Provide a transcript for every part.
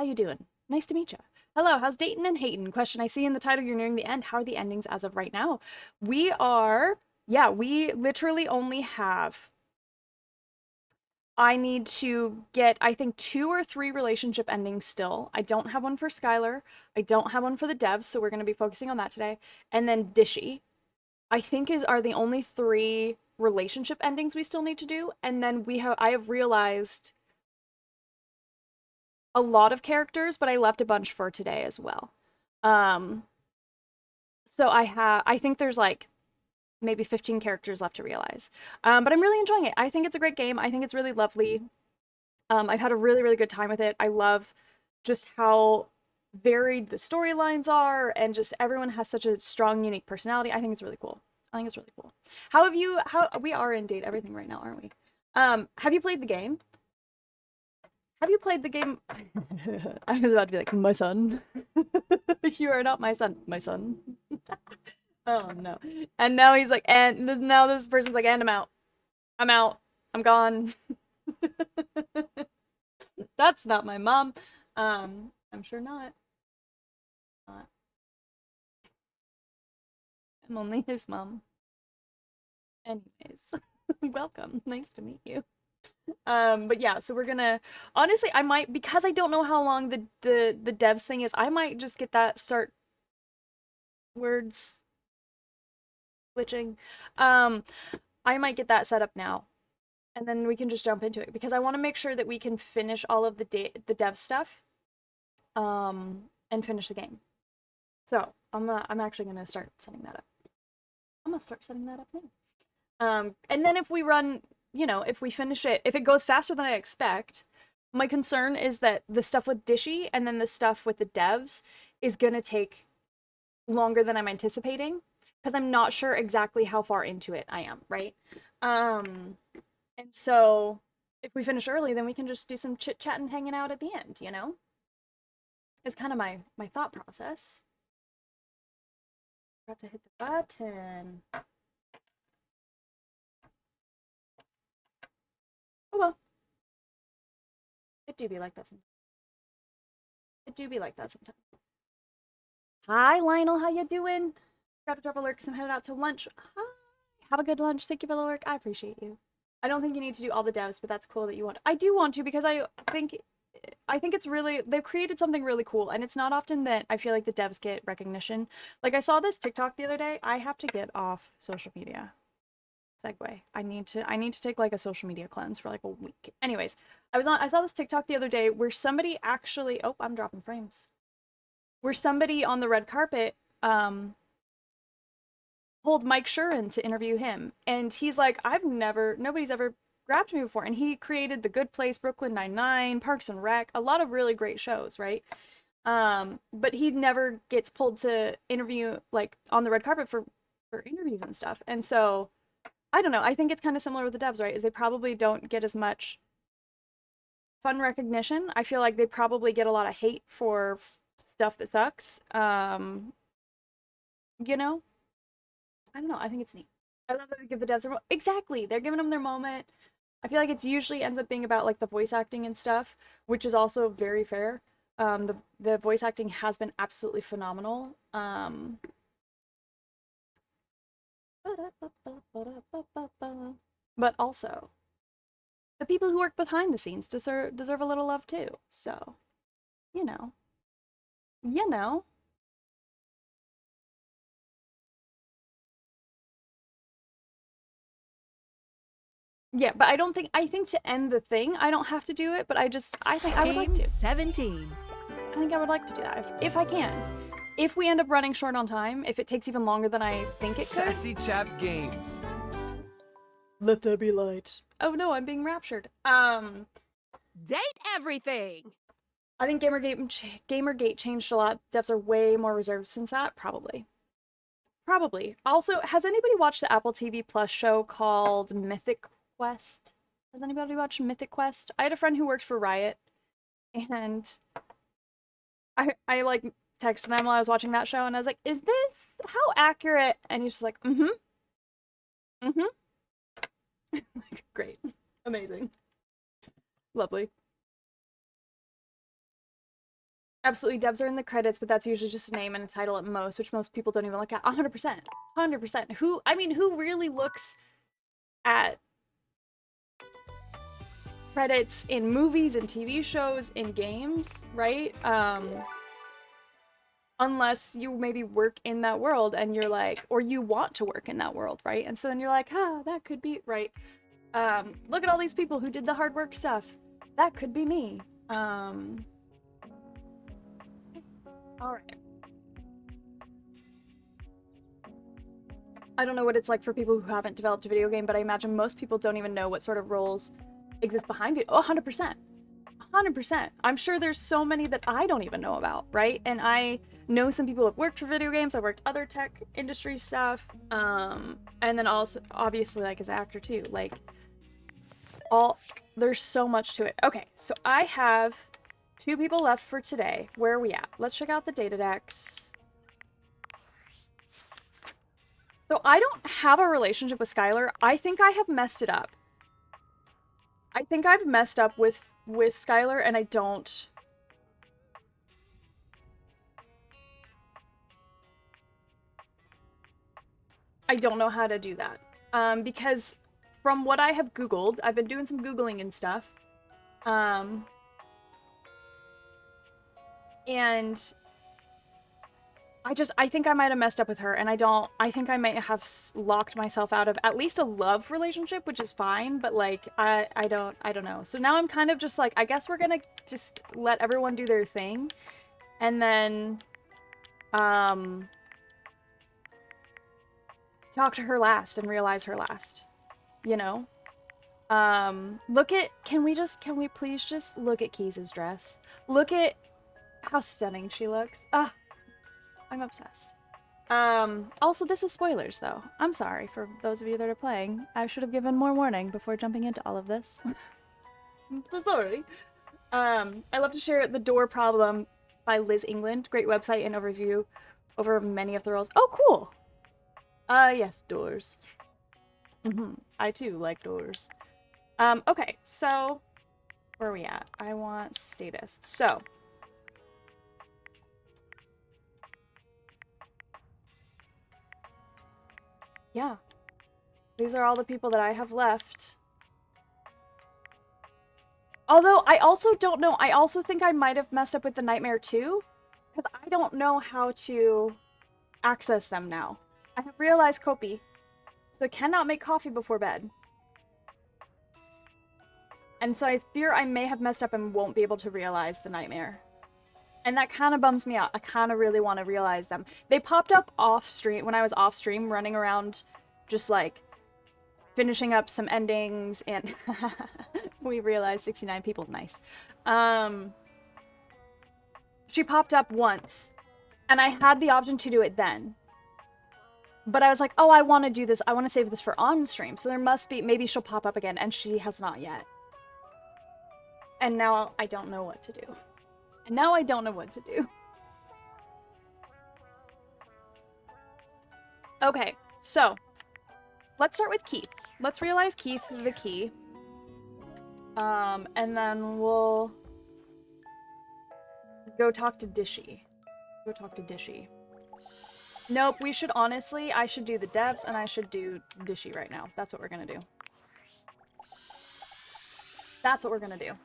How you doing? Nice to meet you. Hello, how's Dayton and Hayton? Question I see in the title, you're nearing the end. How are the endings as of right now? We literally only have, I need to get, I think, 2 or 3 relationship endings still. I don't have one for Skylar. I don't have one for the devs, so we're going to be focusing on that today. And then Dishy, I think are the only 3 relationship endings we still need to do. And then I have realized a lot of characters, but I left a bunch for today as well. Um, so I think there's like maybe 15 characters left to realize. But I'm really enjoying it. I think it's a great game. I think it's really lovely. I've had a really, really good time with it. I love just how varied the storylines are and just everyone has such a strong, unique personality. I think it's really cool. I think it's really cool. How we are in date everything right now, aren't we? Have you played the game? Have you played the game? I was about to be like, my son. You are not my son, my son. Oh no. And now he's like, and now this person's like, and I'm out. I'm out. I'm gone. That's not my mom. I'm sure not. Not. I'm only his mom. Anyways, welcome. Nice to meet you. But yeah, so we're gonna honestly, I might because I don't know how long the devs thing is. I might just get that start words glitching. Um, I might get that set up now, and then we can just jump into it because I want to make sure that we can finish all of the dev stuff, and finish the game. So I'm actually gonna start setting that up. I'm gonna start setting that up now. And then if we run, if we finish it, if it goes faster than I expect, my concern is that the stuff with Dishy and then the stuff with the devs is gonna take longer than I'm anticipating because I'm not sure exactly how far into it I am, right? Um, and so if we finish early, then we can just do some chit chat and hanging out at the end, It's kind of my thought process. Got to hit the button. Oh well, it do be like that sometimes. It do be like that sometimes. Hi Lionel, how you doing? Got to drop a lurk because I'm headed out to lunch. Hi. Have a good lunch. Thank you for the lurk. I appreciate you. I don't think you need to do all the devs, but that's cool that you want. I do want to because think I think it's really they've created something really cool and it's not often that I feel like the devs get recognition. Like I saw this TikTok the other day. I have to get off social media. Segue. I need to take like a social media cleanse for like a week. Anyways, I saw this TikTok the other day where somebody actually oh, I'm dropping frames. Where somebody on the red carpet pulled Mike Shuren to interview him. And he's like, nobody's ever grabbed me before. And he created The Good Place, Brooklyn Nine-Nine, Parks and Rec, a lot of really great shows, right? But he never gets pulled to interview, like, on the red carpet for interviews and stuff. And so, I don't know. I think it's kind of similar with the devs, right? Is they probably don't get as much fun recognition. I feel like they probably get a lot of hate for stuff that sucks. You know? I don't know. I think it's neat. I love that they give the devs their exactly. They're giving them their moment. I feel like it's usually ends up being about like the voice acting and stuff, which is also very fair. The voice acting has been absolutely phenomenal. But also the people who work behind the scenes deserve a little love too. So, you know, you know. Yeah, but I think to end the thing, I don't have to do it, but I think I would like Team to. 17. I think I would like to do that if I can. If we end up running short on time, if it takes even longer than I think it could. Sassy Chap Games. Let there be light. Oh no, I'm being raptured. Date everything. I think Gamergate changed a lot. Devs are way more reserved since that. Probably. Probably. Also, has anybody watched the Apple TV Plus show called Mythic Quest? Has anybody watched Mythic Quest? I had a friend who worked for Riot, and I like texted them while I was watching that show, and I was like, "Is this how accurate?" And he's just like, "Mm-hmm, mm-hmm." Great, amazing, lovely. Absolutely, devs are in the credits, but that's usually just a name and a title at most, which most people don't even look at. 100%. 100%. Who really looks at credits in movies and TV shows, in games, right? Unless you maybe work in that world and you're like, or you want to work in that world, right? And so then you're like, that could be, right? Look at all these people who did the hard work stuff. That could be me. All right. I don't know what it's like for people who haven't developed a video game, but I imagine most people don't even know what sort of roles exist behind it. Oh, 100%. 100%. I'm sure there's so many that I don't even know about, right? And I know some people have worked for video games. I worked other tech industry stuff. And then also, obviously, like, as an actor too. Like, there's so much to it. Okay, so I have 2 people left for today. Where are we at? Let's check out the data decks. So I don't have a relationship with Skylar. I think I have messed it up. I think I've messed up with Skylar, and I don't know how to do that. Because from what I have Googled, I've been doing some Googling and stuff. And I think I might have messed up with her, and I think I might have locked myself out of at least a love relationship, which is fine, but like, I don't know. So now I'm kind of just like, I guess we're gonna just let everyone do their thing, and then, talk to her last and realize her last, you know? Can we please just look at Keys' dress? Look at how stunning she looks. I'm obsessed. Also, this is spoilers, though. I'm sorry for those of you that are playing. I should have given more warning before jumping into all of this. I'm so sorry. I love to share The Door Problem by Liz England. Great website and overview over many of the roles. Oh, cool! Yes, doors. I, too, like doors. Okay, so... where are we at? I want status. So... yeah. These are all the people that I have left. Although, I also don't know. I also think I might have messed up with the Nightmare too. Because I don't know how to access them now. I have realized Kopi. So I cannot make coffee before bed. And so I fear I may have messed up and won't be able to realize the Nightmare. And that kind of bums me out. I kind of really want to realize them. They popped up off stream when I was off stream, running around, just like finishing up some endings, and we realized 69 people. Nice. She popped up once, and I had the option to do it then. But I was like, oh, I want to do this. I want to save this for on stream. So there must be, maybe she'll pop up again, and she has not yet. And now I don't know what to do. And now I don't know what to do. Okay, so let's start with Keith. Let's realize Keith the key. And then we'll go talk to Dishy. Nope, we should honestly, I should do the devs and I should do Dishy right now. That's what we're gonna do. That's what we're gonna do.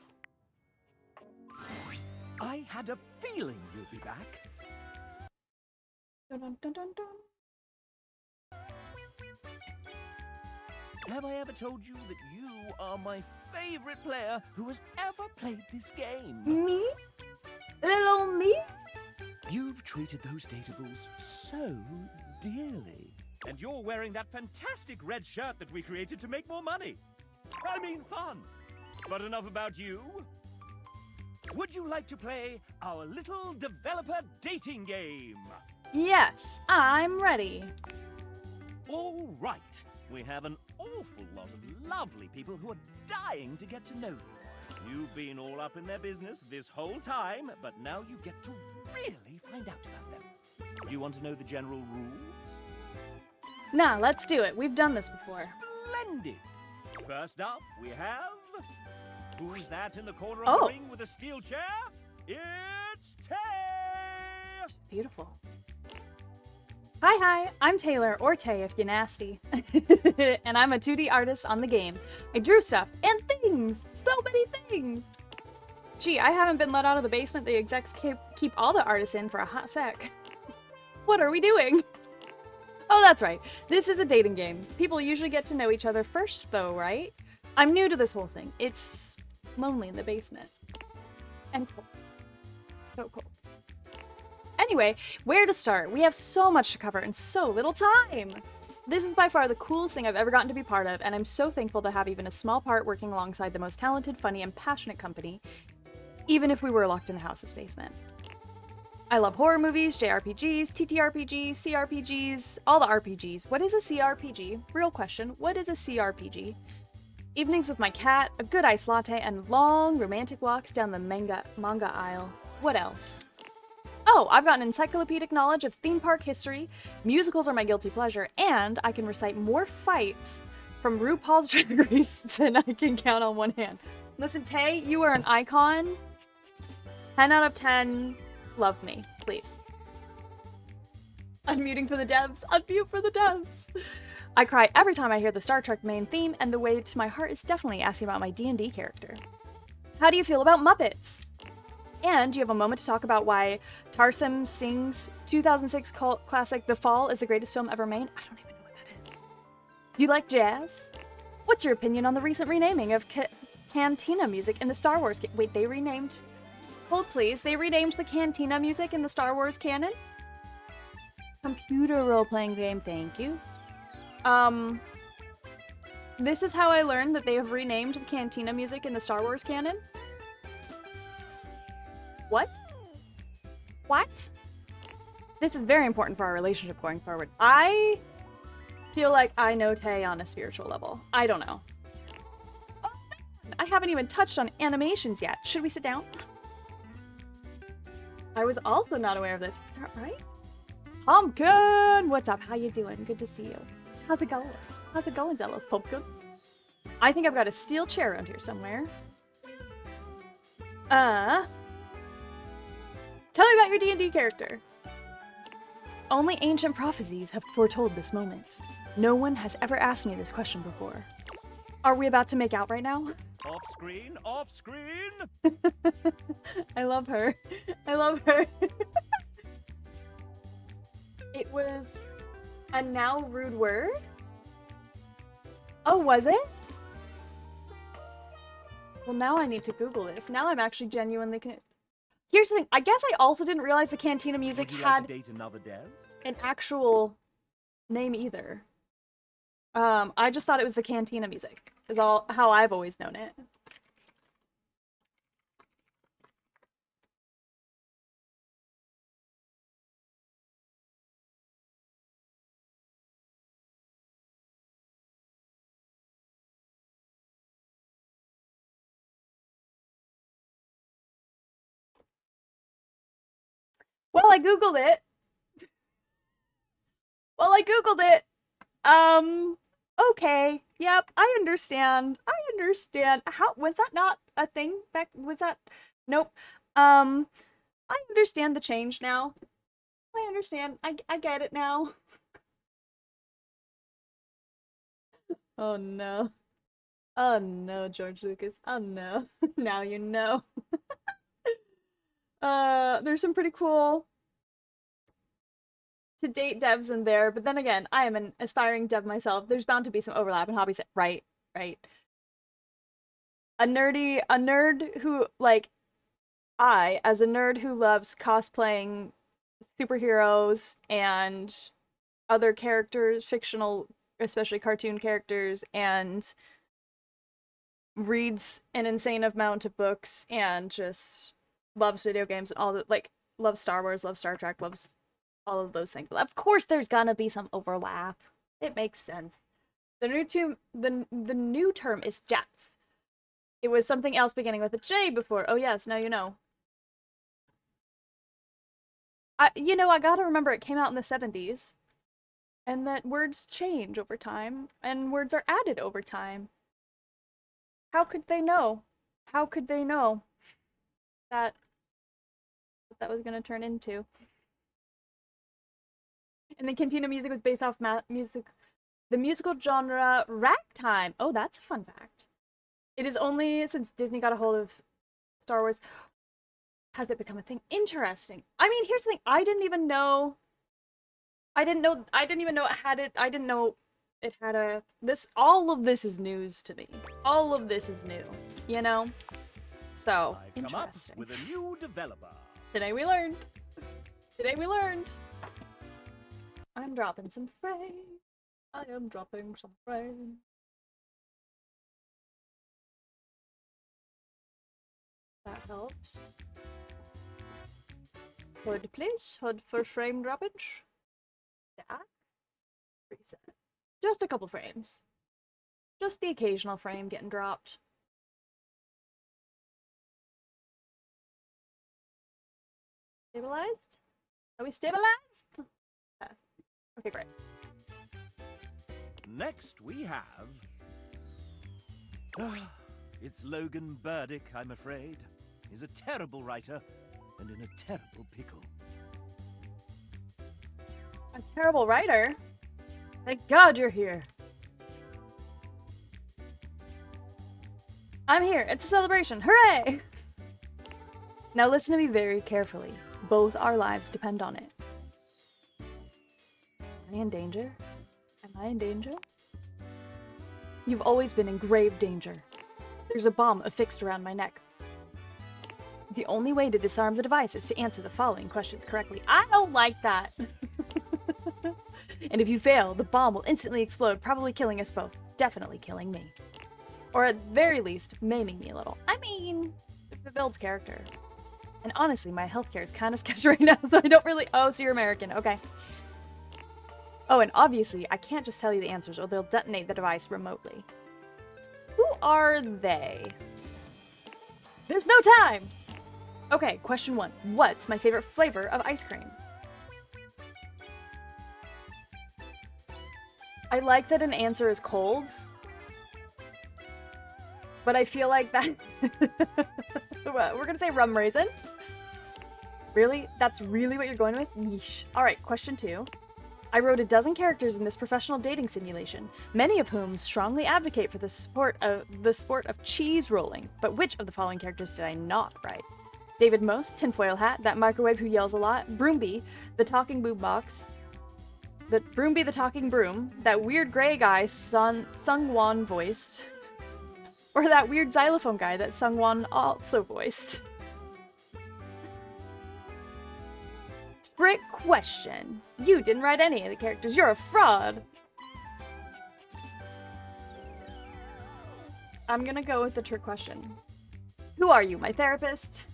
I had a feeling you'd be back. Dun, dun, dun, dun, dun. Have I ever told you that you are my favorite player who has ever played this game? Me? Little old me? You've treated those data balls so dearly. And you're wearing that fantastic red shirt that we created to make more money. I mean fun. But enough about you. Would you like to play our little developer dating game? Yes, I'm ready. All right. We have an awful lot of lovely people who are dying to get to know you. You've been all up in their business this whole time, but now you get to really find out about them. You want to know the general rules? Nah, let's do it. We've done this before. Splendid! First up, we have... Who's that in the corner of the ring with a steel chair? It's Ted! Beautiful. Hi, I'm Taylor, or Tay if you're nasty. And I'm a 2D artist on the game. I drew stuff and things! So many things! Gee, I haven't been let out of the basement the execs keep all the artists in for a hot sec. What are we doing? Oh, that's right. This is a dating game. People usually get to know each other first, though, right? I'm new to this whole thing. It's lonely in the basement. And cold. So cold. Anyway, where to start? We have so much to cover and so little time! This is by far the coolest thing I've ever gotten to be part of, and I'm so thankful to have even a small part working alongside the most talented, funny, and passionate company, even if we were locked in the house's basement. I love horror movies, JRPGs, TTRPGs, CRPGs, all the RPGs. What is a CRPG? Real question, what is a CRPG? Evenings with my cat, a good iced latte, and long romantic walks down the manga aisle. What else? Oh, I've got an encyclopedic knowledge of theme park history, musicals are my guilty pleasure, and I can recite more fights from RuPaul's Drag Race than I can count on one hand. Listen, Tay, you are an icon. 10 out of 10. Love me, please. Unmuting for the devs. Unmute for the devs. I cry every time I hear the Star Trek main theme, and the way to my heart is definitely asking about my D&D character. How do you feel about Muppets? And do you have a moment to talk about why Tarsem Singh's 2006 cult classic The Fall is the greatest film ever made? I don't even know what that is. Do you like jazz? What's your opinion on the recent renaming of Cantina music in the Star Wars Wait, they renamed... Hold please, they renamed the Cantina music in the Star Wars canon? Computer role-playing game, thank you. This is how I learned that they have renamed the Cantina music in the Star Wars canon? What? What? This is very important for our relationship going forward. I feel like I know Tay on a spiritual level. I don't know. Oh, man. I haven't even touched on animations yet. Should we sit down? I was also not aware of this, right? Pumpkin! What's up? How you doing? Good to see you. How's it going? How's it going, Zealous Pumpkin? I think I've got a steel chair around here somewhere. Tell me about your D&D character. Only ancient prophecies have foretold this moment. No one has ever asked me this question before. Are we about to make out right now? Off screen, off screen! I love her. I love her. It was a now rude word? Oh, was it? Well, now I need to Google this. Now I'm actually genuinely... Here's the thing. I guess I also didn't realize the Cantina music Would you had like to date another dev? an actual name either. I just thought it was the Cantina music. Is all how I've always known it. Well, I Googled it. Well, I Googled it. Okay. Yep, I understand. I understand. How was that not a thing back? Was that? Nope. I understand the change now. I understand. I get it now. Oh no. Oh no, George Lucas. Oh no. Now you know. There's some pretty cool to date devs in there, but then again, I am an aspiring dev myself. There's bound to be some overlap in hobbies, right? Right. A nerd who, like, as a nerd who loves cosplaying superheroes and other characters, fictional, especially cartoon characters, and reads an insane amount of books and just loves video games and all that, like, loves Star Wars, loves Star Trek, loves all of those things. Of course there's gonna be some overlap. It makes sense. The new term is jets. It was something else beginning with a J before. Oh yes, now you know. I gotta remember it came out in the 70s. And that words change over time, and words are added over time. How could they know? How could they know that what that was gonna turn into? And the Cantina music was based off the musical genre ragtime. Oh, that's a fun fact. It is only since Disney got a hold of Star Wars has it become a thing. Interesting. I mean, here's the thing. I didn't even know it had it. I didn't know it had a all of this is news to me. All of this is new, you know? So, I've come up interesting. with a new developer. Today we learned. Today we learned. I'm dropping some frames. I am dropping some frames. That helps. Hood, please. Hood for frame droppage. That's reset. Just a couple frames. Just the occasional frame getting dropped. Stabilized? Are we stabilized? Yeah. Okay, great. Next we have... it's Logan Burdick, I'm afraid. He's a terrible writer and in a terrible pickle. A terrible writer? Thank God you're here. I'm here. It's a celebration. Hooray! Now listen to me very carefully. Both our lives depend on it. Am I in danger? Am I in danger? You've always been in grave danger. There's a bomb affixed around my neck. The only way to disarm the device is to answer the following questions correctly. I don't like that. And if you fail, the bomb will instantly explode, probably killing us both. Definitely killing me. Or at very least, maiming me a little. I mean, if it builds character. And honestly, my healthcare is kind of sketchy right now, so I don't really... Oh, so you're American. Okay. Oh, and obviously, I can't just tell you the answers or they'll detonate the device remotely. Who are they? There's no time! Okay, question 1. What's my favorite flavor of ice cream? I like that an answer is cold. But I feel like that... We're gonna say rum raisin. Really? That's really what you're going with? Yeesh. Alright, question 2. I wrote a dozen characters in this professional dating simulation, many of whom strongly advocate for the sport of cheese rolling. But which of the following characters did I not write? David Most, Tinfoil Hat, that microwave who yells a lot, Broomby, the talking boombox, Broomby the talking broom, that weird gray guy Sungwon voiced, or that weird xylophone guy that Sungwon also voiced. Trick question. You didn't write any of the characters. You're a fraud. I'm gonna go with the trick question. Who are you, my therapist?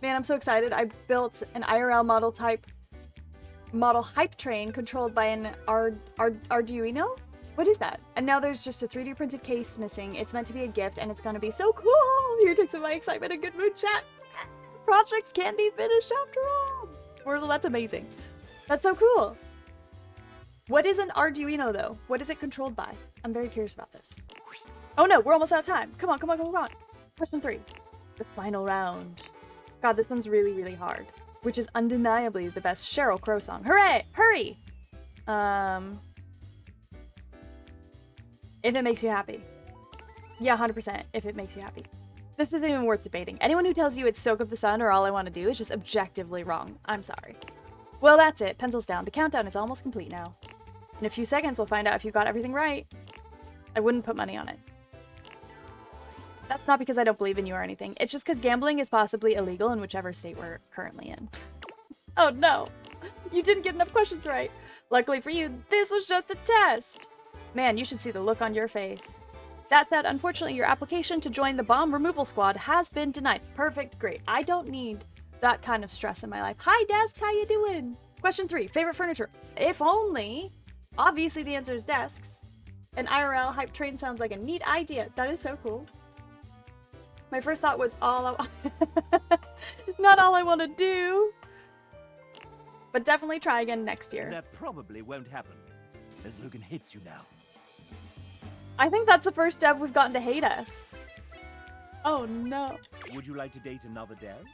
Man, I'm so excited. I built an IRL model hype train controlled by an Arduino? What is that? And now there's just a 3D printed case missing. It's meant to be a gift and it's gonna be so cool. Here takes some of my excitement and good mood chat. Projects can be finished after all. Wurzel, that's amazing. That's so cool. What is an Arduino though? What is it controlled by? I'm very curious about this. Oh no, we're almost out of time. Come on, come on, come on. Question 3. The final round. God, this one's really, really hard. Which is undeniably the best Sheryl Crow song. Hooray! Hurry! If it makes you happy. Yeah, 100% if it makes you happy. This isn't even worth debating. Anyone who tells you it's Soak of the Sun or All I Want to Do is just objectively wrong. I'm sorry. Well, that's it. Pencils down. The countdown is almost complete now. In a few seconds, we'll find out if you got everything right. I wouldn't put money on it. That's not because I don't believe in you or anything. It's just because gambling is possibly illegal in whichever state we're currently in. Oh no! You didn't get enough questions right. Luckily for you, this was just a test! Man, you should see the look on your face. That said, unfortunately, your application to join the bomb removal squad has been denied. Perfect, great. I don't need that kind of stress in my life. Hi, desks, how you doing? Question 3, favorite furniture? If only. Obviously, the answer is desks. An IRL hype train sounds like a neat idea. That is so cool. My first thought was not all I want to do. But definitely try again next year. That probably won't happen, as Logan hates you now. I think that's the first dev we've gotten to hate us. Oh no. Would you like to date another dev?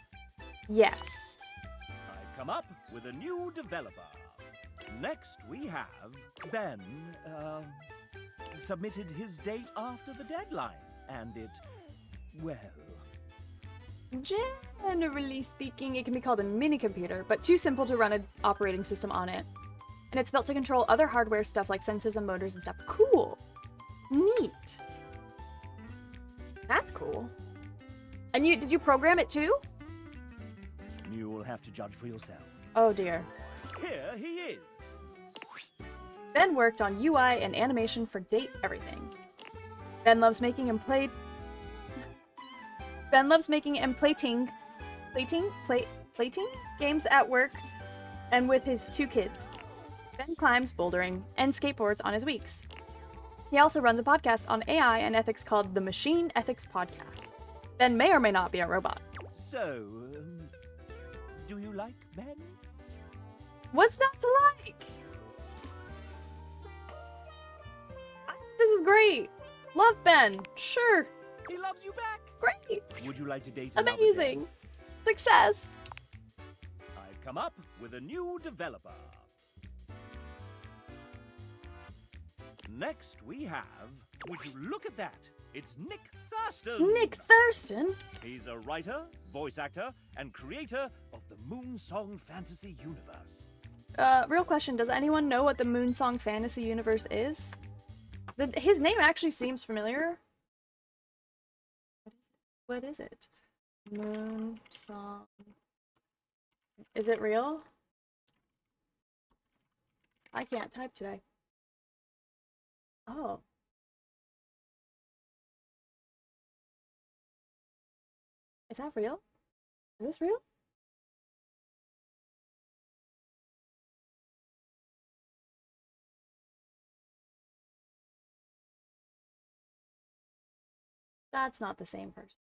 Yes. I've come up with a new developer. Next, we have Ben, submitted his date after the deadline, and it, well... Generally speaking, it can be called a mini computer, but too simple to run an operating system on it. And it's built to control other hardware stuff like sensors and motors and stuff. Cool. Neat. That's cool. And did you program it too? You'll have to judge for yourself. Oh dear. Here he is. Ben worked on UI and animation for Date Everything. Ben loves making and plating games at work and with his 2 kids. Ben climbs bouldering and skateboards on his weeks. He also runs a podcast on AI and ethics called the Machine Ethics Podcast. Ben may or may not be a robot. So, do you like Ben? What's not to like? This is great. Love Ben. Sure. He loves you back. Great. Would you like to date another Amazing. day? Success. I've come up with a new developer. Next we have... Would you look at that? It's Nick Thurston. Nick Thurston? He's a writer, voice actor, and creator of the Moonsong Fantasy Universe. Real question. Does anyone know what the Moonsong Fantasy Universe is? His name actually seems familiar. What is it? Moonsong. Is it real? I can't type today. Oh. Is that real? Is this real? That's not the same person.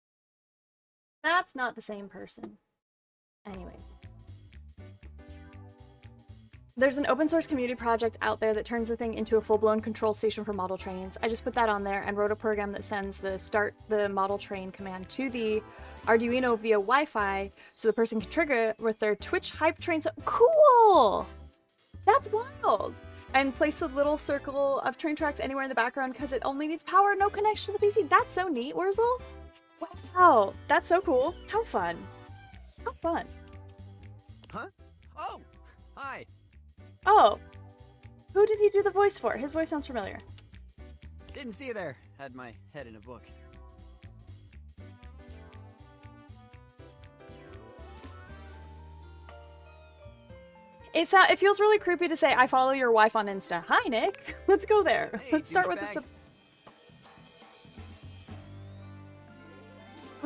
That's not the same person. Anyways. There's an open source community project out there that turns the thing into a full-blown control station for model trains. I just put that on there and wrote a program that sends the start the model train command to the Arduino via Wi-Fi so the person can trigger it with their Twitch hype train. So cool! That's wild! And place a little circle of train tracks anywhere in the background because it only needs power, no connection to the PC. That's so neat, Wurzel. Wow, that's so cool. How fun. How fun. Huh? Oh, hi. Oh, who did he do the voice for? His voice sounds familiar. Didn't see you there. Had my head in a book. It feels really creepy to say, I follow your wife on Insta. Hi, Nick. Let's go there. Hey, Let's start with douchebag. the...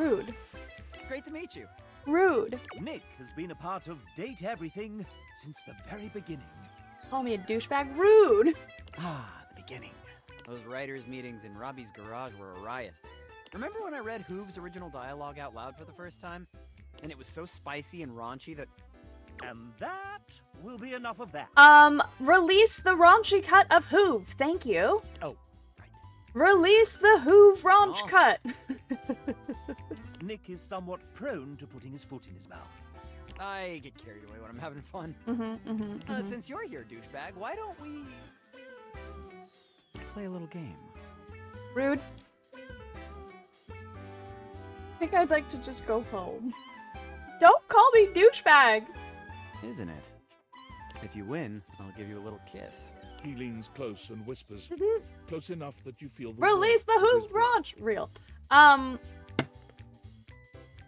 Rude. Great to meet you. Rude. Nick has been a part of Date Everything since the very beginning. Call me a douchebag. Rude. Ah, the beginning. Those writers' meetings in Robbie's garage were a riot. Remember when I read Hoove's original dialogue out loud for the first time? And it was so spicy and raunchy that... And that will be enough of that. Release the raunchy cut of Hoove. Thank you. Oh, right. Release the Hoove raunch Oh. cut. Nick is somewhat prone to putting his foot in his mouth. I get carried away when I'm having fun. Mm-hmm. Since you're here, douchebag, why don't we... play a little game? Rude. I think I'd like to just go home. Don't call me douchebag. Isn't it? If you win, I'll give you a little kiss. He leans close and whispers, close enough that you feel the Release the warmth of his Hoove breath. raunch. Real.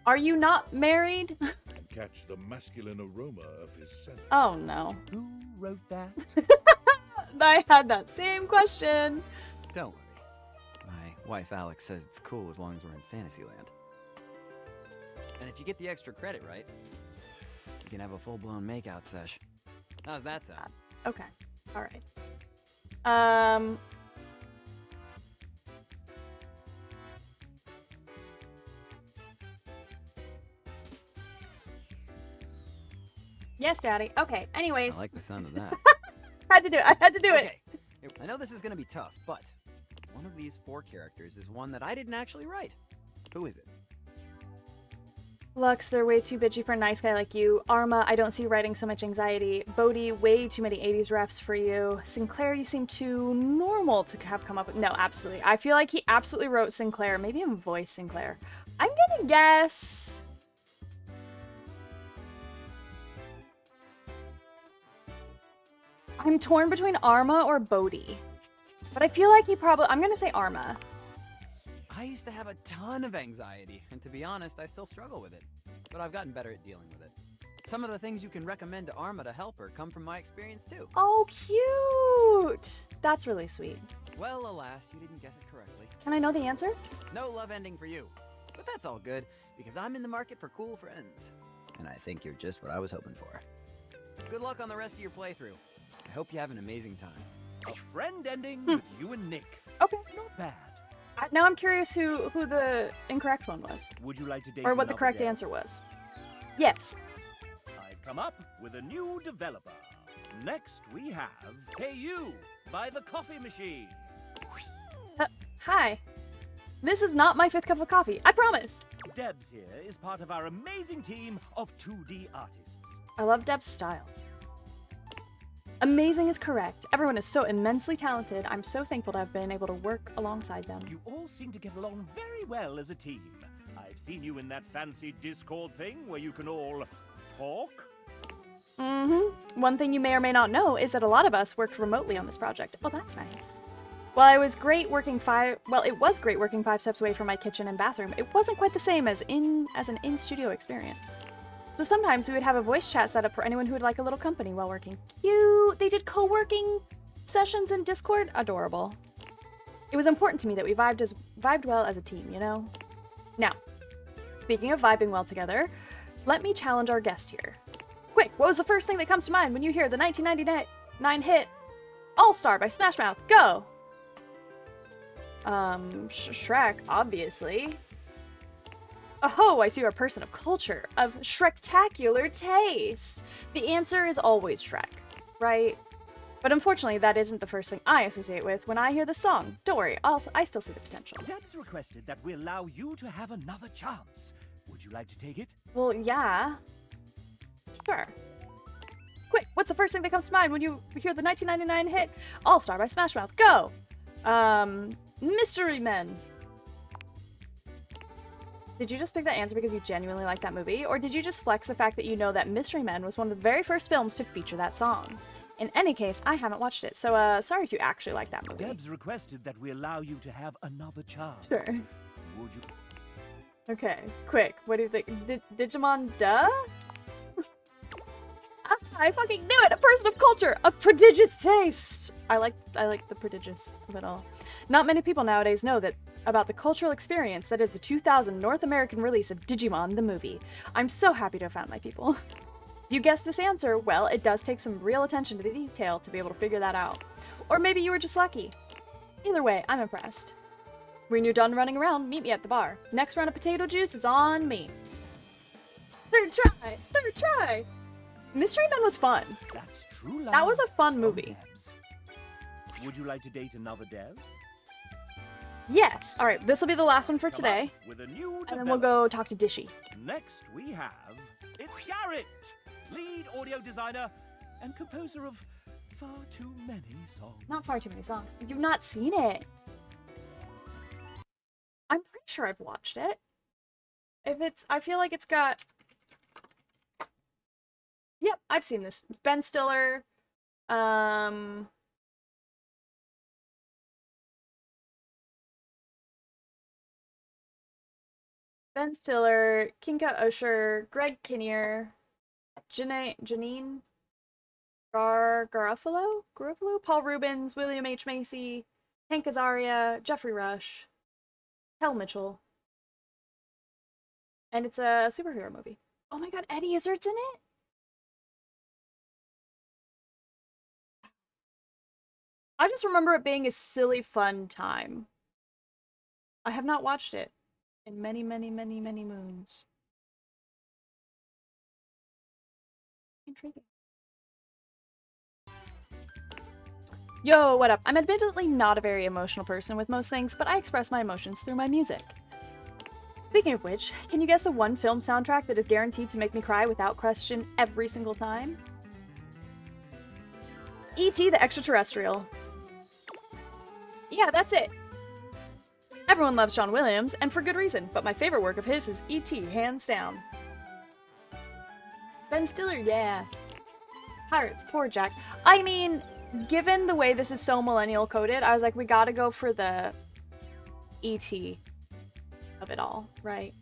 Are you not married? And catch the masculine aroma of his scent. Oh no. Who wrote that? I had that same question. Don't worry. My wife Alex says it's cool as long as we're in Fantasyland. And if you get the extra credit right, you can have a full-blown makeout sesh. How's that sound? Okay. All right. Yes, Daddy. Okay. Anyways, I like the sound of that. had to do it. I had to do it. Okay. I know this is gonna be tough, but one of these 4 characters is one that I didn't actually write. Who is it? Lux, they're way too bitchy for a nice guy like you. Arma, I don't see you writing so much anxiety. Bodhi, way too many 80s refs for you. Sinclair, you seem too normal to have come up with. No, absolutely. I feel like he absolutely wrote Sinclair. Maybe I'm voice Sinclair. I'm gonna guess. I'm torn between Arma or Bodhi. But I feel like he probably. I'm gonna say Arma. I used to have a ton of anxiety, and to be honest, I still struggle with it. But I've gotten better at dealing with it. Some of the things you can recommend to Arma to help her come from my experience too. Oh, cute! That's really sweet. Well, alas, you didn't guess it correctly. Can I know the answer? No love ending for you. But that's all good, because I'm in the market for cool friends. And I think you're just what I was hoping for. Good luck on the rest of your playthrough. I hope you have an amazing time. A friend ending with you and Nick. Okay. Not bad. Now I'm curious who the incorrect one was. Would you like to date Or what the another correct dev? answer was. Yes. I've come up with a new developer. Next we have Hey You by the Coffee Machine. Hi. This is not my 5th cup of coffee. I promise. Debs here is part of our amazing team of 2D artists. I love Deb's style. Amazing is correct. Everyone is so immensely talented. I'm so thankful to have been able to work alongside them. You all seem to get along very well as a team. I've seen you in that fancy Discord thing where you can all talk. Mm-hmm. One thing you may or may not know is that a lot of us worked remotely on this project. Oh, that's nice. While it was great working 5 steps away from my kitchen and bathroom, it wasn't quite the same as an in-studio experience. So sometimes we would have a voice chat set up for anyone who would like a little company while working. Cute! They did co-working sessions in Discord. Adorable. It was important to me that we vibed well as a team, you know? Now, speaking of vibing well together, let me challenge our guest here. Quick, what was the first thing that comes to mind when you hear the 1999 hit All-Star by Smash Mouth? Go! Shrek, obviously. Oh, I see you're a person of culture, of Shrektacular taste. The answer is always Shrek, right? But unfortunately, that isn't the first thing I associate with when I hear the song. Don't worry, I still see the potential. Debs requested that we allow you to have another chance. Would you like to take it? Well, yeah. Sure. Quick, what's the first thing that comes to mind when you hear the 1999 hit All-Star by Smash Mouth? Go! Mystery Men. Did you just pick that answer because you genuinely like that movie? Or did you just flex the fact that you know that Mystery Men was one of the very first films to feature that song? In any case, I haven't watched it, so sorry if you actually like that movie. Debs requested that we allow you to have another chance. Sure. Would you? Okay, quick. What do you think? Digimon duh? I fucking knew it! A person of culture! Of prodigious taste! I like the prodigious of it all. Not many people nowadays know that about the cultural experience that is the 2000 North American release of Digimon the movie. I'm so happy to have found my people. If you guessed this answer, well, it does take some real attention to detail to be able to figure that out. Or maybe you were just lucky. Either way, I'm impressed. When you're done running around, meet me at the bar. Next round of potato juice is on me. Third try! Third try! Mystery Men was fun. That's true love. That was a fun from movie. Debs. Would you like to date another Dev? Yes. All right, this will be the last one for Come today. up with a new And then we'll go talk to Dishy. Next we have it's Garrett, lead audio designer and composer of far too many songs. Not far too many songs. You've not seen it. I'm pretty sure I've watched it. I feel like it's got... Yep, I've seen this. Ben Stiller, Ben Stiller, Kinka Usher, Greg Kinnear, Janine Garofalo, Paul Rubens, William H. Macy, Hank Azaria, Jeffrey Rush, Kel Mitchell. And it's a superhero movie. Oh my god, Eddie Izzard's in it? I just remember it being a silly, fun time. I have not watched it in many, many, many, many moons. Intriguing. Yo, what up? I'm admittedly not a very emotional person with most things, but I express my emotions through my music. Speaking of which, can you guess the one film soundtrack that is guaranteed to make me cry without question every single time? E.T. the Extraterrestrial. Yeah, that's it. Everyone loves John Williams, and for good reason, but my favorite work of his is E.T., hands down. Ben Stiller, yeah. Pirates, poor Jack. I mean, given the way this is so millennial coded, I was like, we gotta go for the E.T. of it all, right?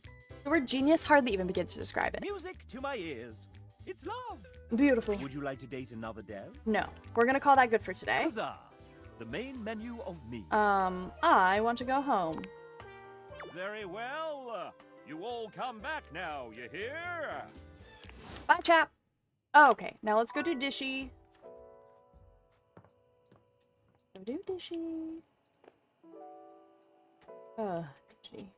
The word genius hardly even begins to describe it. Music to my ears. It's love. Beautiful. Would you like to date another dev? No, we're gonna call that good for today. Huzzah! The main menu of me. I want to go home. Very well. You all come back now, you hear? Bye, chap. Oh, okay, now let's go do Dishy. Go do Dishy. Dishy.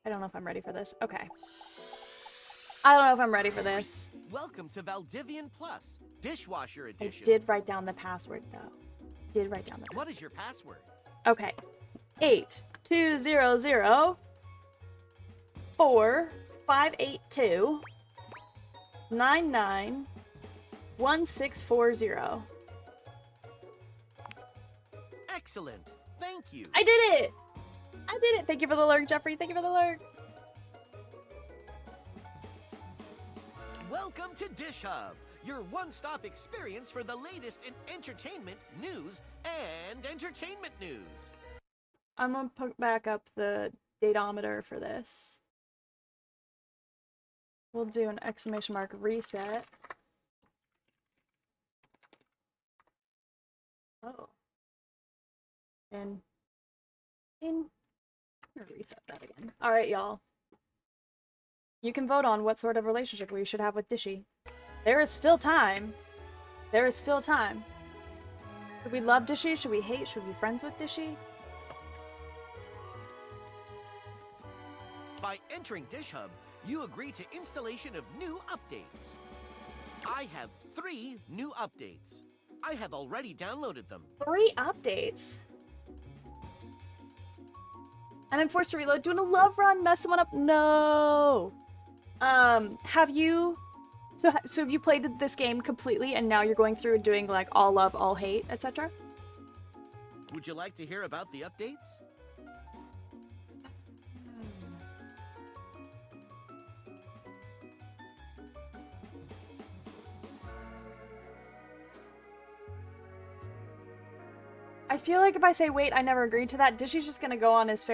I don't know if I'm ready for this. Okay. I don't know if I'm ready for this. Welcome to Valdivian Plus, Dishwasher I Edition. did write down the password, though. Did write down the password. What is your password? Okay. 8200 4582 991640. Excellent. Thank you. I did it! I did it! Thank you for the lurk, Jeffrey. Thank you for the lurk. Welcome to Dish Hub, your one-stop experience for the latest in entertainment, news, and entertainment news. I'm gonna put back up the datometer for this. We'll do an exclamation mark reset. Oh. I'm gonna reset that again. Alright, y'all. You can vote on what sort of relationship we should have with Dishy. There is still time. There is still time. Should we love Dishy? Should we hate? Should we be friends with Dishy? By entering Dish Hub, you agree to installation of new updates. I have 3 new updates. I have already downloaded them. 3 updates. And I'm forced to reload. Doing a love run, messing one up. No. Have you? So have you played this game completely, and now you're going through and doing like all love, all hate, etc.? Would you like to hear about the updates? I feel like if I say wait, I never agreed to that, Dishy's just gonna go on his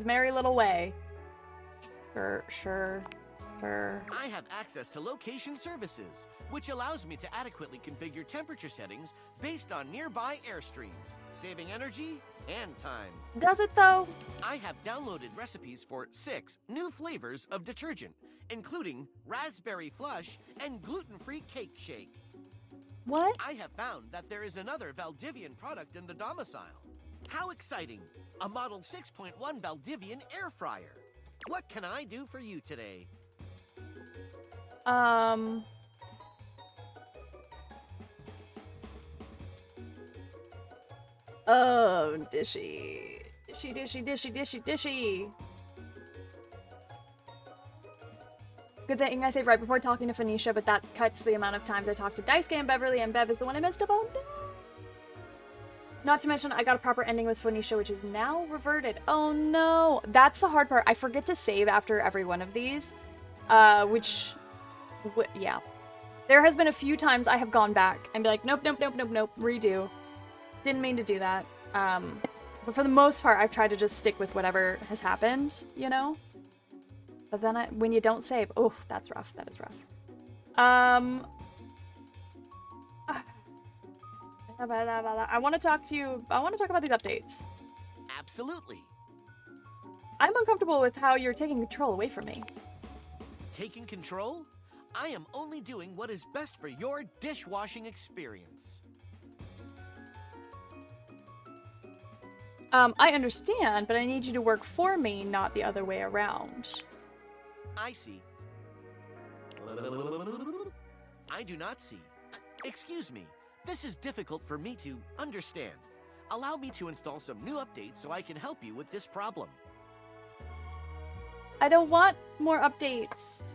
merry little way. Sure. I have access to location services, which allows me to adequately configure temperature settings based on nearby airstreams, saving energy and time. Does it though? I have downloaded recipes for 6 new flavors of detergent, including raspberry flush and gluten-free cake shake. What? I have found that there is another Valdivian product in the domicile. How exciting! A Model 6.1 Valdivian air fryer. What can I do for you today? Oh, Dishy. Dishy. Good thing I saved right before talking to Phoenicia, but that cuts the amount of times I talked to Daisuke and Beverly, and Bev is the one I messed up on. Not to mention, I got a proper ending with Phoenicia, which is now reverted. Oh no! That's the hard part. I forget to save after every one of these. Yeah. There has been a few times I have gone back and be like, nope, redo. Didn't mean to do that. But for the most part, I've tried to just stick with whatever has happened, you know? But then when you don't save, oh, that's rough. That is rough. I want to talk to you. I want to talk about these updates. Absolutely. I'm uncomfortable with how you're taking control away from me. Taking control? I am only doing what is best for your dishwashing experience. I understand, but I need you to work for me, not the other way around. I see. I do not see. Excuse me. This is difficult for me to understand. Allow me to install some new updates so I can help you with this problem. I don't want more updates.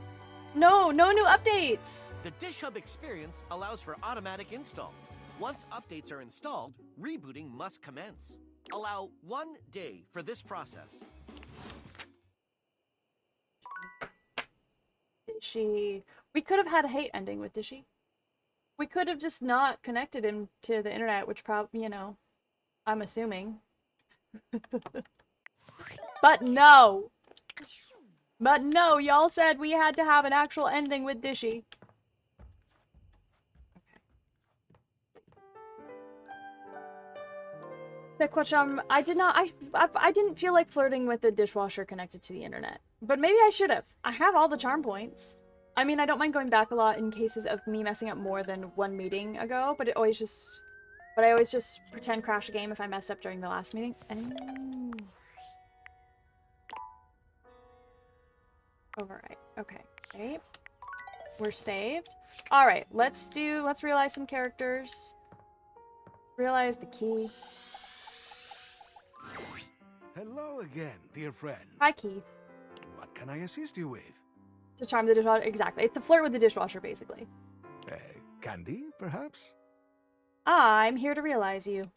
No, no new updates. The Dish Hub experience allows for automatic install. Once updates are installed, rebooting must commence. Allow 1 day for this process. Dishy. We could have had a hate ending with Dishy. We could have just not connected him to the internet, which probably, you know, I'm assuming. But no! But no, y'all said we had to have an actual ending with Dishy. Sequachum, I didn't feel like flirting with the dishwasher connected to the internet. But maybe I should have. I have all the charm points. I mean, I don't mind going back a lot in cases of me messing up more than one meeting ago, but I always just pretend crash a game if I messed up during the last meeting. Oh. Override. Okay. Okay. We're saved. Alright, let's realize some characters. Realize the key. Hello again, dear friend. Hi, Keith. What can I assist you with? To charm the dishwasher. Exactly. It's to flirt with the dishwasher, basically. Candy, perhaps? I'm here to realize you.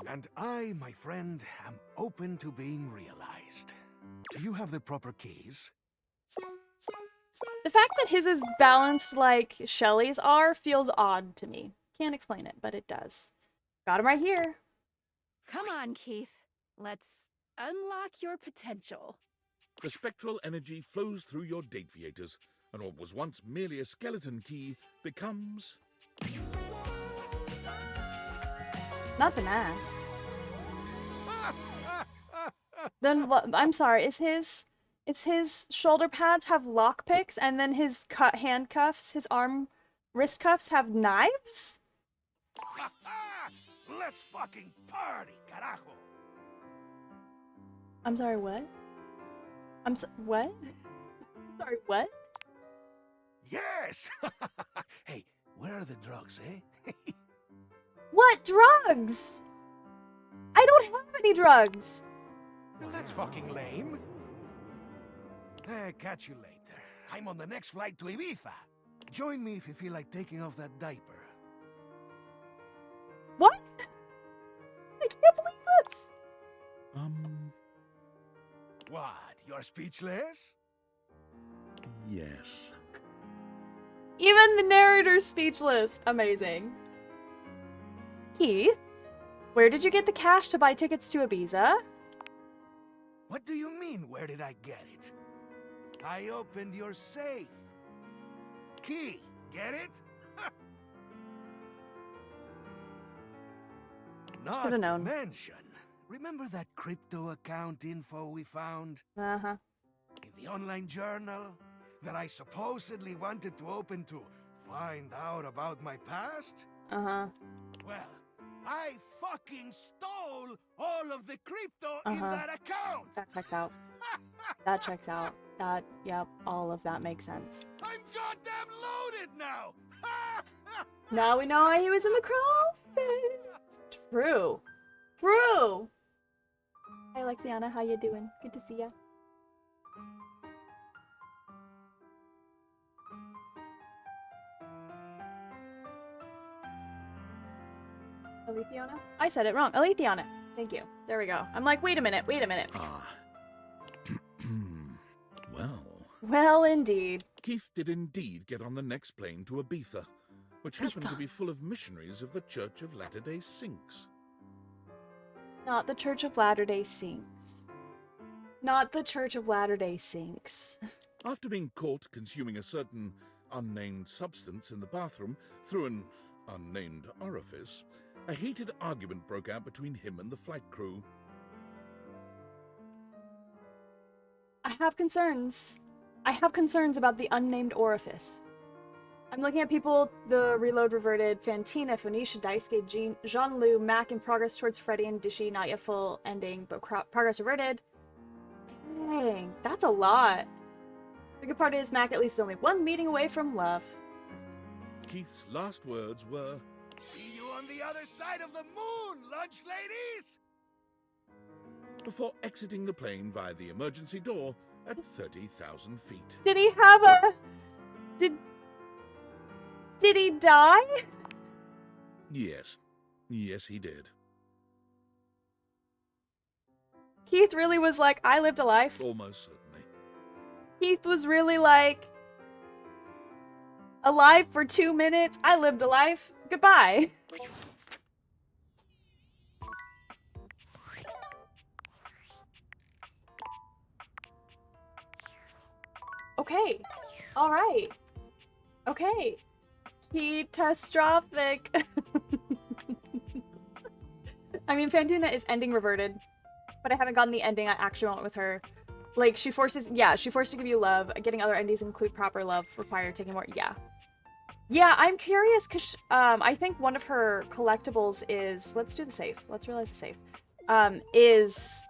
And I, my friend, am open to being realized. Do you have the proper keys? The fact that his is balanced like Shelly's are feels odd to me. Can't explain it, but it does. Got him right here. Come on, Keith. Let's unlock your potential. The spectral energy flows through your Dateviators, and what was once merely a skeleton key becomes... Not the mask. Then I'm sorry. Is his shoulder pads have lockpicks, and then his handcuffs, his wrist cuffs have knives? Let's fucking party, carajo! I'm sorry. What? What? Sorry. What? Yes! Hey, where are the drugs, eh? What drugs? I don't have any drugs. Well, that's fucking lame. Catch you later. I'm on the next flight to Ibiza. Join me if you feel like taking off that diaper. What? I can't believe this. What? You're speechless? Yes. Even the narrator's speechless. Amazing. Keith, where did you get the cash to buy tickets to Ibiza? What do you mean, where did I get it? I opened your safe. Key, get it? Not Should've known. to mention, remember that crypto account info we found? Uh-huh. In the online journal that I supposedly wanted to open to find out about my past? Uh-huh. Well, I fucking stole all of the crypto in that account! That checks out. That checks out. Yep, all of that makes sense. I'm goddamn loaded now! Now we know why he was in the crawfish. True. True. Hi, Alexiana. How you doing? Good to see ya. Alethiana? I said it wrong. Alethiana. Thank you. There we go. I'm like, wait a minute. Wait a minute. Ah. Well, Well, indeed. Keith did indeed get on the next plane to Ibiza, which happened to be full of missionaries of the Church of Latter-day Saints. Not the Church of Latter-day Saints. Not the Church of Latter-day Saints. After being caught consuming a certain unnamed substance in the bathroom through an unnamed orifice, a heated argument broke out between him and the flight crew. I have concerns. I have concerns about the unnamed orifice. I'm looking at people, the Reload Reverted, Fantina, Phoenicia, Daisuke, Jean-Lu, Mac in progress towards Freddy and Dishy, not yet full ending, but progress reverted. Dang, that's a lot. The good part is Mac at least is only one meeting away from love. Keith's last words were, See you on the other side of the moon, lunch ladies! Before exiting the plane via the emergency door at 30,000 feet. Did he have a... Did he die? Yes. Yes, he did. Keith really was like, I lived a life. Almost certainly. Keith was really like, alive for 2 minutes. I lived a life. Goodbye. Okay. All right. Okay. Catastrophic. I mean, Fantina is ending reverted, but I haven't gotten the ending I actually want with her. Like, she forces to give you love. Getting other endings include proper love required taking more. Yeah. Yeah, I'm curious because I think one of her collectibles is, let's do the safe. Let's realize the safe. Is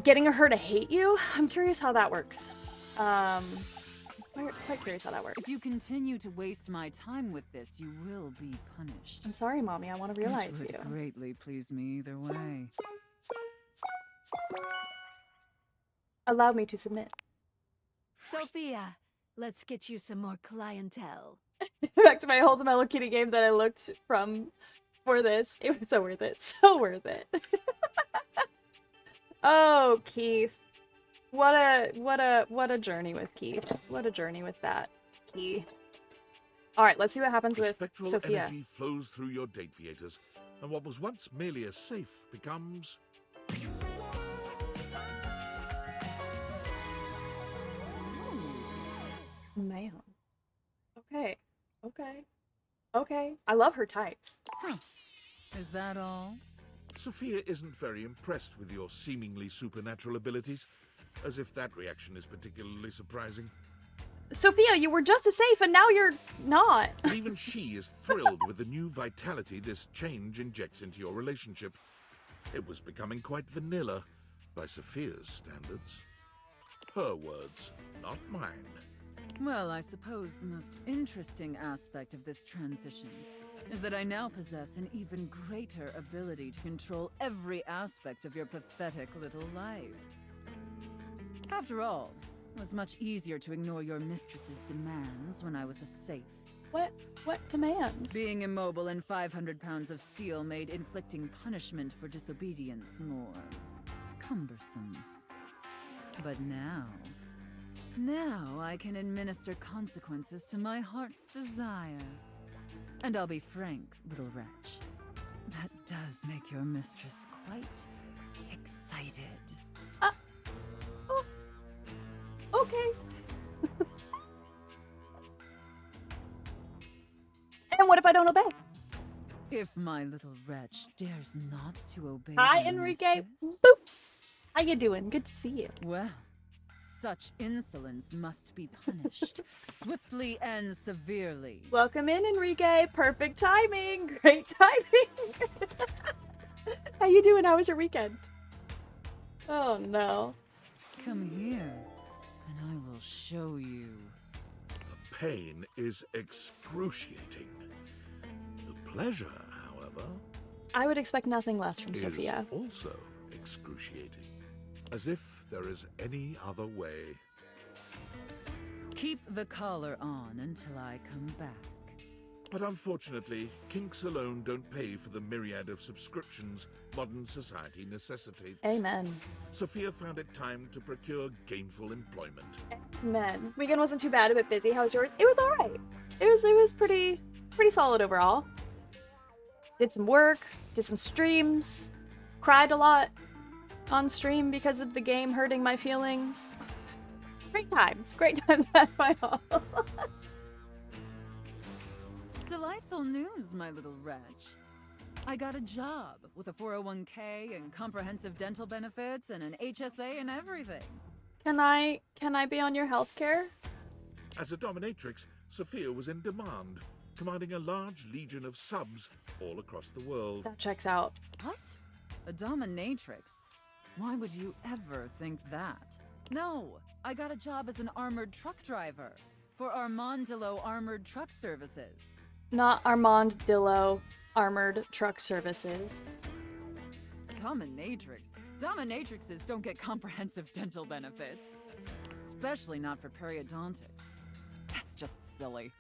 getting her to hate you. I'm curious how that works. Quite curious how that works. If you continue to waste my time with this, you will be punished. I'm sorry, Mommy. I want to realize Which you. would greatly please me either way. Allow me to submit. Sophia, let's get you some more clientele. Back to my wholesome Hello Kitty game that I looked from for this. It was so worth it. So worth it. Oh, Keith. What a journey with Keith. What a journey with that key. All right, let's see what happens The with spectral Sophia. energy flows through your date theaters, and what was once merely a safe becomes... Man. Okay. Okay. Okay. I love her tights. Huh. Is that all? Sophia isn't very impressed with your seemingly supernatural abilities, as if that reaction is particularly surprising. Sophia, you were just as safe and now you're not. But even she is thrilled with the new vitality this change injects into your relationship. It was becoming quite vanilla by Sophia's standards. Her words, not mine. Well, I suppose the most interesting aspect of this transition is that I now possess an even greater ability to control every aspect of your pathetic little life. After all, it was much easier to ignore your mistress's demands when I was a safe. What demands? Being immobile and 500 pounds of steel made inflicting punishment for disobedience more cumbersome. But now I can administer consequences to my heart's desire. And I'll be frank, little wretch, that does make your mistress quite excited. Oh. Okay. And what if I don't obey? If my little wretch dares not to obey Hi, the Enrique. mistress, Boop. How you doing? Good to see you. well, such insolence must be punished, swiftly and severely. Welcome in, Enrique. Perfect timing. Great timing. How you doing? How was your weekend? Oh, no. Come here, and I will show you. The pain is excruciating. The pleasure, however, I would expect nothing less from is Sophia. also excruciating. As if there is any other way. Keep the collar on until I come back. But unfortunately, kinks alone don't pay for the myriad of subscriptions modern society necessitates. Amen. Sophia found it time to procure gainful employment. Amen. Weekend wasn't too bad, a bit busy. How was yours? It was alright. It was pretty solid overall. Did some work, did some streams, cried a lot on stream because of the game hurting my feelings. Great times had my all. Delightful news, my little wretch. I got a job with a 401k and comprehensive dental benefits and an HSA and everything. Can I be on your healthcare? As a dominatrix, Sophia was in demand, commanding a large legion of subs all across the world. That checks out. What? A dominatrix? Why would you ever think that? No, I got a job as an armored truck driver for Armandillo Armored Truck Services. Not Armandillo Armored Truck Services. Dominatrix. Dominatrixes don't get comprehensive dental benefits. Especially not for periodontics. That's just silly.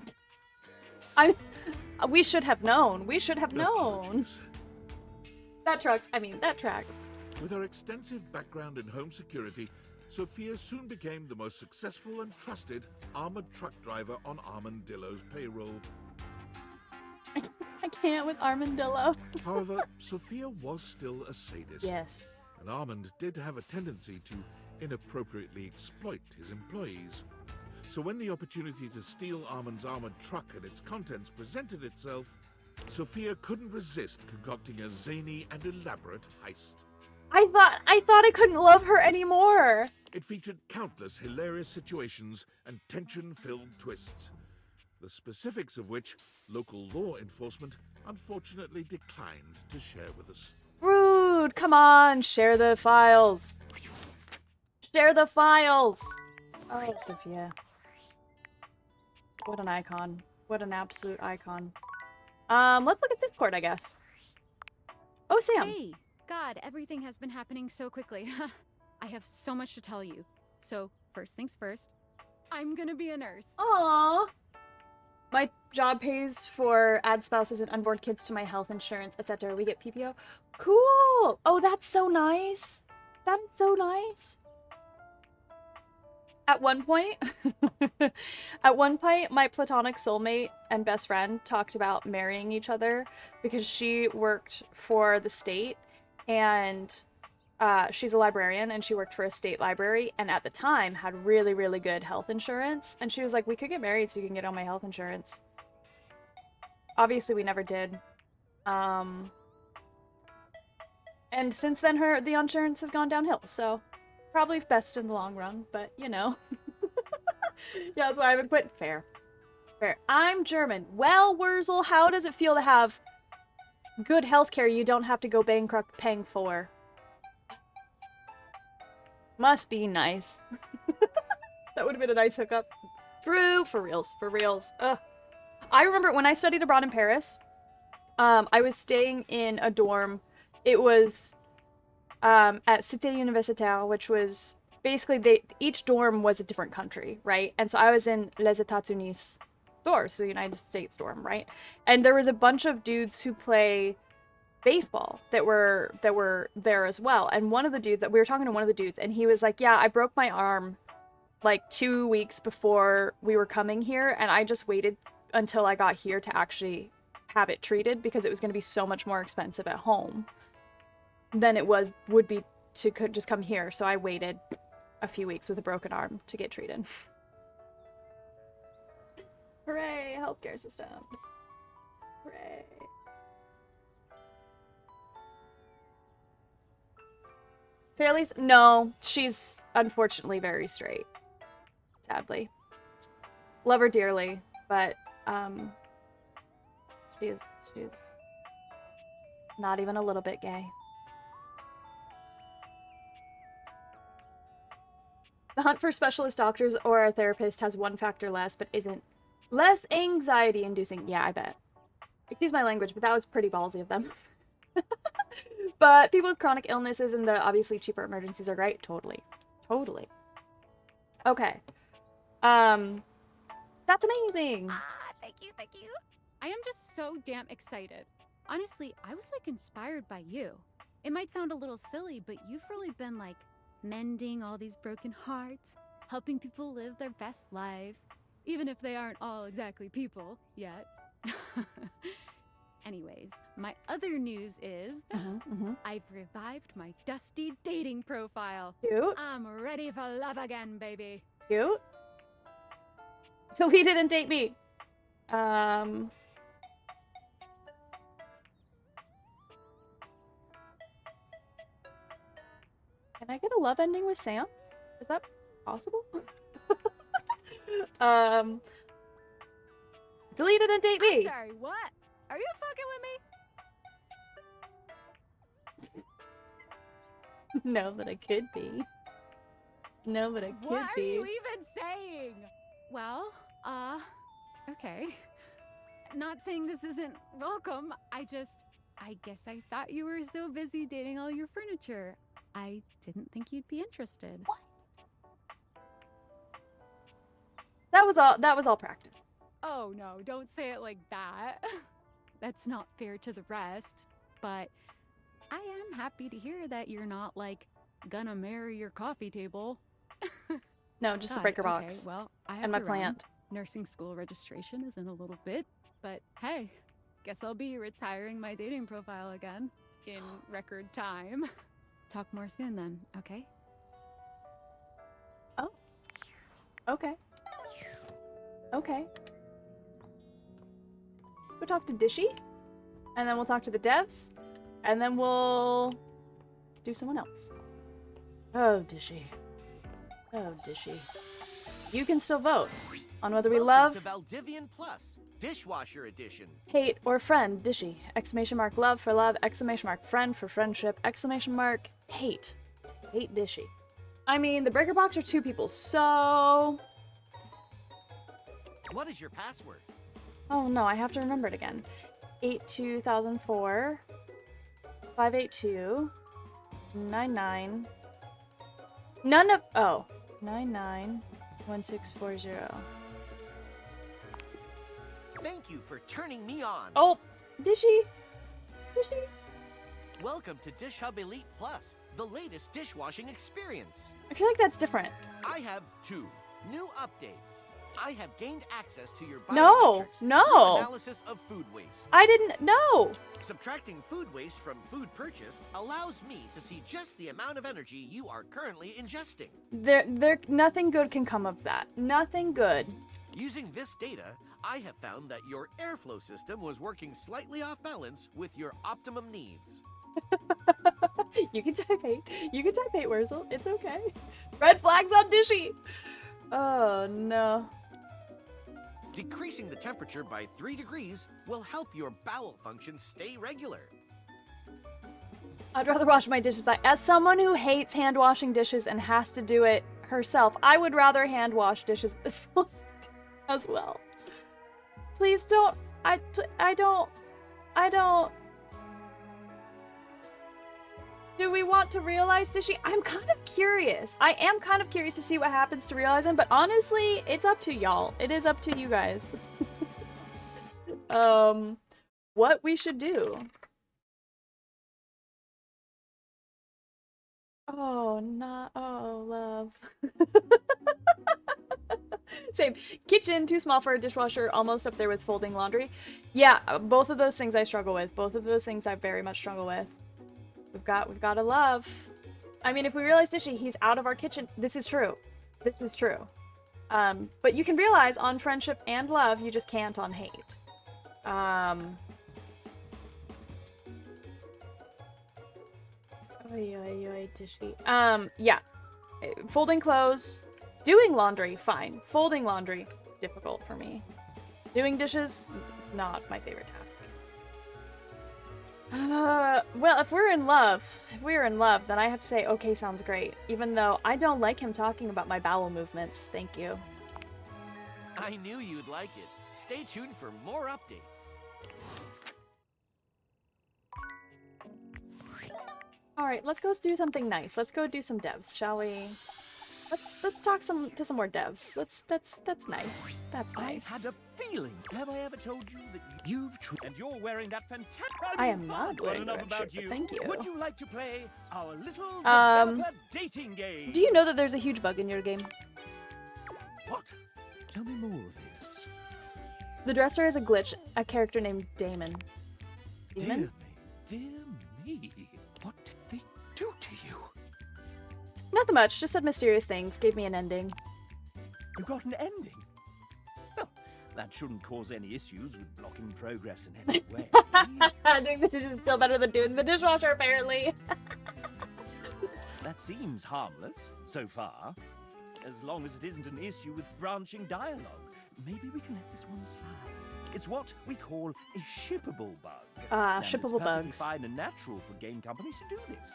We should have known. We should have known. Apologies. That tracks. That tracks. With her extensive background in home security, Sophia soon became the most successful and trusted armored truck driver on Armandillo's payroll. I can't with Armandillo. However, Sophia was still a sadist. Yes. And Armand did have a tendency to inappropriately exploit his employees. So when the opportunity to steal Armand's armored truck and its contents presented itself, Sophia couldn't resist concocting a zany and elaborate heist. I thought I couldn't love her anymore. It featured countless hilarious situations and tension-filled twists, the specifics of which local law enforcement unfortunately declined to share with us. Rude. Come on, share the files. Share the files. Oh, Sophia. What an icon. What an absolute icon. Let's look at Discord, I guess. Oh, Sam. Hey, God, everything has been happening so quickly. I have so much to tell you. So, first things first, I'm gonna be a nurse. Aww. My job pays for add spouses and unborn kids to my health insurance, etc. We get PPO. Cool. Oh, that's so nice. That is so nice. At one point, my platonic soulmate and best friend talked about marrying each other because she worked for the state and she's a librarian and she worked for a state library and at the time had really, really good health insurance. And she was like, we could get married so you can get all my health insurance. Obviously, we never did. And since then, the insurance has gone downhill, so probably best in the long run, but you know. Yeah, that's why I haven't quit. Fair. Fair. I'm German. Well, Wurzel, how does it feel to have good healthcare you don't have to go bankrupt paying for? Must be nice. That would have been a nice hookup. True, for reals, for reals. Ugh. I remember when I studied abroad in Paris, I was staying in a dorm. It was at Cité Universitaire, which was basically each dorm was a different country, right? And so I was in Les États-Unis dorm, so the United States dorm, right? And there was a bunch of dudes who play baseball that were there as well. And one of the dudes, we were talking to one of the dudes, and he was like, yeah, I broke my arm like 2 weeks before we were coming here, and I just waited until I got here to actually have it treated because it was going to be so much more expensive at home than it would be to just come here. So I waited a few weeks with a broken arm to get treated. Hooray, healthcare system. Hooray. Fairly's? No, she's unfortunately very straight. Sadly. Love her dearly, but she's not even a little bit gay. The hunt for specialist doctors or a therapist has one factor less, but isn't less anxiety inducing. Yeah, I bet. Excuse my language, but that was pretty ballsy of them. But people with chronic illnesses and the obviously cheaper emergencies are great. Totally. Totally. Okay. That's amazing. Thank you, thank you. I am just so damn excited. Honestly, I was like inspired by you. It might sound a little silly, but you've really been like mending all these broken hearts, helping people live their best lives, even if they aren't all exactly people yet. Anyways, my other news is I've revived my dusty dating profile. Cute. I'm ready for love again, baby. Cute. Delete it and date me. Can I get a love ending with Sam? Is that possible? Delete it and date me. I'm sorry, what? Are you fucking with me? No, but I could be. No, but I could What be. are you even saying? Well, okay. not saying this isn't welcome. I guess I thought you were so busy dating all your furniture. I didn't think you'd be interested. What? That was all practice. Oh no, don't say it like that. That's not fair to the rest. But I am happy to hear that you're not, like, gonna marry your coffee table. No, just the God, breaker okay, box. well, I have And my to run. plant. Nursing school registration is in a little bit, but hey, guess I'll be retiring my dating profile again in record time. Talk more soon then, okay? Oh. Okay. Okay. We'll talk to Dishy, and then we'll talk to the devs, and then we'll do someone else. Oh, Dishy. Oh, Dishy. You can still vote on whether we Welcome love, to Valdivian Plus, Dishwasher Edition. hate, or friend Dishy. Exclamation mark love for love, exclamation mark friend for friendship, exclamation mark hate. Hate Dishy. I mean, the breaker box are 2 people, so... What is your password? Oh no, I have to remember it again. 82004 582 99. None of 991640. Thank you for turning me on. Oh, Dishy. Welcome to Dish Hub Elite Plus, the latest dishwashing experience. I feel like that's different. I have 2 new updates. I have gained access to your No, biometrics no. through analysis of food waste. I didn't know. Subtracting food waste from food purchased allows me to see just the amount of energy you are currently ingesting. There nothing good can come of that. Nothing good. Using this data, I have found that your airflow system was working slightly off balance with your optimum needs. You can type hate. You can type hate, Wurzel. It's okay. Red flags on Dishy. Oh no. Decreasing the temperature by 3 degrees will help your bowel function stay regular. I'd rather wash my dishes by... As someone who hates hand washing dishes and has to do it herself, I would rather hand wash dishes at this point as well. Please don't... I don't... Do we want to realize Dishy? I'm kind of curious. I am kind of curious to see what happens to realize him, but honestly, it's up to y'all. It is up to you guys. What we should do. Oh, love. Same. Kitchen, too small for a dishwasher, almost up there with folding laundry. Yeah, both of those things I struggle with. Both of those things I very much struggle with. We've got to love. I mean, if we realize Dishy, he's out of our kitchen. This is true. This is true. But you can realize on friendship and love, you just can't on hate. Dishy. Yeah. Folding clothes. Doing laundry, fine. Folding laundry, difficult for me. Doing dishes, not my favorite task. Well, if we're in love, then I have to say, okay, sounds great. Even though I don't like him talking about my bowel movements. Thank you. I knew you'd like it. Stay tuned for more updates. Alright, let's go do something nice. Let's go do some devs, shall we? Let's talk to some more devs. That's nice. That's nice. I had a feeling. Have I ever told you that you've and you're wearing that fantastic? I am not wearing the enough red about shirt, but you. thank you. Would you like to play our little developer dating game? Do you know that there's a huge bug in your game? What? Tell me more of this. The dresser is a glitch. A character named Damon. Dear me. What did they do to you? Nothing much. Just said mysterious things. Gave me an ending. You got an ending? Well, that shouldn't cause any issues with blocking progress in any way. Doing the dishes is still better than doing the dishwasher, apparently. That seems harmless, so far. As long as it isn't an issue with branching dialogue. Maybe we can let this one slide. It's what we call a shippable bug. And shippable it's perfectly bugs. fine and natural for game companies to do this.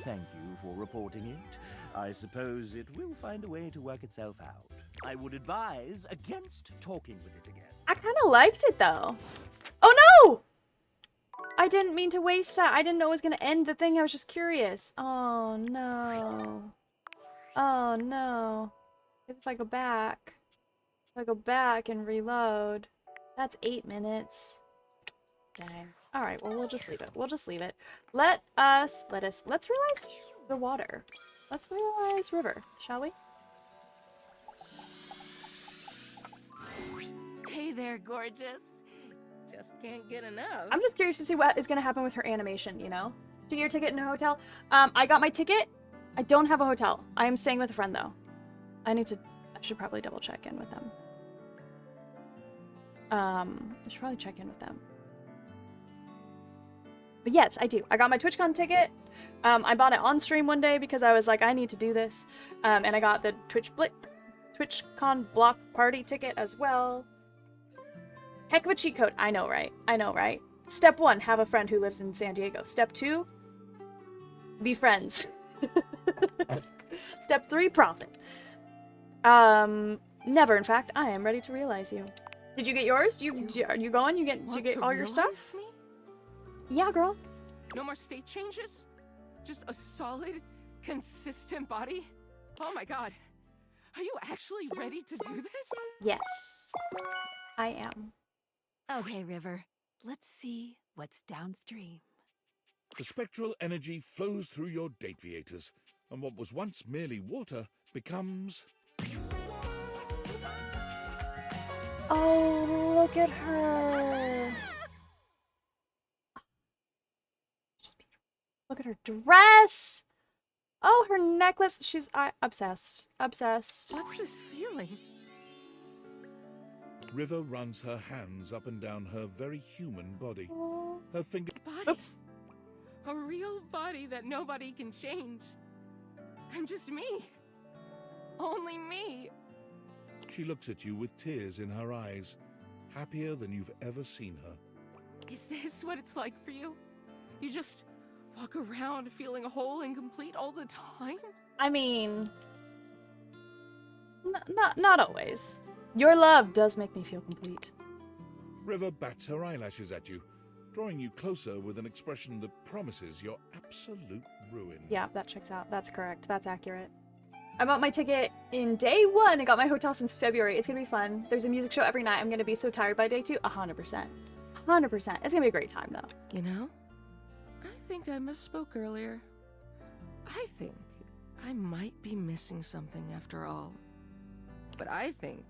Thank you for reporting it. I suppose it will find a way to work itself out. I would advise against talking with it again. I kind of liked it though. Oh no! I didn't mean to waste that. I didn't know it was gonna end the thing. I was just curious. Oh no. Oh no. If I go back and reload, that's 8 minutes. Dang. Alright, well we'll just leave it. We'll just leave it. Let's realize the water. Let's realize river, shall we? Hey there, gorgeous. Just can't get enough. I'm just curious to see what is gonna happen with her animation, you know? 2-year ticket in a hotel. I got my ticket. I don't have a hotel. I am staying with a friend though. I should probably double check in with them. I should probably check in with them. But yes, I do. I got my TwitchCon ticket. I bought it on stream one day because I was like, I need to do this. And I got the TwitchCon block party ticket as well. Heck of a cheat code. I know, right? I know, right? Step 1, have a friend who lives in San Diego. Step 2, be friends. Step 3, profit. Never, in fact. I am ready to realize you. Did you get yours? Are you going? Did you get all your stuff? Me? Yeah, girl. No more state changes? Just a solid, consistent body? Oh my god. Are you actually ready to do this? Yes. I am. Okay, River. Let's see what's downstream. The spectral energy flows through your Dateviators, and what was once merely water becomes... Oh, look at her. Look at her dress. Oh, her necklace. She's obsessed. Obsessed. What's this feeling? River runs her hands up and down her very human body. Her finger... Body. Oops. A real body that nobody can change. I'm just me. Only me. She looks at you with tears in her eyes, happier than you've ever seen her. Is this what it's like for you? You just walk around feeling whole and complete all the time? I mean, not always. Your love does make me feel complete. River bats her eyelashes at you, drawing you closer with an expression that promises your absolute ruin. Yeah, that checks out. That's correct. That's accurate. I bought my ticket in day 1 and got my hotel since February. It's gonna be fun. There's a music show every night. I'm gonna be so tired by day 2. 100%. 100%. It's gonna be a great time though. You know, I think I misspoke earlier. I think I might be missing something after all. But I think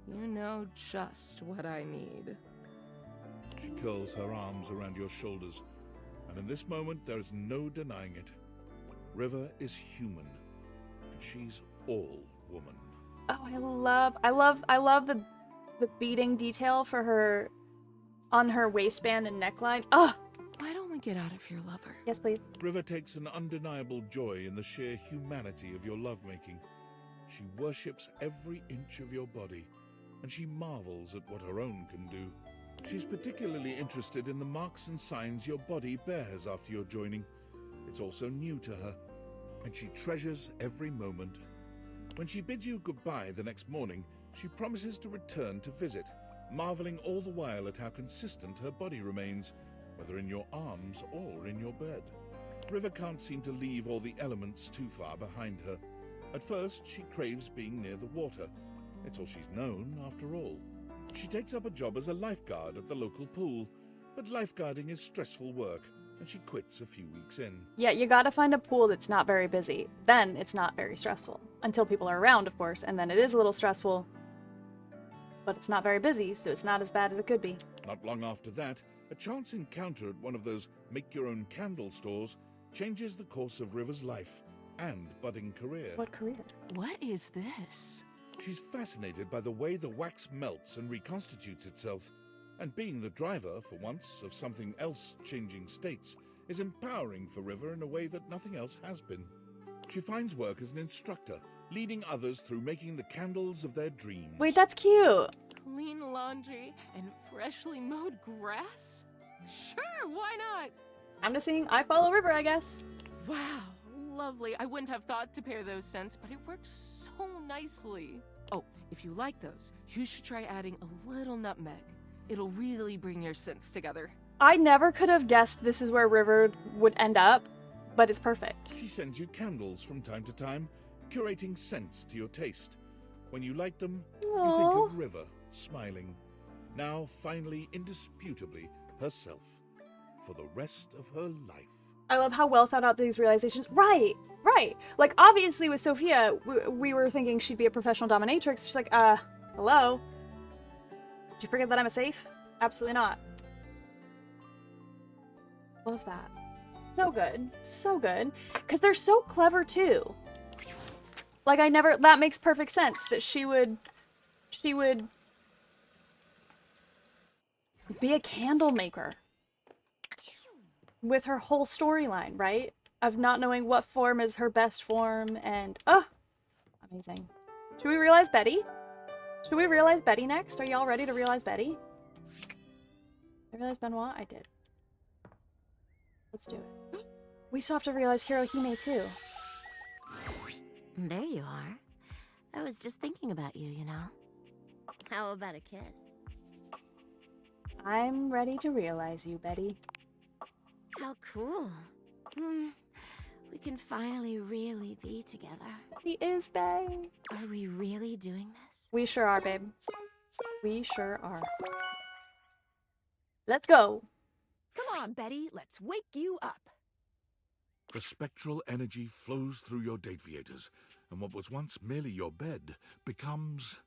you know just what I need. She curls her arms around your shoulders, and in this moment there is no denying it. River is human, and she's all woman. Oh, I love the beading detail for her on her waistband and neckline. Oh, why don't we get out of here, lover? Yes, please. River takes an undeniable joy in the sheer humanity of your lovemaking. She worships every inch of your body, and she marvels at what her own can do. She's particularly interested in the marks and signs your body bears after your joining. It's also new to her, and she treasures every moment. When she bids you goodbye the next morning, she promises to return to visit, marveling all the while at how consistent her body remains, whether in your arms or in your bed. River can't seem to leave all the elements too far behind her. At first, she craves being near the water. It's all she's known, after all. She takes up a job as a lifeguard at the local pool, but lifeguarding is stressful work, and she quits a few weeks in. Yeah, you gotta find a pool that's not very busy. Then it's not very stressful. Until people are around, of course, and then it is a little stressful. But it's not very busy, so it's not as bad as it could be. Not long after that, a chance encounter at one of those make-your-own-candle stores changes the course of River's life and budding career. What career? What is this? She's fascinated by the way the wax melts and reconstitutes itself, and being the driver, for once, of something else changing states is empowering for River in a way that nothing else has been. She finds work as an instructor, leading others through making the candles of their dreams. Wait, that's cute. Clean laundry and freshly mowed grass? Sure, why not? I'm just saying, I follow River, I guess. Wow, lovely. I wouldn't have thought to pair those scents, but it works so nicely. Oh, if you like those, you should try adding a little nutmeg. It'll really bring your scents together. I never could have guessed this is where River would end up, but it's perfect. She sends you candles from time to time, curating scents to your taste. When you light them, you think Aw. of River, smiling. Now, finally, indisputably, herself. For the rest of her life. I love how well thought out these realizations. Right, right. Like, obviously with Sophia, we were thinking she'd be a professional dominatrix. She's like, hello? Did you forget that I'm a safe? Absolutely not. Love that. So good. So good. Because they're so clever, too. Like, that makes perfect sense that she would be a candle maker. With her whole storyline, right? Of not knowing what form is her best form, and amazing. Should we realize Betty? Should we realize Betty next? Are y'all ready to realize Betty? I realized Benoit? I did. Let's do it. We still have to realize Hirohime too. There you are. I was just thinking about you, you know. How about a kiss? I'm ready to realize you, Betty. How cool. We can finally really be together. He is, babe. Are we really doing this? We sure are, babe. We sure are. Let's go. Come on, Betty, let's wake you up. The spectral energy flows through your Dateviators, and what was once merely your bed becomes...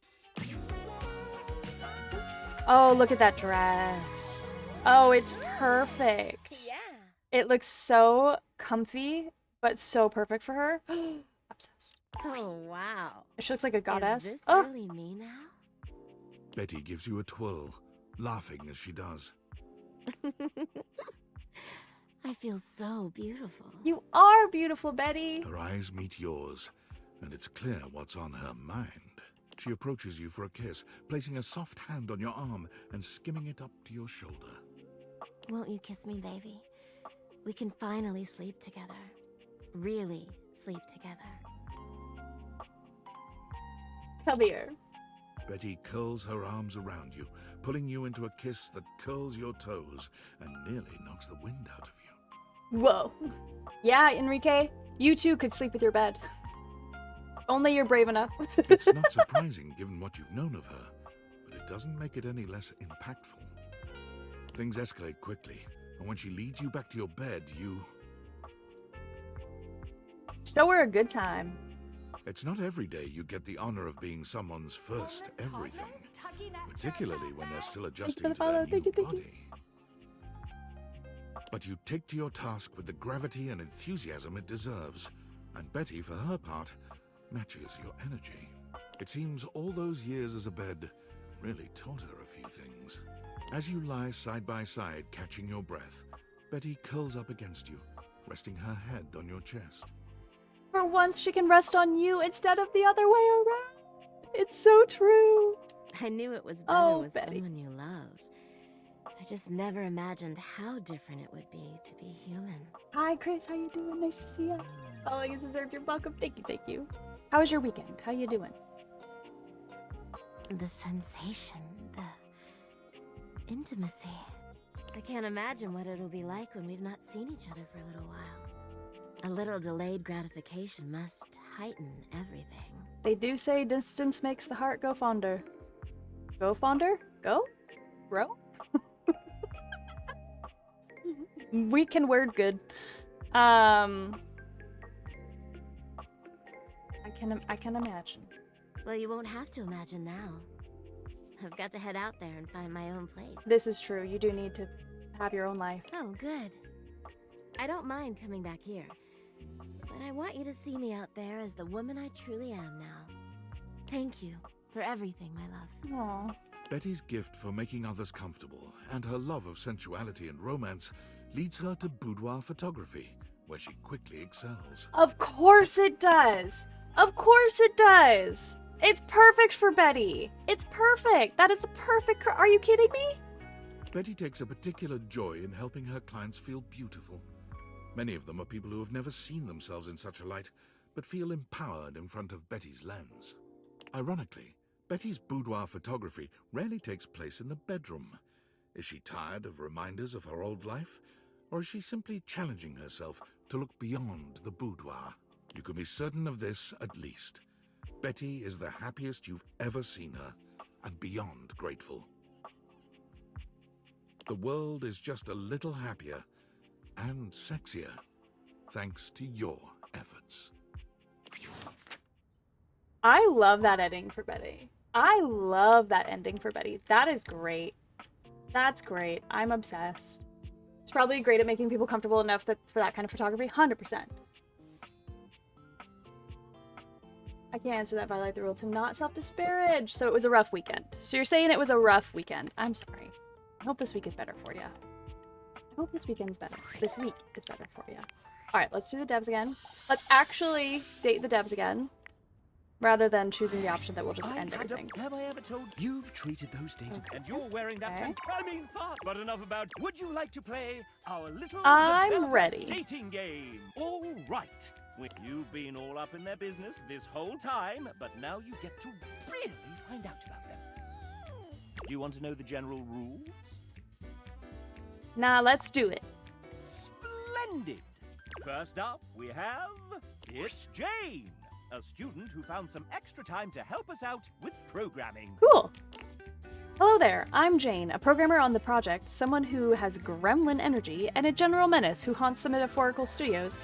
Oh, look at that dress. Oh, it's perfect. Yeah. It looks so comfy, but so perfect for her. Obsessed. Oh, wow. She looks like a goddess. Is this Oh, really me now? Betty gives you a twirl, laughing as she does. I feel so beautiful. you are beautiful, Betty. Her eyes meet yours, and it's clear what's on her mind. She approaches you for a kiss, placing a soft hand on your arm and skimming it up to your shoulder. Won't you kiss me, baby? We can finally sleep together. Really sleep together. Come here. Betty curls her arms around you, pulling you into a kiss that curls your toes and nearly knocks the wind out of you. Whoa. Yeah, Enrique, you too could sleep with your bed. Only you're brave enough. It's not surprising given what you've known of her, but it doesn't make it any less impactful. Things escalate quickly, and when she leads you back to your bed, you... Show her a good time. It's not every day you get the honor of being someone's first everything, particularly when they're still adjusting to their new body. But you take to your task with the gravity and enthusiasm it deserves, and Betty, for her part, matches your energy. It seems all those years as a bed really taught her a few things. As you lie side by side, catching your breath, Betty curls up against you, resting her head on your chest. For once, she can rest on you instead of the other way around. It's so true. I knew it was better Oh, with Betty. someone you loved. I just never imagined how different it would be to be human. Hi, Chris. How you doing? Nice to see you. Oh, you deserve your welcome. Thank you, thank you. How was your weekend? How you doing? The sensation, the intimacy. I can't imagine what it'll be like when we've not seen each other for a little while. A little delayed gratification must heighten everything. They do say distance makes the heart go fonder. Go fonder? Go? Grow? We can word good. I can imagine. Well, you won't have to imagine now. I've got to head out there and find my own place. This is true. You do need to have your own life. Oh, good. I don't mind coming back here. But I want you to see me out there as the woman I truly am now. Thank you for everything, my love. Aww. Betty's gift for making others comfortable and her love of sensuality and romance leads her to boudoir photography, where she quickly excels. Of course it does. Of course it does. It's perfect for Betty. It's perfect. That is the perfect. Are you kidding me? Betty takes a particular joy in helping her clients feel beautiful. Many of them are people who have never seen themselves in such a light, but feel empowered in front of Betty's lens. Ironically, Betty's boudoir photography rarely takes place in the bedroom. Is she tired of reminders of her old life? Or is she simply challenging herself to look beyond the boudoir? You can be certain of this at least. Betty is the happiest you've ever seen her, and beyond grateful. The world is just a little happier and sexier, thanks to your efforts. I love that ending for Betty. I love that ending for Betty. That is great. That's great. I'm obsessed. It's probably great at making people comfortable enough that for that kind of photography. 100%. I can't answer that. Violate the rule to not self-disparage. So it was a rough weekend. So you're saying it was a rough weekend. I'm sorry. I hope this week is better for you. I hope this weekend's better. This week is better for you. Alright, let's do the devs again. Let's actually date the devs again. Rather than choosing the option that will just end everything. Have I ever told you've treated those data? And you're wearing that fun. But enough about. Would you like to play our little I'm developer ready. dating game? All right. You've been all up in their business this whole time, but now you get to really find out about them. Do you want to know the general rules? Nah, let's do it. Splendid. First up, we have it's Jane, a student who found some extra time to help us out with programming. Cool. Hello there, I'm Jane, a programmer on the project, someone who has gremlin energy, and a general menace who haunts the metaphorical studios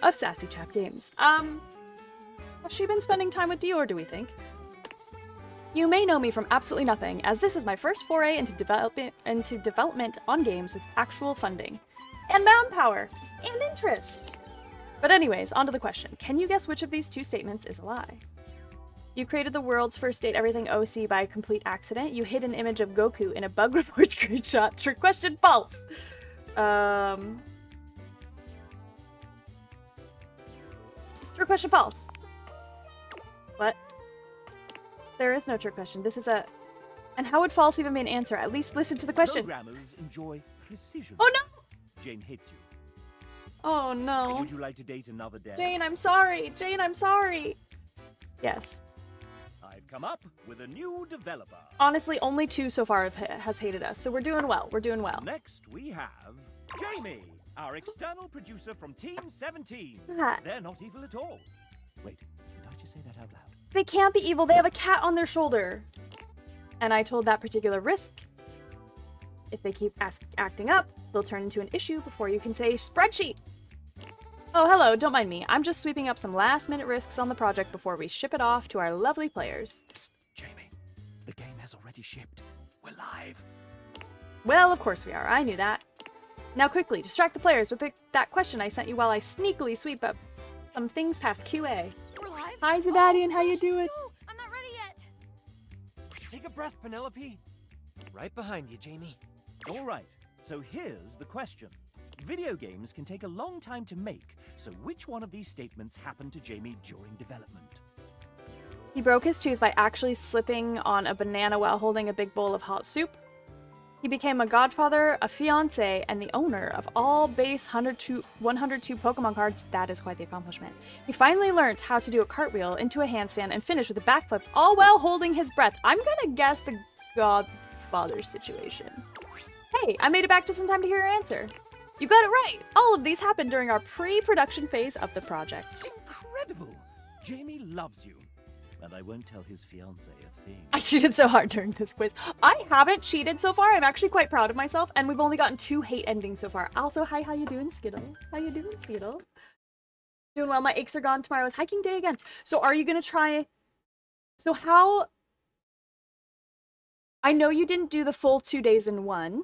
of Sassy Chap Games. Has she been spending time with Dior, do we think? You may know me from absolutely nothing, as this is my first foray into development on games with actual funding, and manpower, and interest. But anyways, on to the question. Can you guess which of these two statements is a lie? You created the world's first date everything OC by complete accident. You hid an image of Goku in a bug report screenshot. Trick question, false. Trick question, false. What? There is no trick question. This is a... And how would false even be an answer? At least listen to the question. Programmers enjoy precision. Oh no! Jane hates you. Oh no. Would you like to date another dev? Jane, I'm sorry. Jane, I'm sorry. Yes. I've come up with a new developer. Honestly, only 2 so far has hated us, so we're doing well. We're doing well. Next, we have Jamie, our external producer from Team 17. That. They're not evil at all. Wait, did I just say that out loud? They can't be evil. They have a cat on their shoulder. And I told that particular risk, if they keep acting up, they'll turn into an issue before you can say spreadsheet. Oh, hello, don't mind me. I'm just sweeping up some last-minute risks on the project before we ship it off to our lovely players. Psst, Jamie, the game has already shipped. We're live. Well, of course we are. I knew that. Now quickly, distract the players with that question I sent you while I sneakily sweep up some things past QA. We're live? Hi, Zebadian, how you doing? No, I'm not ready yet. Take a breath, Penelope. Right behind you, Jamie. All right, so here's the question. Video games can take a long time to make, so which one of these statements happened to Jamie during development? He broke his tooth by actually slipping on a banana while holding a big bowl of hot soup. He became a godfather, a fiancé, and the owner of all base 102 Pokemon cards. That is quite the accomplishment. He finally learned how to do a cartwheel into a handstand and finished with a backflip, all while holding his breath. I'm gonna guess the godfather situation. Hey, I made it back just in time to hear your answer. You got it right! All of these happened during our pre-production phase of the project. Incredible! Jamie loves you. And I won't tell his fiancé a thing. I cheated so hard during this quiz. I haven't cheated so far. I'm actually quite proud of myself, and we've only gotten 2 hate endings so far. Also, hi, how you doing, Skittle? How you doing, Skittle? Doing well. My aches are gone. Tomorrow is hiking day again. So are you gonna try... So how... I know you didn't do the full 2 days in one.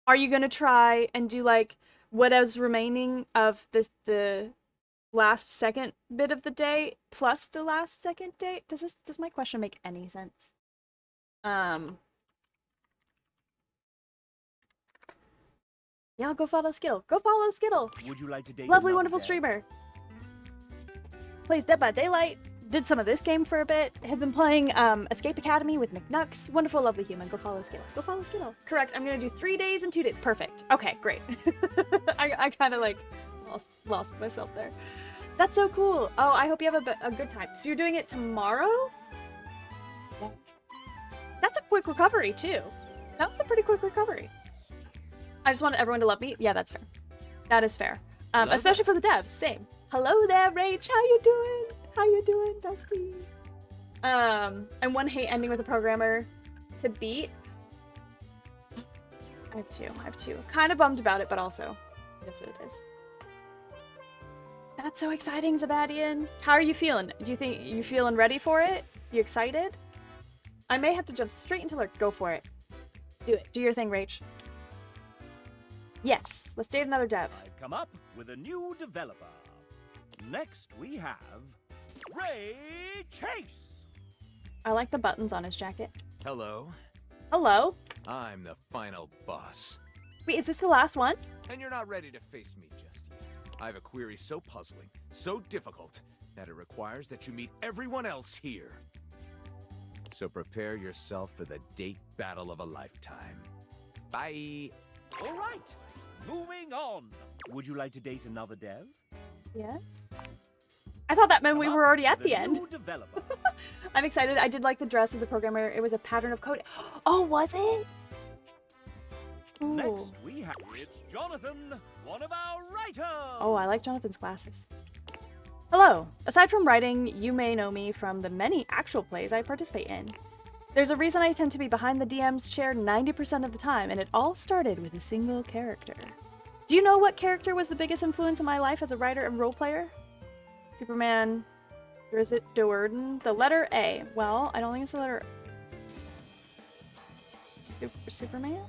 Are you gonna try and do, like, what is remaining of the last second bit of the day plus the last second day? Does my question make any sense? Yeah, go follow Skittle. Go follow Skittle. Would you like to date Lovely, another wonderful dev? streamer. Plays Dead by Daylight. Did some of this game for a bit. Has been playing Escape Academy with McNux. Wonderful, lovely human. Go follow Skittle. Go follow Skittle. Correct. I'm gonna do 3 days and 2 days. Perfect. Okay, great. I kind of like lost myself there. That's so cool. Oh, I hope you have a good time. So you're doing it tomorrow? That's a quick recovery, too. That was a pretty quick recovery. I just wanted everyone to love me. Yeah, that's fair. That is fair. Especially for the devs. Same. Hello there, Rach. How you doing? How you doing, bestie? And one hate ending with a programmer to beat. I have two. Kind of bummed about it, but also, it is what it is. That's so exciting, Zabadian. How are you feeling? Do you think you feeling ready for it? You excited? I may have to jump straight into Lurk. Go for it. Do it. Do your thing, Rach. Yes. Let's date another dev. I've come up with a new developer. Next we have Ray Chase. I like the buttons on his jacket. Hello. Hello. I'm the final boss. Wait, is this the last one? And you're not ready to face me just yet. I have a query so puzzling, so difficult, that it requires that you meet everyone else here. So prepare yourself for the date battle of a lifetime. Bye. All right, moving on. Would you like to date another dev? Yes. I thought that meant we were already at The the end. new developer. I'm excited. I did like the dress of the programmer. It was a pattern of code. Oh, was it? Ooh. Next we have it's Jonathan, one of our writers. Oh, I like Jonathan's glasses. Hello. Aside from writing, you may know me from the many actual plays I participate in. There's a reason I tend to be behind the DM's chair 90% of the time, and it all started with a single character. Do you know what character was the biggest influence in my life as a writer and role player? Superman. Or is it Doerden? The letter A. Well, I don't think it's the letter... Superman?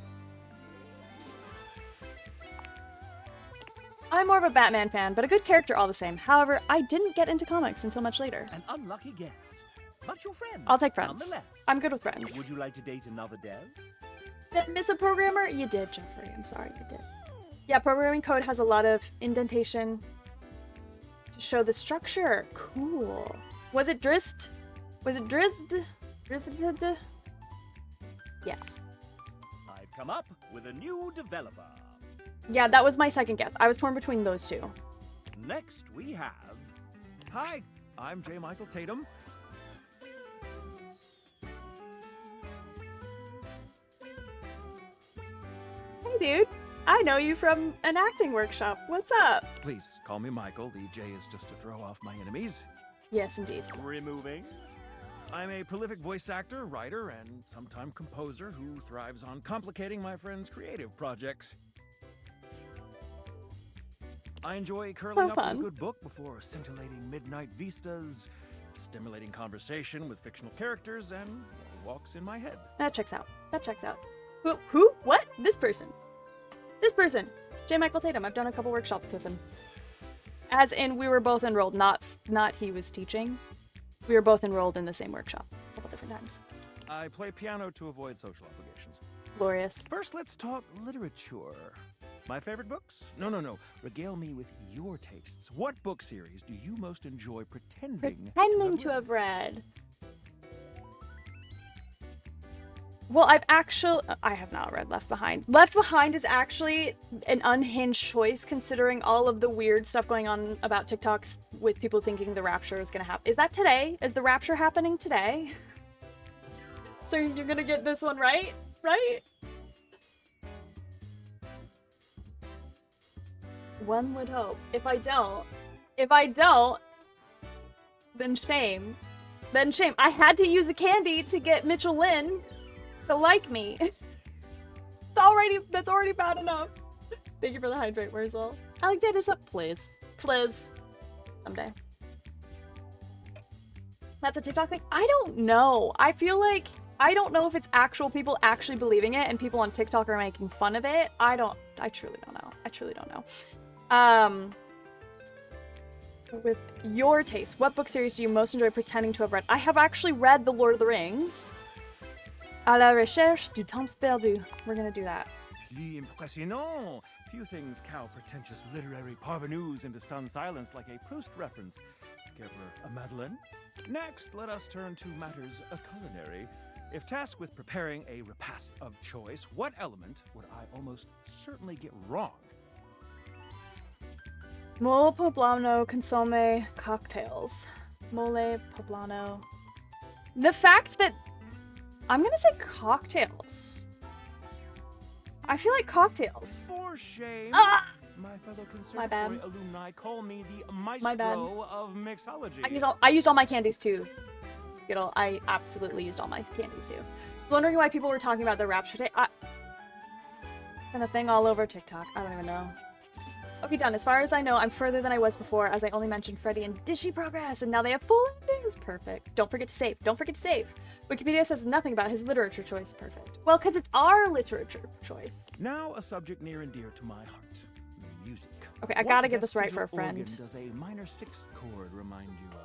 I'm more of a Batman fan, but a good character all the same. However, I didn't get into comics until much later. An unlucky guess. But your friend. I'll take friends. Nonetheless. I'm good with friends. Would you like to date another dev? Did I miss a programmer? You did, Jeffrey. I'm sorry, you did. Yeah, programming code has a lot of indentation to show the structure. Cool. Was it Drist? Was it Drizzt? Drizzted? Yes. I've come up with a new developer. Yeah, that was my second guess. I was torn between those two. Next we have... Hi, I'm J. Michael Tatum. Hey, dude. I know you from an acting workshop. What's up? Please call me Michael. The J is just to throw off my enemies. Yes, indeed. Removing. I'm a prolific voice actor, writer, and sometime composer who thrives on complicating my friends' creative projects. I enjoy curling So up with fun. a good book before scintillating midnight vistas, stimulating conversation with fictional characters, and walks in my head. That checks out. That checks out. Who? What? This person. This person. J. Michael Tatum. I've done a couple workshops with him. As in, we were both enrolled, not he was teaching. We were both enrolled in the same workshop a couple different times. I play piano to avoid social obligations. Glorious. First, let's talk literature. My favorite books? No. Regale me with your tastes. What book series do you most enjoy pretending To have read. Well, I have not read Left Behind. Left Behind is actually an unhinged choice considering all of the weird stuff going on about TikToks with people thinking the rapture is gonna happen. Is that today? Is the rapture happening today? So you're gonna get this one right? Right? One would hope. If I don't, then shame. Then shame. I had to use a candy to get Mitchell Lynn to like me. That's already bad enough. Thank you for the hydrate, Wurzel. Alexander's up, please. Please. Someday. That's a TikTok thing? I don't know. I feel like, I don't know if it's actual people actually believing it and people on TikTok are making fun of it. I truly don't know. I truly don't know. With your taste, what book series do you most enjoy pretending to have read? I have actually read The Lord of the Rings. À la recherche du temps perdu. We're gonna do that. Plus impressionnant. Few things cow pretentious literary parvenus into stunned silence like a Proust reference. Care for a Madeleine? Next, let us turn to matters culinary. If tasked with preparing a repast of choice, what element would I almost certainly get wrong? Mole poblano consomme cocktails. Mole poblano. The fact that I'm gonna say cocktails. I feel like cocktails. For shame. Ah! My fellow My bad. conservatory alumni call me the My bad. maestro of mixology. I used all my candies too. Skittle, I absolutely used all my candies too. Wondering why people were talking about the Rapture Day. And a thing all over TikTok. I don't even know. Okay, done. As far as I know, I'm further than I was before, as I only mentioned Freddy and Dishy progress, and now they have full endings. Perfect. Don't forget to save. Don't forget to save. Wikipedia says nothing about his literature choice. Perfect. Well, because it's our literature choice. Now a subject near and dear to my heart. Music. Okay, I What gotta get this right for a vestigial friend. organ does a minor sixth chord remind you of?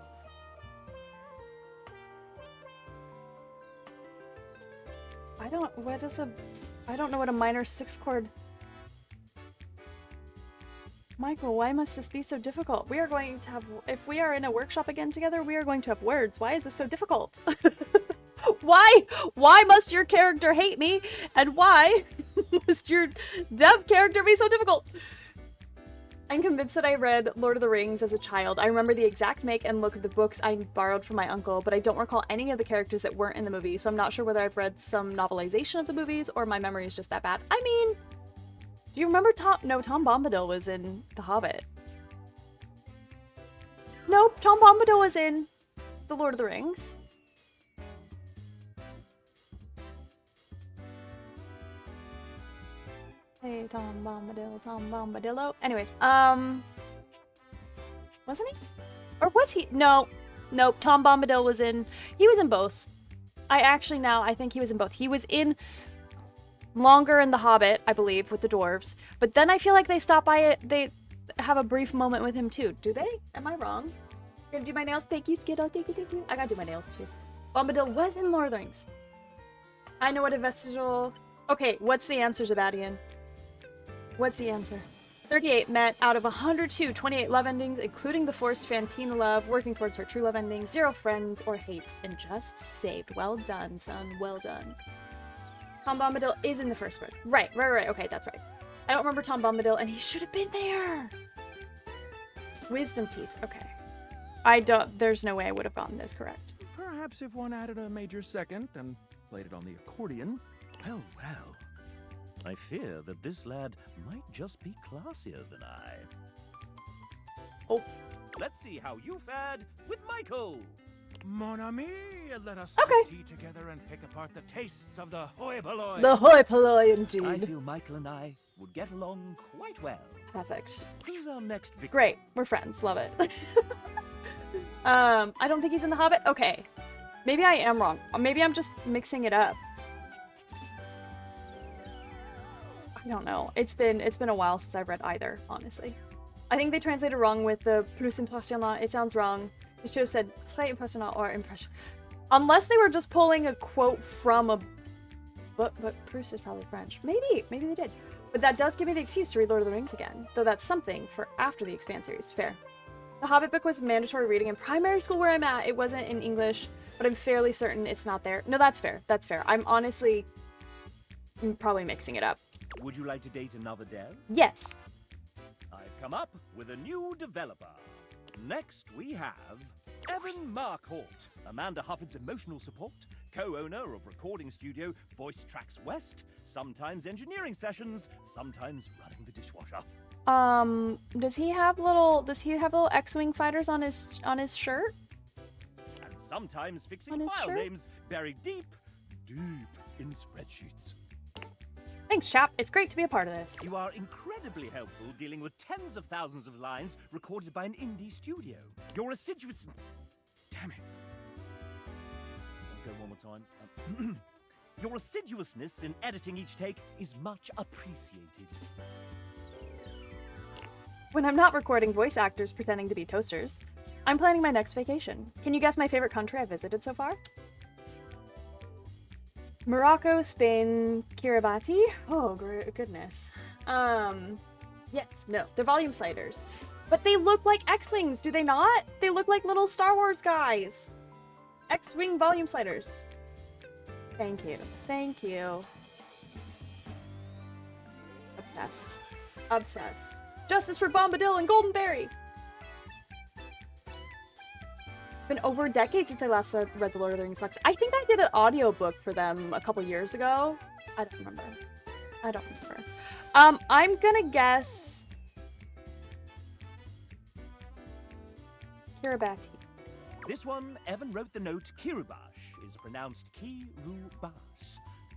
I don't know what a minor sixth chord. Michael, why must this be so difficult? We are going to have, if we are in a workshop again together, we are going to have words. Why is this so difficult? Why must your character hate me? And why must your dev character be so difficult? I'm convinced that I read Lord of the Rings as a child. I remember the exact make and look of the books I borrowed from my uncle, but I don't recall any of the characters that weren't in the movie, so I'm not sure whether I've read some novelization of the movies or my memory is just that bad. I mean, do you remember Tom Bombadil was in The Hobbit. Nope, Tom Bombadil was in The Lord of the Rings. Hey, Tom Bombadillo. Anyways, wasn't he? Or was he? No. Nope, Tom Bombadil was in, he was in both. I think he was in both. He was in longer in The Hobbit, I believe, with the dwarves. But then I feel like they stop by it, they have a brief moment with him too. Do they? Am I wrong? Gonna do my nails? Thank you, Skittle. Thank you. I gotta do my nails too. Bombadil was in Lord of the Rings. I know what a vestigial... Okay, what's the answer, Zabadian? What's the answer? 38 met out of 102, 28 love endings, including the forced Fantina love, working towards her true love ending, 0 friends or hates, and just saved. Well done, son. Well done. Tom Bombadil is in the first book. Right. Okay, that's right. I don't remember Tom Bombadil, and he should have been there. Wisdom teeth. Okay. There's no way I would have gotten this correct. Perhaps if one added a major second and played it on the accordion. Well. I fear that this lad might just be classier than I. Oh. Let's see how you fared with Michael. Mon ami, let us Okay. sip tea together and pick apart the tastes of the hoi polloi. The hoi polloi indeed. I feel Michael and I would get along quite well. Perfect. Who's our next victim? Great. We're friends. Love it. I don't think he's in The Hobbit. Okay. Maybe I am wrong. Or maybe I'm just mixing it up. I don't know. It's been a while since I've read either, honestly. I think they translated wrong with the plus impressionnant. It sounds wrong. It should have said très impressionnant or impression. Unless they were just pulling a quote from a book, but Proust is probably French. Maybe they did. But that does give me the excuse to read Lord of the Rings again, though that's something for after the Expanse series. Fair. The Hobbit book was mandatory reading in primary school where I'm at. It wasn't in English, but I'm fairly certain it's not there. No, that's fair. That's fair. I'm honestly probably mixing it up. Would you like to date another dev? Yes. I've come up with a new developer. Next we have Evan Markhort, Amanda Hufford's emotional support, co-owner of recording studio Voice Tracks West, sometimes engineering sessions, sometimes running the dishwasher. Does he have little X-Wing fighters on his shirt? And sometimes On fixing his file shirt? names buried deep in spreadsheets. Thanks, chap. It's great to be a part of this. You are incredibly helpful dealing with tens of thousands of lines recorded by an indie studio. Your assiduous... Damn it. I'll go one more time. Your assiduousness in editing each take is much appreciated. When I'm not recording voice actors pretending to be toasters, I'm planning my next vacation. Can you guess my favorite country I've visited so far? Morocco, Spain, Kiribati. Oh, goodness. Yes, no, they're volume sliders. But they look like X-Wings, do they not? They look like little Star Wars guys. X-Wing volume sliders. Thank you. Thank you. Obsessed. Obsessed. Justice for Bombadil and Goldenberry! It's been over a decade since I last read the Lord of the Rings books. I think I did an audiobook for them a couple years ago. I don't remember. I'm gonna guess... Kiribati. This one, Evan wrote the note Kirubash is pronounced Ki-ru-bash.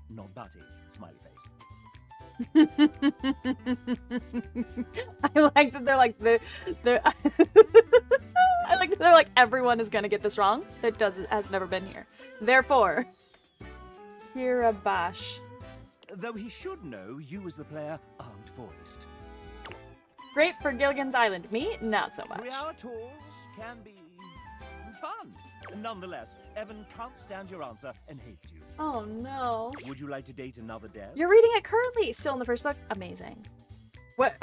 Not Batty, smiley face. I like that they're like they're I like that they're like everyone is gonna get this wrong. That has never been here. Therefore, Kirabash. Though he should know you as the player aren't voiced. Great for Gilligan's Island. Me, not so much. 3-hour tours can be fun. Nonetheless, Evan can't stand your answer and hates you. Oh no. Would you like to date another dev? You're reading it currently. Still in the first book. Amazing.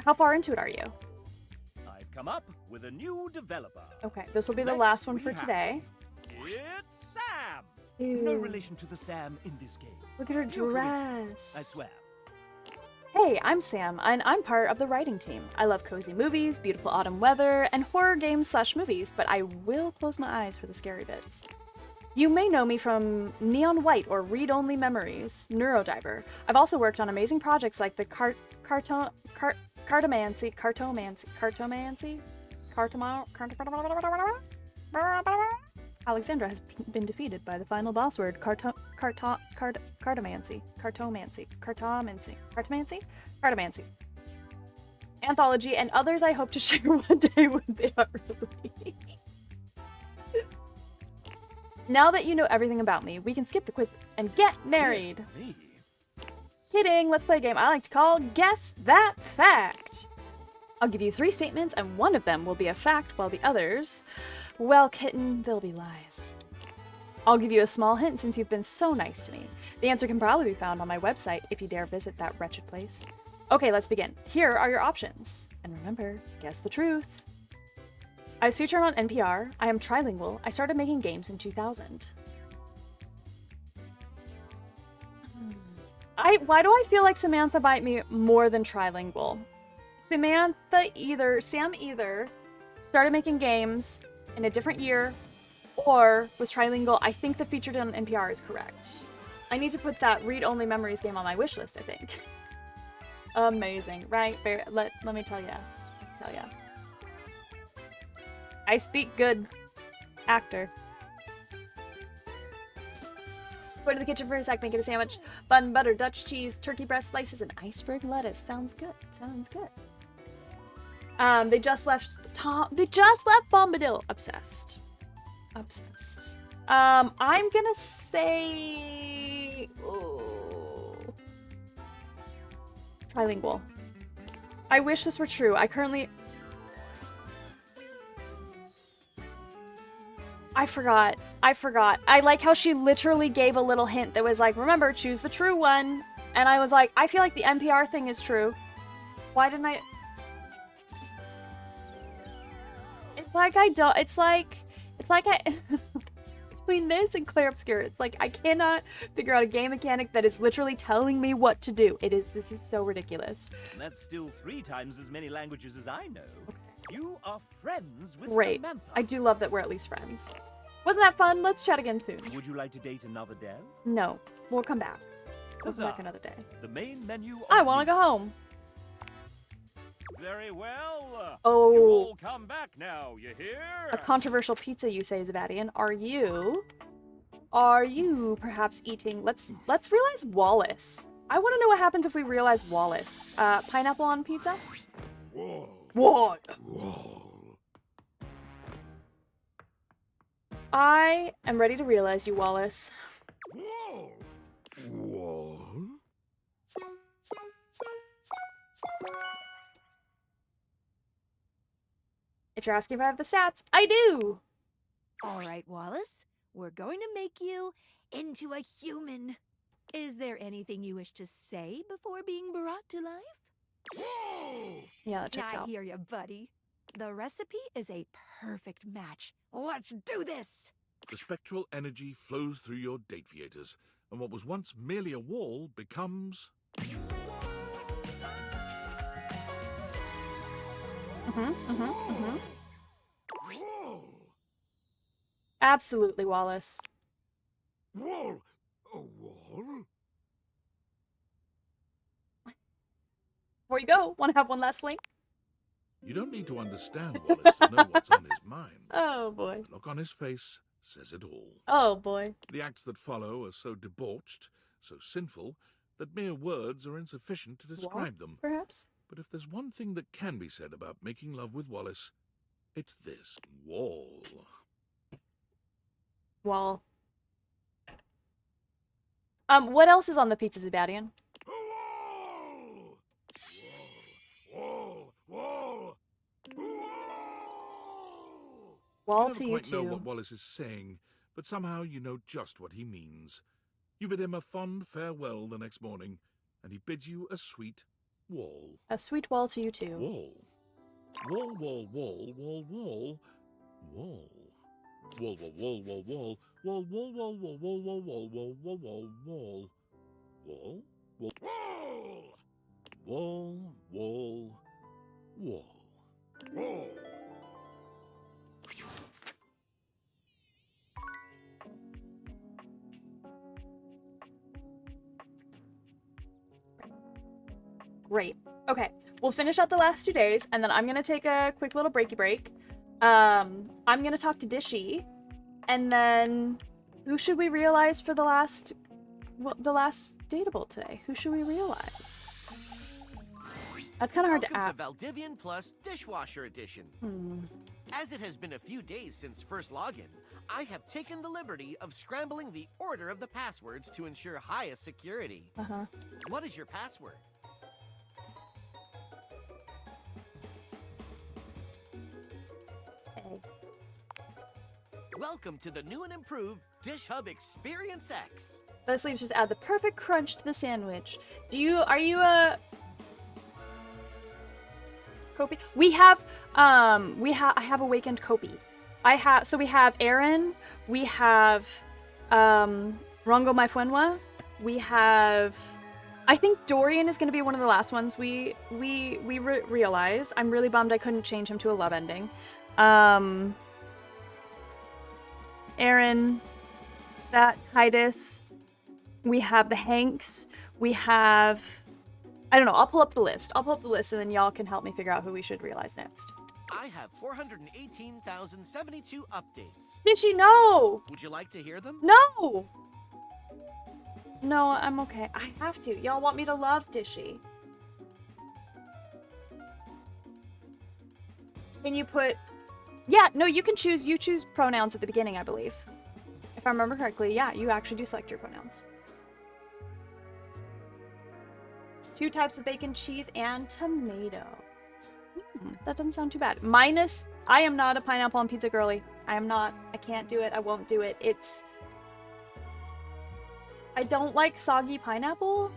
How far into it are you? I've come up with a new developer. Okay, this will be the Next last one we for have- today. It's Sam. Ew. No relation to the Sam in this game. Look at her Pure coincidence, dress. I swear. Hey, I'm Sam, and I'm part of the writing team. I love cozy movies, beautiful autumn weather, and horror games / movies, but I will close my eyes for the scary bits. You may know me from Neon White or Read Only Memories, Neurodiver. I've also worked on amazing projects like the Cartomancy. Alexandra has been defeated by the final boss word, Cartomancy. Anthology, and others I hope to share one day when they are released. Now that you know everything about me, we can skip the quiz and get married. Me? Kidding, let's play a game I like to call Guess That Fact. I'll give you 3 statements, and one of them will be a fact, while the others, well, kitten, they'll be lies. I'll give you a small hint since you've been so nice to me. The answer can probably be found on my website if you dare visit that wretched place. Okay, let's begin. Here are your options. And remember, guess the truth. I was featured on NPR. I am trilingual. I started making games in 2000. Why do I feel like Samantha bite me more than trilingual? Sam either started making games in a different year or was trilingual. I think the featured on NPR is correct. I need to put that Read Only Memories game on my wish list, I think. Amazing, right? Let me tell ya. I speak good. Actor. Go to the kitchen for a sec, make it a sandwich. Bun, butter, Dutch cheese, turkey breast slices, and iceberg lettuce. Sounds good. They just left Bombadil. Obsessed. I'm gonna say trilingual. I wish this were true. I forgot. I like how she literally gave a little hint that was like, remember, choose the true one. And I was like, I feel like the NPR thing is true. Why didn't I? It's like I don't. It's like I. Between this and Clair Obscur, it's like I cannot figure out a game mechanic that is literally telling me what to do. This is so ridiculous. That's still 3 times as many languages as I know. You are friends with Great. Samantha. I do love that we're at least friends. Wasn't that fun? Let's chat again soon. Would you like to date another dev? No, we'll come back. We'll come Huzzah. back another day. The main menu. I want to go home. Very well. Oh. You all come back now. You hear? A controversial pizza, you say, Zabadian. Are you perhaps eating? Let's realize Wallace. I want to know what happens if we realize Wallace. Pineapple on pizza? Whoa. What? Whoa. I am ready to realize you, Wallace. Whoa. Whoa. If you're asking if I have the stats, I do! All right, Wallace. We're going to make you into a human. Is there anything you wish to say before being brought to life? Whoa. Yeah, that checks I out. hear you, buddy. The recipe is a perfect match. Let's do this! The spectral energy flows through your date viators, and what was once merely a wall becomes... Absolutely, Wallace. Wall? A wall? Before you go, want to have one last fling? You don't need to understand Wallace to know what's on his mind. Oh boy. The look on his face says it all. Oh boy. The acts that follow are so debauched, so sinful, that mere words are insufficient to describe them. Perhaps? But if there's one thing that can be said about making love with Wallace, it's this. Wall. Wall. What else is on the pizza, Zebadian? Wall! Wall! Wall You to never you quite know too. what Wallace is saying, but somehow you know just what he means. You bid him a fond farewell the next morning, and he bids you a sweet wall. A sweet wall to you too. Wall. Wall, wall, wall, wall, wall, wall. Wall, wall, wall, wall, wall, wall, wall, wall, wall, wall, wall, wall, wall, wall, wall, wall. Wall? Wall. Wall! Wall, wall, wall. Wall! Great. Okay, we'll finish out the last 2 days, and then I'm gonna take a quick little breaky break. I'm gonna talk to Dishy, and then who should we realize for the last dateable today? Who should we realize? That's kind of hard to ask. Welcome to Valdivian Plus Dishwasher Edition. As it has been a few days since first login, I have taken the liberty of scrambling the order of the passwords to ensure highest security. What is your password? Welcome to the new and improved Dish Hub Experience X. Those leaves just add the perfect crunch to the sandwich. Are you a Kopi? I have awakened Kopi. So we have Aaron, we have Rongo Maifuenwa, we have, I think Dorian is going to be one of the last ones we realize. I'm really bummed I couldn't change him to a love ending. Aaron, that Titus, we have the Hanks, we have, I don't know, I'll pull up the list and then y'all can help me figure out who we should realize next. I have 418,072 updates. Dishy, no! Would you like to hear them? No! No, I'm okay. I have to. Y'all want me to love Dishy. Can you put... Yeah, no, you can choose. You choose pronouns at the beginning, I believe. If I remember correctly, yeah, you actually do select your pronouns. 2 types of bacon, cheese, and tomato. That doesn't sound too bad. Minus, I am not a pineapple on pizza girly. I am not. I can't do it. I won't do it. I don't like soggy pineapple.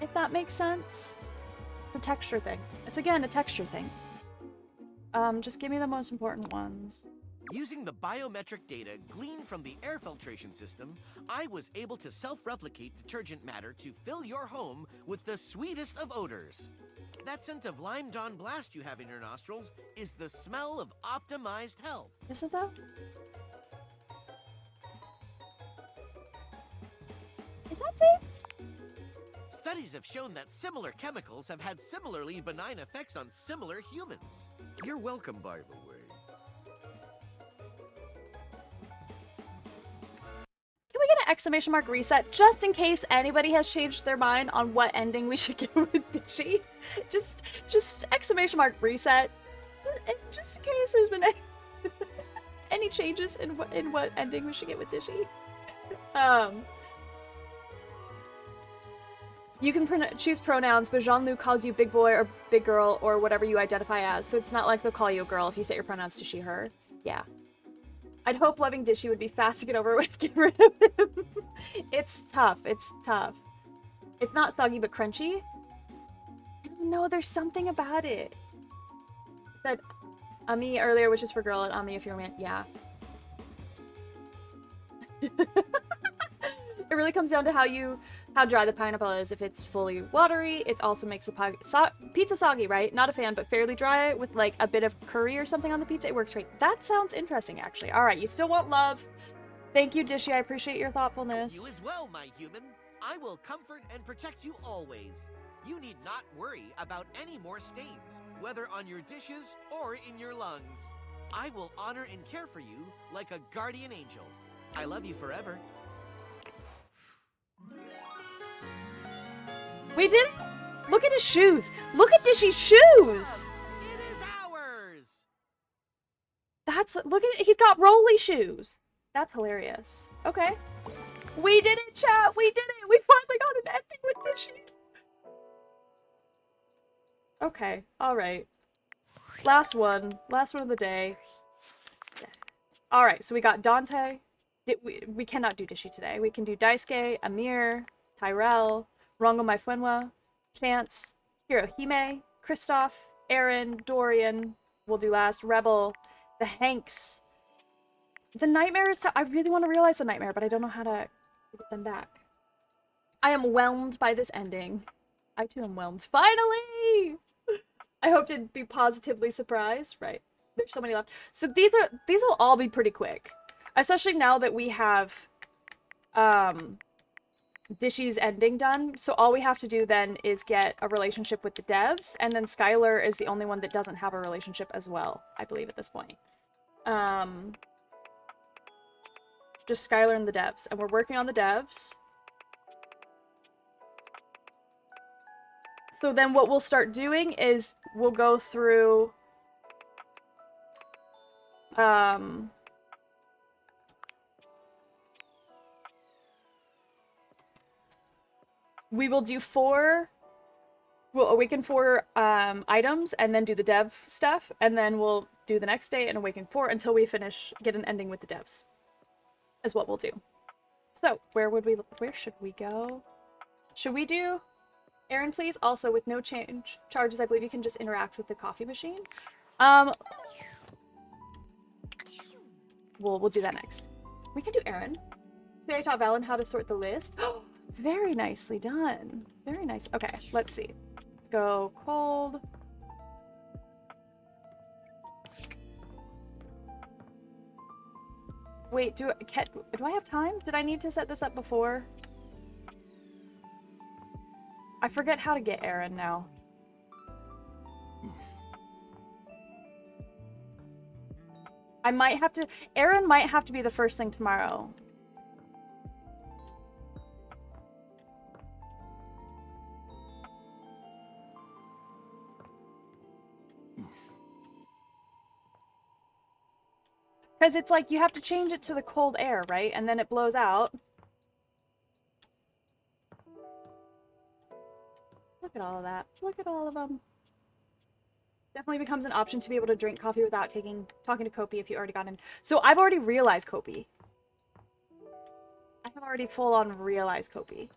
If that makes sense. It's a texture thing. It's, again, a texture thing. Just give me the most important ones. Using the biometric data gleaned from the air filtration system, I was able to self-replicate detergent matter to fill your home with the sweetest of odors. That scent of Lime Dawn Blast you have in your nostrils is the smell of optimized health. Is it though? Is that safe? Studies have shown that similar chemicals have had similarly benign effects on similar humans. You're welcome, by the way. Can we get an exclamation mark reset just in case anybody has changed their mind on what ending we should get with Dishy? Just exclamation mark reset. Just in case there's been any changes in what ending we should get with Dishy. You can choose pronouns, but Jean-Luc calls you big boy or big girl or whatever you identify as, so it's not like they'll call you a girl if you set your pronouns to she, her. Yeah. I'd hope loving Dishy would be fast to get over with, get rid of him. It's tough. It's tough. It's not soggy, but crunchy. I don't know, there's something about it. I said Ami earlier, which is for girl, and Ami if you're a man. Yeah. It really comes down to how you how dry the pineapple is. If it's fully watery, it also makes the pizza soggy, right? Not a fan, but fairly dry with like a bit of curry or something on the pizza. It works great. That sounds interesting, actually. All right, you still want love. Thank you, Dishy. I appreciate your thoughtfulness. You as well, my human. I will comfort and protect you always. You need not worry about any more stains, whether on your dishes or in your lungs. I will honor and care for you like a guardian angel. I love you forever. We did it! Look at his shoes! Look at Dishy's shoes! It is ours! Look at it, he's got rolly shoes. That's hilarious. Okay. We did it, chat! We did it! We finally got an ending with Dishy! Okay, alright. Last one of the day. Alright, so we got Dante. We cannot do Dishy today. We can do Daisuke, Amir, Tyrell, Rongo Maifuenwa, Chance, Hirohime, Kristoff, Aaron, Dorian. We'll do last. Rebel, the Hanks. The Nightmare is I really want to realize the Nightmare, but I don't know how to get them back. I am whelmed by this ending. I too am whelmed. Finally! I hope to be positively surprised. Right. There's so many left. So these will all be pretty quick. Especially now that we have Dishy's ending done. So all we have to do then is get a relationship with the devs, and then Skylar is the only one that doesn't have a relationship as well, I believe at this point. Just Skylar and the devs. And we're working on the devs. So then what we'll start doing is we'll go through we will do we'll awaken 4 items and then do the dev stuff, and then we'll do the next day and awaken 4 until we get an ending with the devs, is what we'll do. So where should we go? Should we do Aaron, please? Also, with no charges, I believe you can just interact with the coffee machine. We'll do that next. We can do Aaron. Today I taught Valen how to sort the list. Oh, very nicely done. Very nice. Okay, let's see. Let's go cold. Wait, do I have time? Did I need to set this up before? I forget how to get Aaron now. Aaron might have to be the first thing tomorrow. Because it's like you have to change it to the cold air, right? And then it blows out. Look at all of that. Look at all of them. Definitely becomes an option to be able to drink coffee without talking to Kopi if you already got in. So I've already realized Kopi. I have already full on realized Kopi.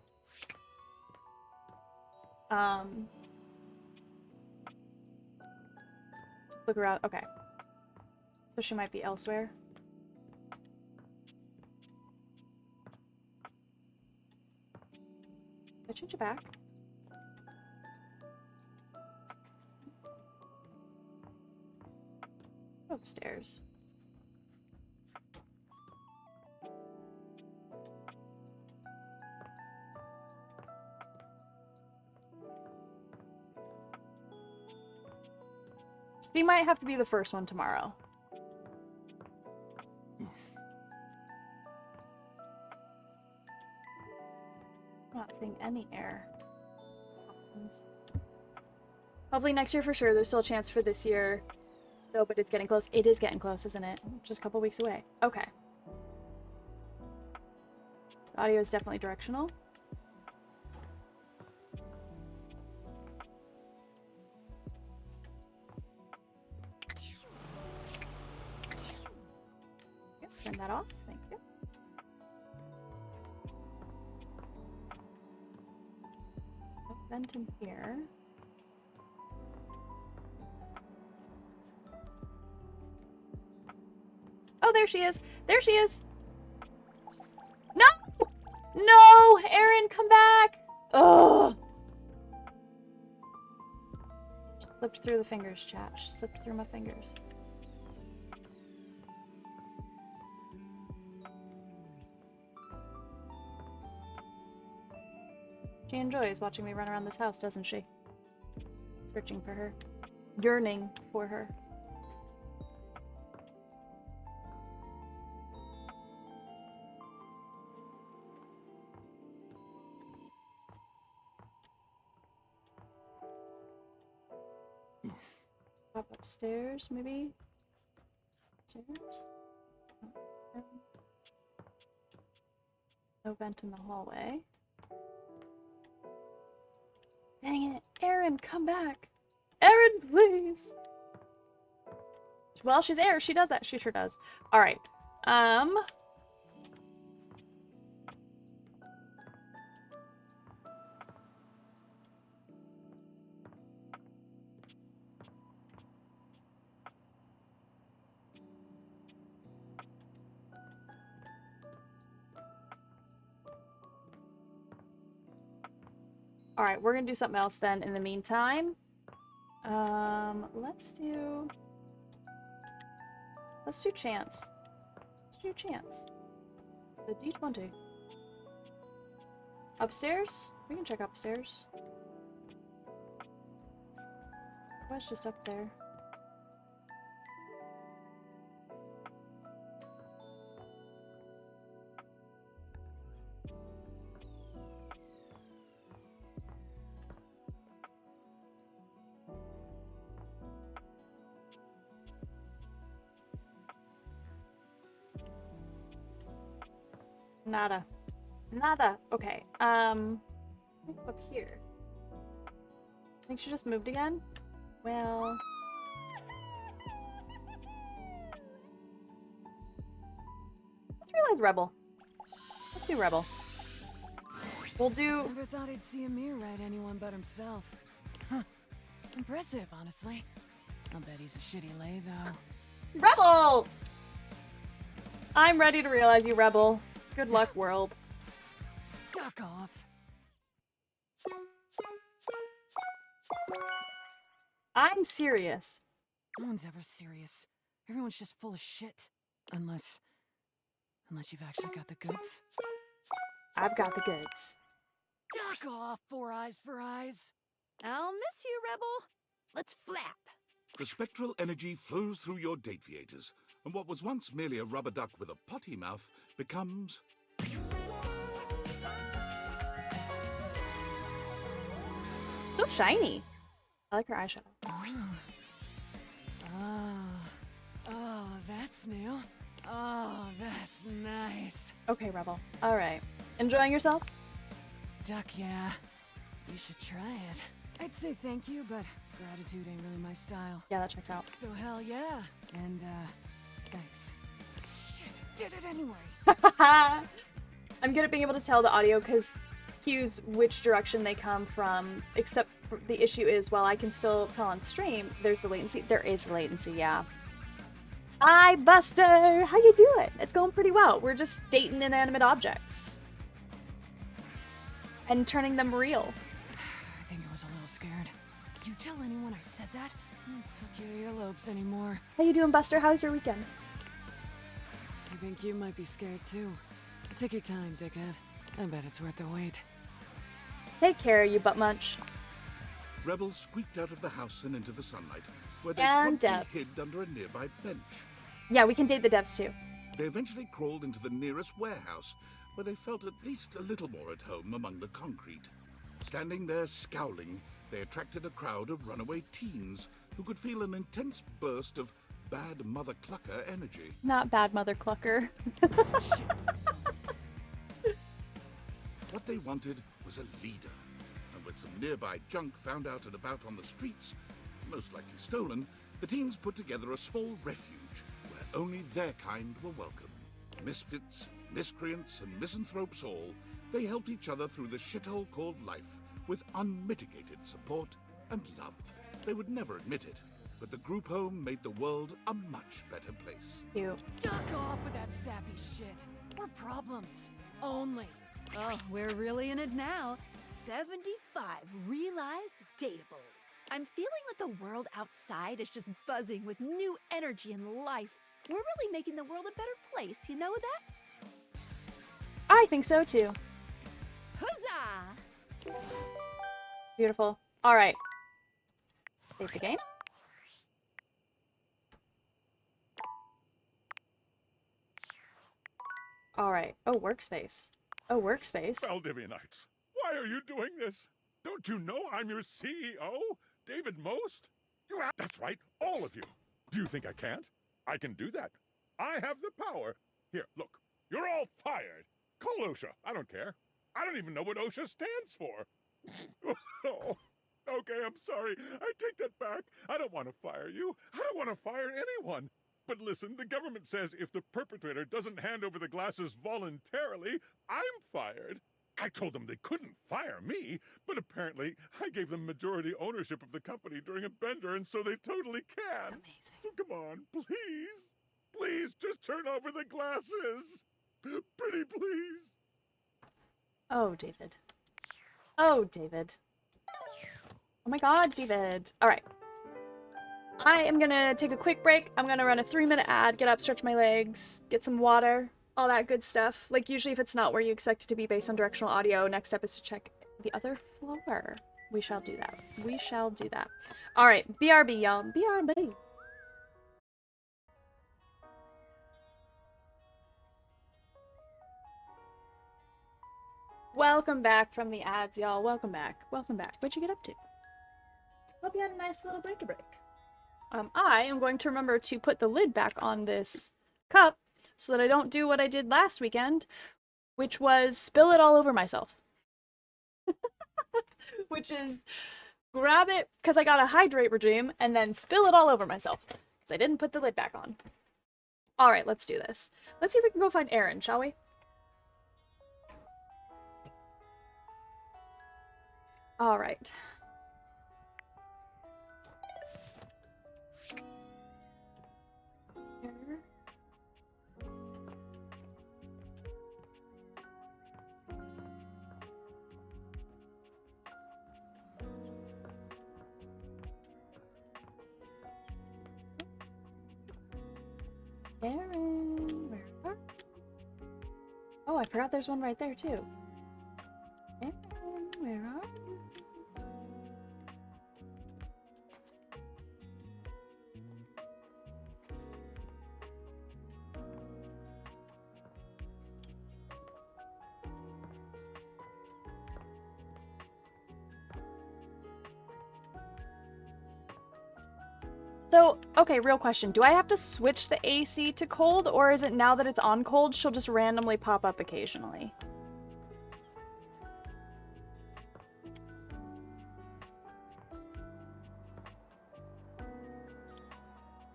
Look around. Okay. So she might be elsewhere. Did I change it back? Upstairs. She might have to be the first one tomorrow. I'm not seeing any air. Hopefully next year for sure. There's still a chance for this year. No, but it's getting close. It is getting close, isn't it? Just a couple weeks away. Okay. The audio is definitely directional. Yep, turn that off. Thank you. Vent in here. Oh, there she is. There she is. No! No! Aaron, come back! Slipped through the fingers, chat. She slipped through my fingers. She enjoys watching me run around this house, doesn't she? Searching for her. Yearning for her. Up upstairs, maybe? Stairs? No vent in the hallway. Dang it. Aaron, come back. Aaron, please. Well, she's Air. She does that. She sure does. Alright. Alright, we're gonna do something else then in the meantime. Let's do chance. Let's do chance. The D20. Upstairs? We can check upstairs. What's just up there? Nada. Nada. Okay. Up here. I think she just moved again. Well. Let's realize Rebel. Let's do Rebel. We'll do. Never thought I'd see Amir write anyone but himself. Huh. Impressive, honestly. I'll bet he's a shitty lay, though. Rebel! I'm ready to realize you, Rebel. Good luck, world. Duck off. I'm serious. No one's ever serious. Everyone's just full of shit. Unless you've actually got the goods. I've got the goods. Duck off, Four Eyes for Eyes. I'll miss you, Rebel. Let's flap. The spectral energy flows through your Dateviators, and what was once merely a rubber duck with a potty mouth becomes... So shiny. I like her eyeshadow. Oh, that's new. Oh, that's nice. Okay, Rebel. Alright. Enjoying yourself? Duck, yeah. You should try it. I'd say thank you, but gratitude ain't really my style. Yeah, that checks out. So hell yeah. And, thanks. Shit, did it anyway. I'm good at being able to tell the audio because cues which direction they come from, except for the issue is, while I can still tell on stream, there's the latency. There is latency, yeah. Hi, Buster! How you doing? It's going pretty well. We're just dating inanimate objects. And turning them real. I think I was a little scared. Did you tell anyone I said that? I don't suck your earlobes anymore. How you doing, Buster? How's your weekend? I think you might be scared too. Take your time, dickhead. I bet it's worth the wait. Take care, you butt munch. Rebels squeaked out of the house and into the sunlight, where they And promptly devs. hid under a nearby bench. Yeah, we can date the devs too. They eventually crawled into the nearest warehouse, where they felt at least a little more at home among the concrete. Standing there scowling, they attracted a crowd of runaway teens who could feel an intense burst of bad Mother Clucker energy. Not bad, Mother Clucker. What they wanted was a leader, and with some nearby junk found out and about on the streets, most likely stolen, the teens put together a small refuge where only their kind were welcome. Misfits, miscreants, and misanthropes all, they helped each other through the shithole called life with unmitigated support and love. They would never admit it, but the group home made the world a much better place. Cute. Duck off with that sappy shit. We're problems. Only. Oh, we're really in it now. 75 realized datables. I'm feeling that the world outside is just buzzing with new energy and life. We're really making the world a better place, you know that? I think so too. Huzzah! Beautiful. All right. Save the game. All right. Oh, workspace. Oh, workspace. Valdivianites, why are you doing this? Don't you know I'm your CEO, David Most? That's right, all of you. Do you think I can't? I can do that. I have the power. Here, look. You're all fired. Call OSHA. I don't care. I don't even know what OSHA stands for. Oh, okay, I'm sorry. I take that back. I don't want to fire you. I don't want to fire anyone. But listen, the government says if the perpetrator doesn't hand over the glasses voluntarily, I'm fired. I told them they couldn't fire me, but apparently I gave them majority ownership of the company during a bender, and so they totally can. Amazing. So come on, please. Please, just turn over the glasses. Pretty please. Oh, David. Oh, David. Oh my god, David. All right. I am gonna take a quick break. I'm gonna run a 3-minute ad, get up, stretch my legs, get some water, all that good stuff. Like, usually if it's not where you expect it to be based on directional audio, next step is to check the other floor. We shall do that. We shall do that. All right, BRB, y'all. BRB. Welcome back from the ads, y'all. Welcome back. Welcome back. What'd you get up to? Hope you had a nice little break. I am going to remember to put the lid back on this cup so that I don't do what I did last weekend, which was spill it all over myself. Which is grab it because I got a hydrate regime and then spill it all over myself because I didn't put the lid back on. All right, let's do this. Let's see if we can go find Aaron, shall we? All right. Aaron, where are you? Oh, I forgot there's one right there too. Aaron, where are you? So, okay, real question. Do I have to switch the AC to cold, or is it now that it's on cold, she'll just randomly pop up occasionally?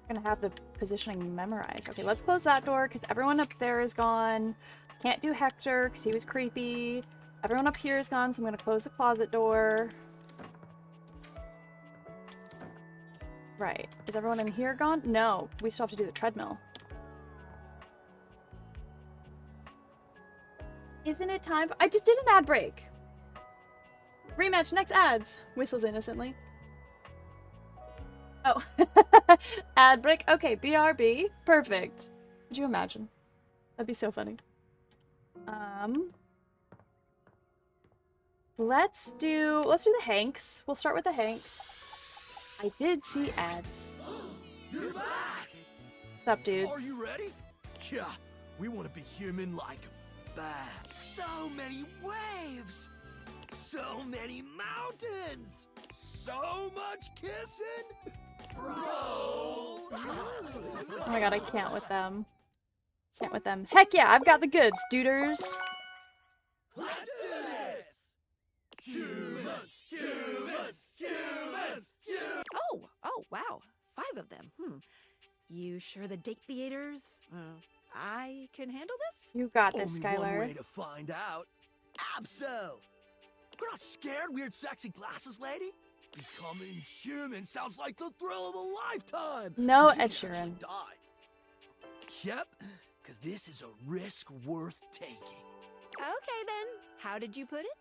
I'm gonna have the positioning memorized. Okay, let's close that door, because everyone up there is gone. Can't do Hector, because he was creepy. Everyone up here is gone, so I'm gonna close the closet door. Right. Is everyone in here gone? No. We still have to do the treadmill. Isn't it time I just did an ad break. Rematch next ads. Whistles innocently. Oh. Ad break. Okay, BRB. Perfect. Could you imagine? That'd be so funny. Let's do the Hanks. We'll start with the Hanks. I did see ads. You're back! What's up, dudes? Are you ready? Yeah, we want to be human like bad. So many waves! So many mountains! So much kissing! Bro! Oh my god, I can't with them. Can't with them. Heck yeah, I've got the goods, duders. Let's do this! Humans! Humans! Humans! Oh, wow. 5 of them. You sure the date theaters? I can handle this? You got this, Only Skylar. one way to find out. Abso! We're not scared, weird sexy glasses lady? Becoming human sounds like the thrill of a lifetime! No, 'Cause you Ed can actually Sheeran. Die. Yep, because this is a risk worth taking. Okay then. How did you put it?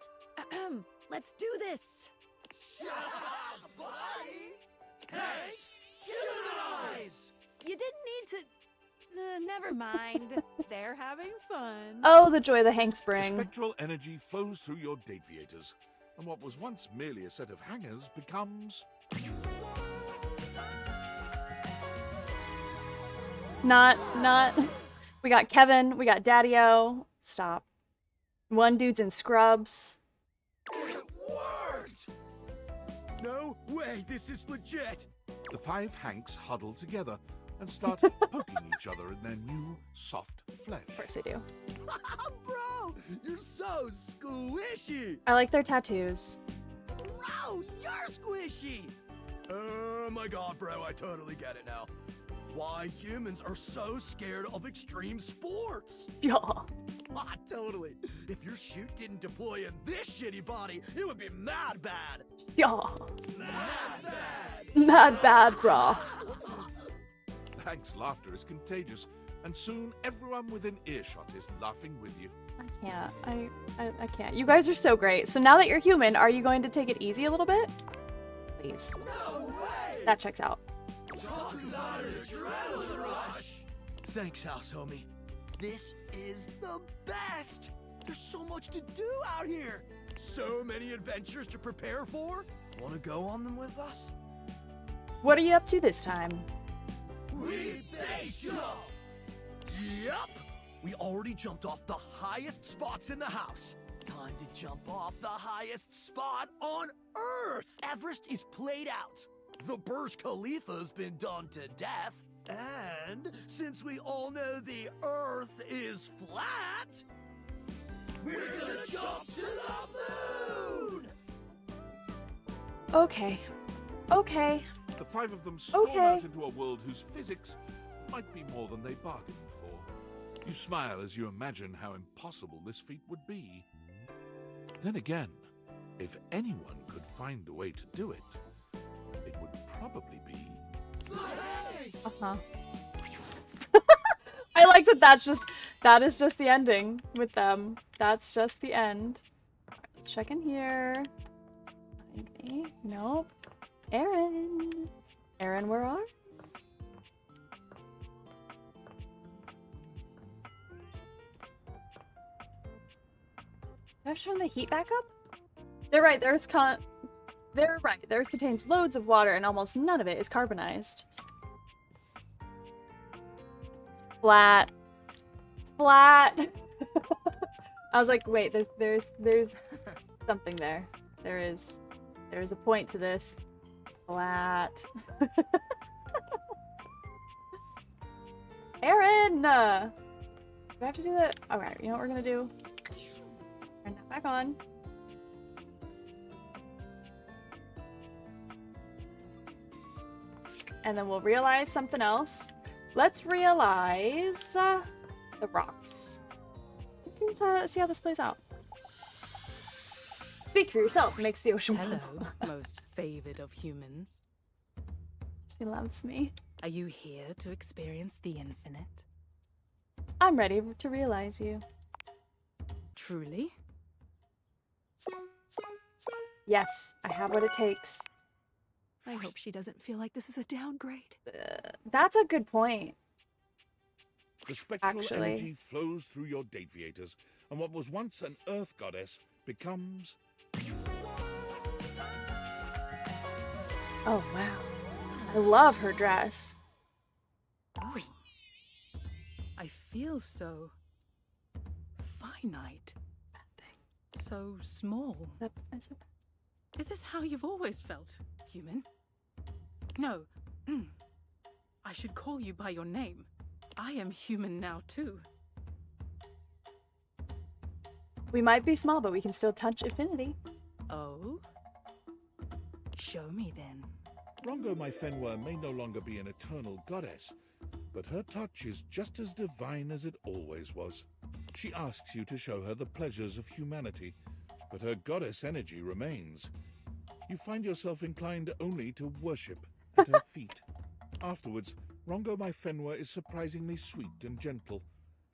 Let's do this. Shut up, buddy! Hey, humanize! You didn't need to. Never mind. They're having fun. Oh, the joy the Hanks The bring. spectral energy flows through your Dateviators, and what was once merely a set of hangers becomes... Not. We got Kevin, we got Daddy-O. Stop. One dude's in scrubs. It worked! No way, this is legit! The 5 Hanks huddle together and start poking each other in their new, soft flesh. Of course they do. Bro, you're so squishy! I like their tattoos. Bro, you're squishy! Oh my god, bro, I totally get it now. Why humans are so scared of extreme sports. Yeah. Ah, totally. If your chute didn't deploy in this shitty body, it would be mad bad. Yeah. Mad bad. Mad bad, brah. Hank's laughter is contagious, and soon everyone within earshot is laughing with you. I can't. I can't. You guys are so great. So now that you're human, are you going to take it easy a little bit? Please. No way! That checks out. Talk about an adrenaline rush! Thanks, house homie. This is the best! There's so much to do out here! So many adventures to prepare for! Wanna go on them with us? What are you up to this time? We base jump! Yep! We already jumped off the highest spots in the house. Time to jump off the highest spot on Earth! Everest is played out. The Burj Khalifa's been done to death. And since we all know the Earth is flat, we're gonna jump to the moon! Okay. Okay. The 5 of them storm Okay. out into a world whose physics might be more than they bargained for. You smile as you imagine how impossible this feat would be. Then again, if anyone could find a way to do it, it would probably be... Uh-huh. I like that that is just the ending with them. That's just the end. Alright, let's check in here. Find me. Nope. Aaron. Aaron, where are you? Do I have to turn the heat back up? They're right, the Earth contains loads of water and almost none of it is carbonized. Flat. Flat. I was like, wait, there's something there. There's a point to this. Flat. Aaron! Do I have to do that? Alright, you know what we're gonna do? Turn that back on. And then we'll realize something else. Let's realize the rocks. Let's see how this plays out. Speak for yourself makes the ocean. Hello, most favored of humans. She loves me. Are you here to experience the infinite? I'm ready to realize you. Truly? Yes, I have what it takes. I hope she doesn't feel like this is a downgrade. That's a good point. The spectral Actually. energy flows through your Dateviators, and what was once an Earth goddess becomes... Oh, wow. I love her dress. Oh. I feel so finite. So small. Is this how you've always felt, human? No. I should call you by your name. I am human now, too. We might be small, but we can still touch infinity. Oh? Show me, then. Rongo my Fenwa may no longer be an eternal goddess, but her touch is just as divine as it always was. She asks you to show her the pleasures of humanity, but her goddess energy remains. You find yourself inclined only to worship at her feet. Afterwards, Rongo my Fenwa is surprisingly sweet and gentle.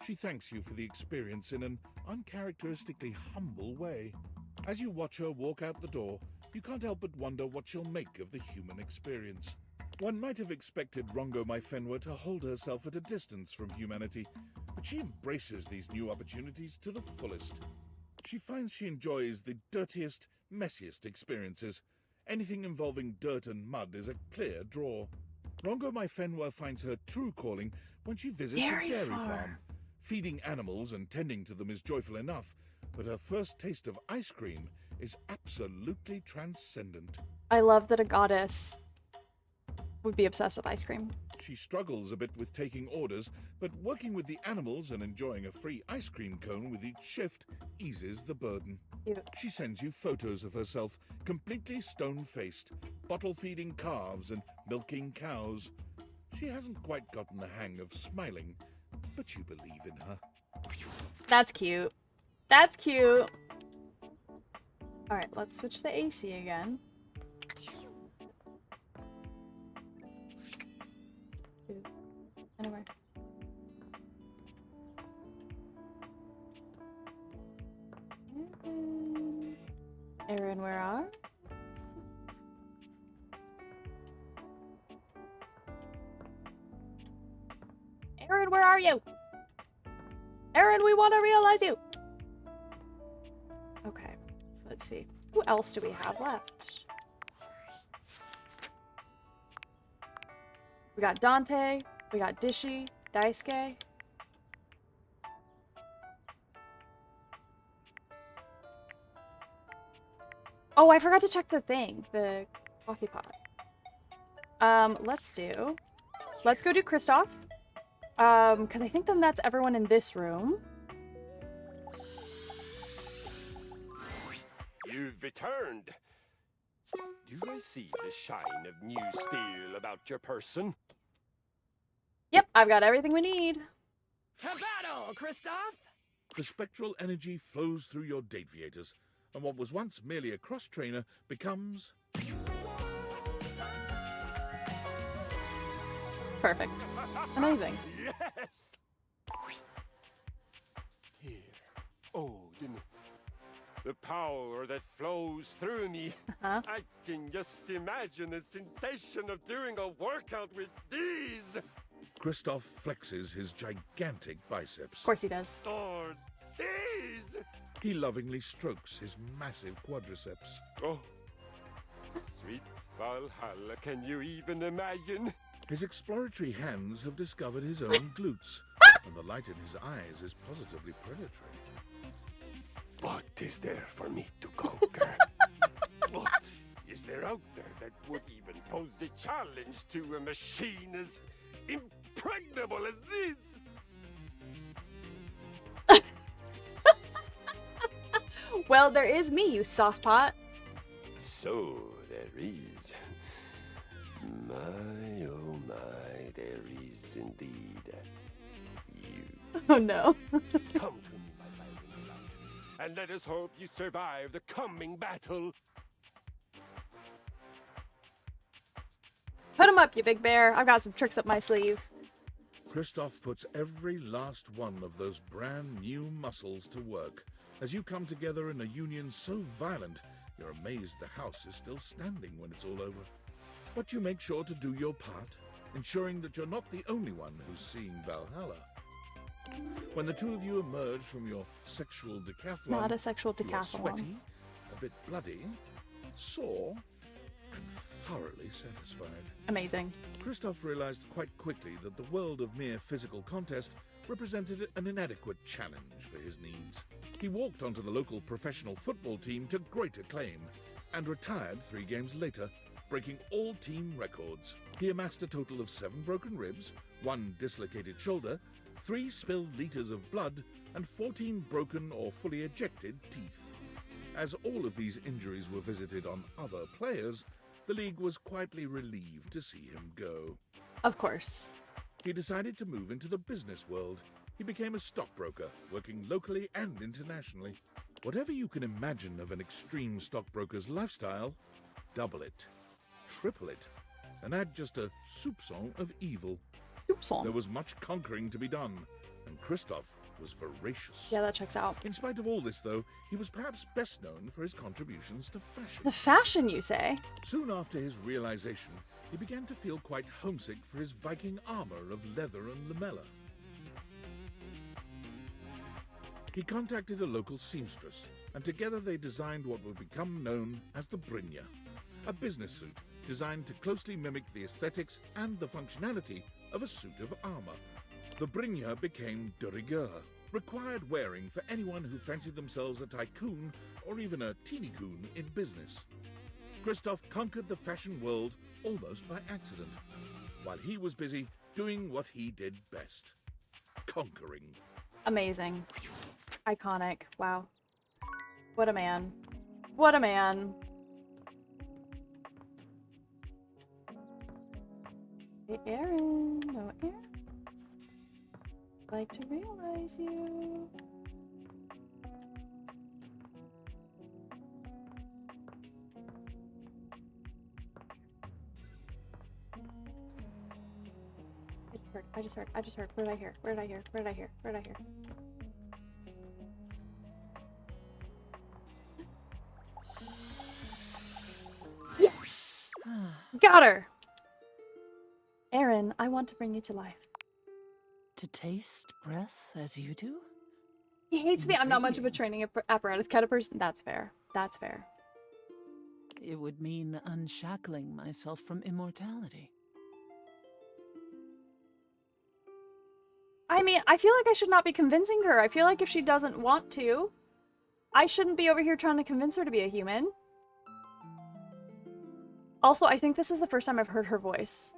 She thanks you for the experience in an uncharacteristically humble way. As you watch her walk out the door, you can't help but wonder what she'll make of the human experience. One might have expected Rongo Mai Fenwa to hold herself at a distance from humanity, but she embraces these new opportunities to the fullest. She finds she enjoys the dirtiest, messiest experiences. Anything involving dirt and mud is a clear draw. Rongo Mai Fenwa finds her true calling when she visits a dairy farm. Feeding animals and tending to them is joyful enough, but her first taste of ice cream is absolutely transcendent. I love that a goddess would be obsessed with ice cream. She struggles a bit with taking orders, but working with the animals and enjoying a free ice cream cone with each shift eases the burden. Cute. She sends you photos of herself, completely stone-faced, bottle-feeding calves and milking cows. She hasn't quite gotten the hang of smiling, but you believe in her. That's cute. That's cute. Alright, let's switch to the AC again. Anywhere. Aaron, where are? Aaron, where are you? Aaron, we want to realize you. Okay, let's see. Who else do we have left? We got Dante. We got Dishy, Daisuke. Oh, I forgot to check the thing, the coffee pot. Let's go do Kristoff. Because I think then that's everyone in this room. You've returned. Do I see the shine of new steel about your person? Yep, I've got everything we need. To battle, Kristoff! The spectral energy flows through your Dateviators, and what was once merely a cross-trainer becomes... Perfect. Amazing. Yes! Here, Odin. The power that flows through me. I can just imagine the sensation of doing a workout with these. Kristoff flexes his gigantic biceps. Of course he does. Or these. He lovingly strokes his massive quadriceps. Oh, sweet Valhalla, can you even imagine? His exploratory hands have discovered his own glutes, and the light in his eyes is positively predatory. What is there for me to conquer? What is there out there that would even pose a challenge to a machine as impregnable as this? Well, there is me, you saucepot. So there is. My, oh my, there is indeed you. Oh no. Come to me, my lightning light, and let us hope you survive the coming battle. Put him up, you big bear. I've got some tricks up my sleeve. Kristoff puts every last one of those brand new muscles to work. As you come together in a union so violent, you're amazed the house is still standing when it's all over. But you make sure to do your part, ensuring that you're not the only one who's seeing Valhalla. When the two of you emerge from your sexual decathlon, Not a sexual you are decathlon. sweaty, a bit bloody, sore, and thoroughly satisfied. Amazing. Kristoff realized quite quickly that the world of mere physical contest represented an inadequate challenge for his needs. He walked onto the local professional football team to great acclaim, and retired 3 games later, breaking all team records. He amassed a total of 7 broken ribs, 1 dislocated shoulder, 3 spilled liters of blood, and 14 broken or fully ejected teeth. As all of these injuries were visited on other players, the league was quietly relieved to see him go. Of course. He decided to move into the business world. He became a stockbroker, working locally and internationally. Whatever you can imagine of an extreme stockbroker's lifestyle, double it, triple it, and add just a soupçon of evil. Soupçon. There was much conquering to be done, and Kristoff was voracious. Yeah, that checks out. In spite of all this, though, he was perhaps best known for his contributions to fashion. The fashion, you say? Soon after his realization, he began to feel quite homesick for his Viking armor of leather and lamella. He contacted a local seamstress, and together they designed what would become known as the Brynja, a business suit designed to closely mimic the aesthetics and the functionality of a suit of armor. The Brynja became de rigueur, required wearing for anyone who fancied themselves a tycoon or even a teeny coon in business. Christoph conquered the fashion world almost by accident, while he was busy doing what he did best, conquering. Amazing. Iconic. Wow. What a man. What a man. Hey, Aaron. No, Aaron. I'd like to realize you. I just heard. What did I hear? Where did I hear? Yes! Got her! Aaron, I want to bring you to life. To taste breath as you do? He hates me. I'm not much of a training apparatus kind of person. That's fair. That's fair. It would mean unshackling myself from immortality. I mean, I feel like I should not be convincing her. I feel like if she doesn't want to, I shouldn't be over here trying to convince her to be a human. Also, I think this is the first time I've heard her voice.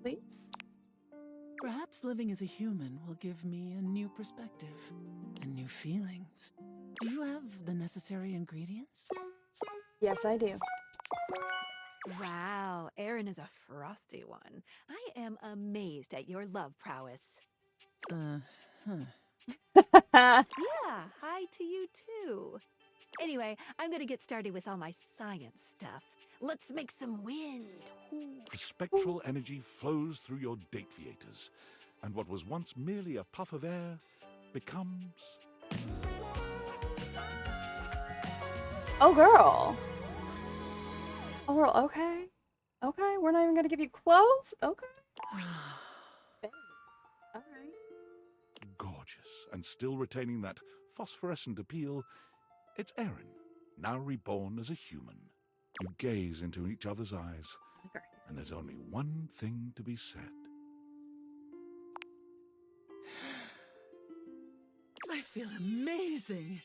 Please? Perhaps living as a human will give me a new perspective and new feelings. Do you have the necessary ingredients? Yes, I do. Wow, Aaron is a frosty one. I am amazed at your love prowess. Yeah, hi to you too. Anyway, I'm gonna get started with all my science stuff. Let's make some wind. The spectral energy flows through your dateviators, and what was once merely a puff of air becomes... Oh, girl. Oh, girl, okay. Okay, we're not even gonna give you clothes? Okay. Alright. Gorgeous, and still retaining that phosphorescent appeal, it's Aaron, now reborn as a human. You gaze into each other's eyes, Okay. and there's only one thing to be said. I feel amazing.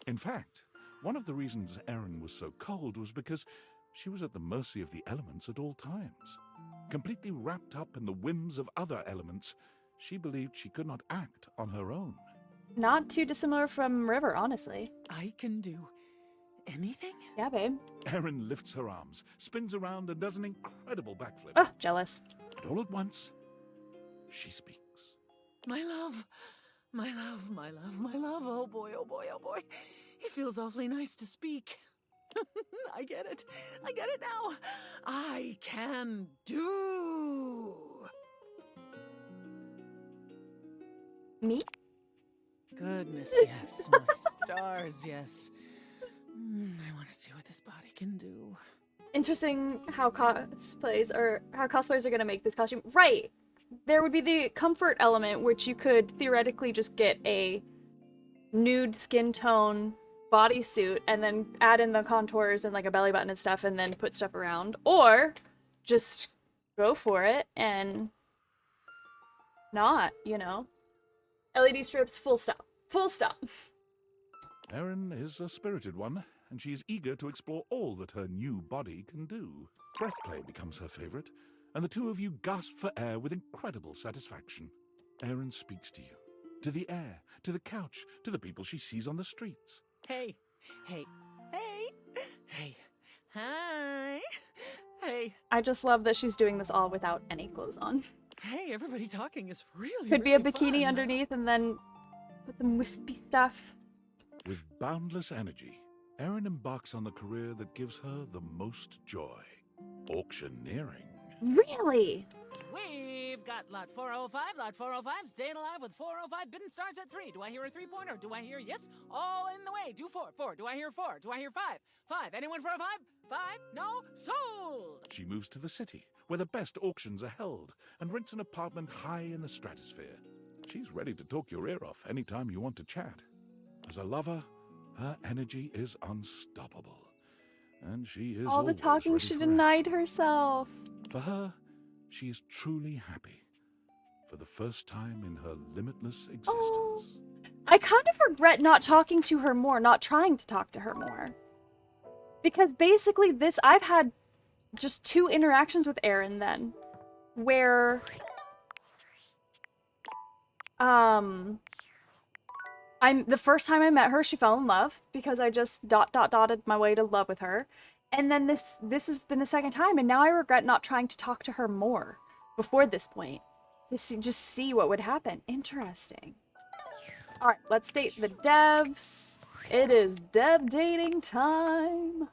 In fact, one of the reasons Aaron was so cold was because she was at the mercy of the elements at all times. Completely wrapped up in the whims of other elements, she believed she could not act on her own. Not too dissimilar from River, honestly. I can do anything? Yeah, babe. Aaron lifts her arms, spins around, and does an incredible backflip. Oh, jealous. But all at once, she speaks. My love. My love, my love, my love. Oh boy, oh boy, oh boy. It feels awfully nice to speak. I get it. I get it now. I can do. Me? Goodness, yes. My stars, yes. I want to see what this body can do. Interesting how cosplayers are gonna make this costume. Right! There would be the comfort element, which you could theoretically just get a nude skin tone bodysuit and then add in the contours and like a belly button and stuff and then put stuff around. Or just go for it and not, you know. LED strips, full stop. Full stop. Erin is a spirited one, and she is eager to explore all that her new body can do. Breathplay becomes her favorite, and the two of you gasp for air with incredible satisfaction. Erin speaks to you, to the air, to the couch, to the people she sees on the streets. Hey, hey, hey, hey, hi, hey. I just love that she's doing this all without any clothes on. Hey, everybody talking is really, Could be a really bikini fun. underneath and then put some wispy stuff. With boundless energy, Erin embarks on the career that gives her the most joy. Auctioneering. Really? Way we've got lot 405, lot 405, staying alive with 405. Bidding starts at 3. Do I hear a 3-pointer? Do I hear yes? All in the way. Do 4. 4. Do I hear 4? Do I hear 5? 5. Anyone for a 5? 5? No? Sold! She moves to the city, where the best auctions are held, and rents an apartment high in the stratosphere. She's ready to talk your ear off anytime you want to chat. As a lover, her energy is unstoppable. And she is All the always talking ready she for denied herself. For her, she is truly happy. For the first time in her limitless existence. Oh, I kind of regret not talking to her more, not trying to talk to her more. Because basically I've had just 2 interactions with Erin then, where, the first time I met her, she fell in love because I just dotted my way to love with her. And then this has been the second time, and now I regret not trying to talk to her more before this point. To see what would happen. Interesting. Alright, let's date the devs. It is dev dating time.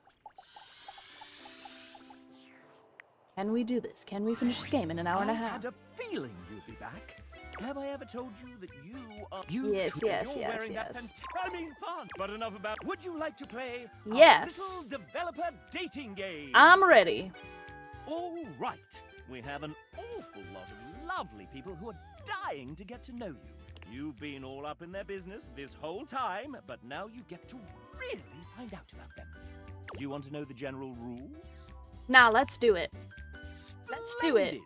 Can we do this? Can we finish this game in an hour and a I half? had a feeling you'd be back. Have I ever told you that you are... Yes, yes, you're yes, wearing that yes. I mean, fun. But enough about... Would you like to play Yes. a little developer dating game? I'm ready. All right. We have an awful lot of lovely people who are dying to get to know you. You've been all up in their business this whole time, but now you get to really find out about them. Do you want to know the general rules? Nah, let's do it. Let's do it. Splendid.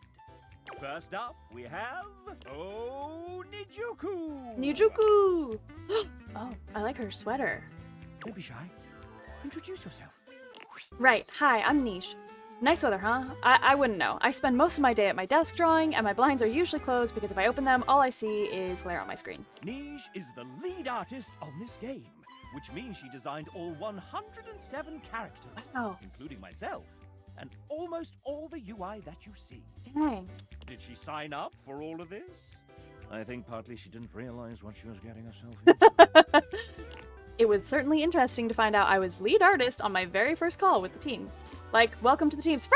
First up, we have... Oh, Nijuku! Nijuku! Oh, I like her sweater. Don't be shy. Introduce yourself. Right, hi, I'm Nish. Nice weather, huh? I wouldn't know. I spend most of my day at my desk drawing, and my blinds are usually closed because if I open them, all I see is glare on my screen. Nish is the lead artist on this game, which means she designed all 107 characters, including myself, and almost all the UI that you see. Dang. Did she sign up for all of this? I think partly she didn't realize what she was getting herself into. It was certainly interesting to find out I was lead artist on my very first call with the team. Like, welcome to the team's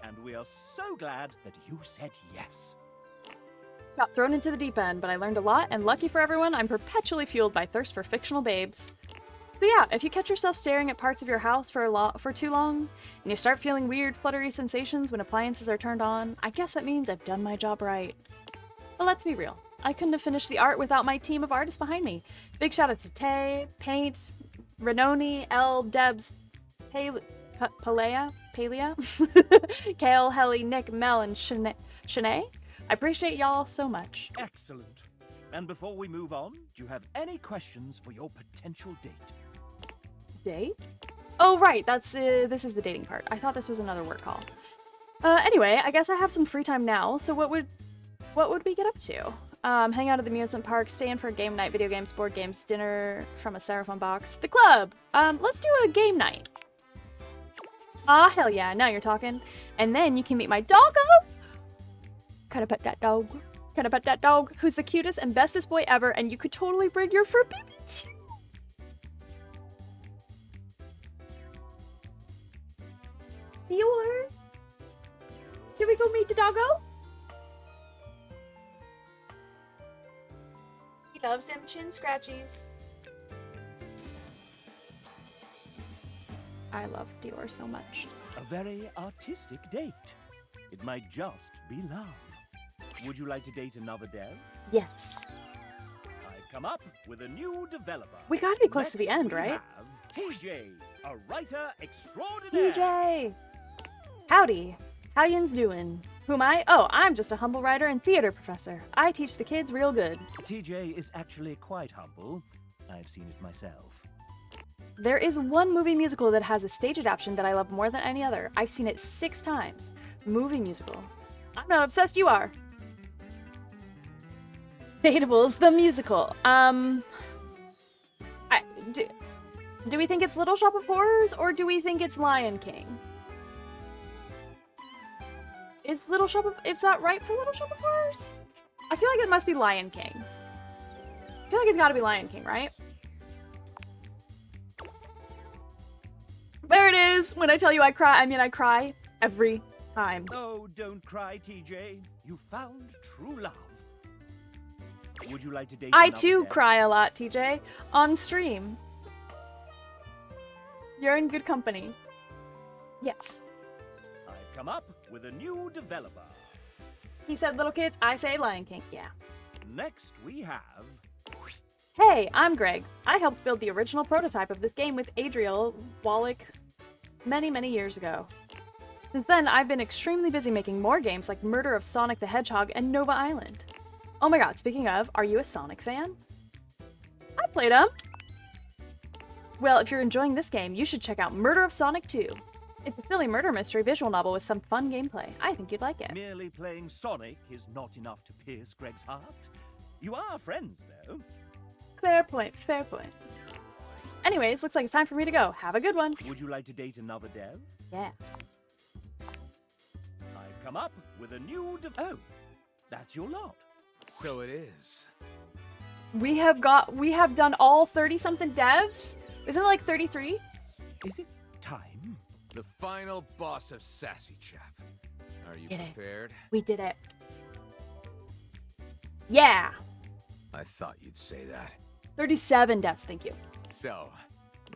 And we are so glad that you said yes. Got thrown into the deep end, but I learned a lot, and lucky for everyone, I'm perpetually fueled by thirst for fictional babes. So yeah, if you catch yourself staring at parts of your house for too long, and you start feeling weird, fluttery sensations when appliances are turned on, I guess that means I've done my job right. But let's be real. I couldn't have finished the art without my team of artists behind me. Big shout out to Tay, Paint, Renoni, Elle, Debs, Palea, Kale, Helly, Nick, Mel, and Shanae. I appreciate y'all so much. Excellent. And before we move on, do you have any questions for your potential date? Date? Oh, right. This is the dating part. I thought this was another work call. Anyway, I guess I have some free time now, so what would we get up to? Hang out at the amusement park, stay in for a game night, video games, board games, dinner from a styrofoam box. The club! Let's do a game night. Ah, hell yeah, now you're talking. And then you can meet my doggo! Can I pet that dog? Can I pet that dog? Who's the cutest and bestest boy ever, and you could totally bring your fur baby too. Dior? Should we go meet the doggo? He loves them chin scratchies. I love Dior so much. A very artistic date. It might just be love. Would you like to date another dev? Yes. I've come up with a new developer. We gotta be close to the Next end, we right? have TJ, a writer extraordinaire. TJ! Howdy. How yins doing? Who am I? Oh, I'm just a humble writer and theater professor. I teach the kids real good. TJ is actually quite humble. I've seen it myself. There is one movie musical that has a stage adaptation that I love more than any other. I've seen it 6 times. Movie musical. I'm not obsessed, you are. Dateables, the musical. Do we think it's Little Shop of Horrors, or do we think it's Lion King? Is that right for Little Shop of Horrors? I feel like it must be Lion King. I feel like it's gotta be Lion King, right? There it is! When I tell you I cry, I mean I cry every time. Oh, don't cry, TJ. You found true love. Would you like to date I another too dev? cry a lot, TJ, on stream. You're in good company. Yes. I've come up with a new developer. He said little kids, I say Lion King. Yeah. Next we have... Hey, I'm Greg. I helped build the original prototype of this game with Adriel Wallach many, many years ago. Since then, I've been extremely busy making more games like Murder of Sonic the Hedgehog and Nova Island. Oh my god, speaking of, are you a Sonic fan? I played them. Well, if you're enjoying this game, you should check out Murder of Sonic 2. It's a silly murder mystery visual novel with some fun gameplay. I think you'd like it. Merely playing Sonic is not enough to pierce Greg's heart. You are friends, though. Fair point, fair point. Anyways, looks like it's time for me to go. Have a good one. Would you like to date another dev? Yeah. I've come up with a new Oh, that's your lot. So it is. We have done all 30-something devs? Isn't it like 33? Is it time? The final boss of Sassy Chap. Are you Did it. prepared? We did it. Yeah! I thought you'd say that. 37 devs, thank you. So,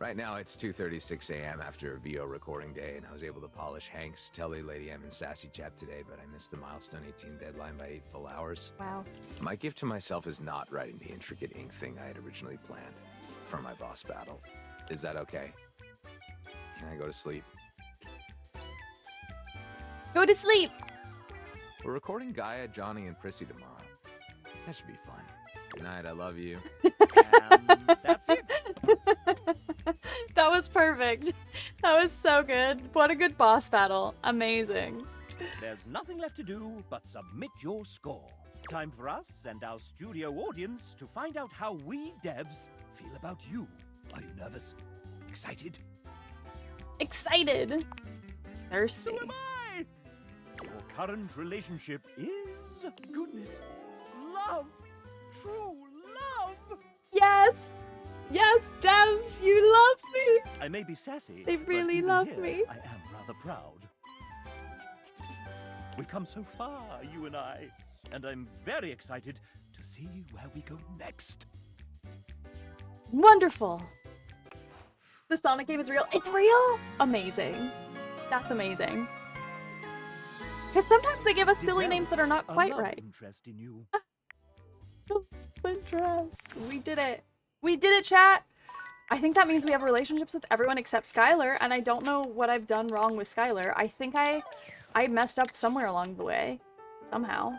right now it's 2:36 a.m. after a VO recording day, and I was able to polish Hanks, Telly, Lady M, and Sassy Chap today, but I missed the milestone 18 deadline by 8 full hours. Wow. My gift to myself is not writing the intricate ink thing I had originally planned for my boss battle. Is that okay? Can I go to sleep? Go to sleep! We're recording Gaia, Johnny, and Prissy tomorrow. That should be fun. Good night, I love you. That's it. That was perfect. That was so good. What a good boss battle. Amazing. There's nothing left to do but submit your score. Time for us and our studio audience to find out how we devs feel about you. Are you nervous? Excited? Excited. Thirsty. So am I! Your current relationship is goodness, love, true love. Yes! Yes, devs, you love me! I may be sassy. They but really even love here, me. I am rather proud. We've come so far, you and I, and I'm very excited to see where we go next. Wonderful. The Sonic game is real. It's real? Amazing. That's amazing. Because sometimes they give us silly names that are not A quite love right. interest in you. Interest. We did it. We did it, chat. I think that means we have relationships with everyone except Skylar, and I don't know what I've done wrong with Skylar. I think I messed up somewhere along the way. Somehow.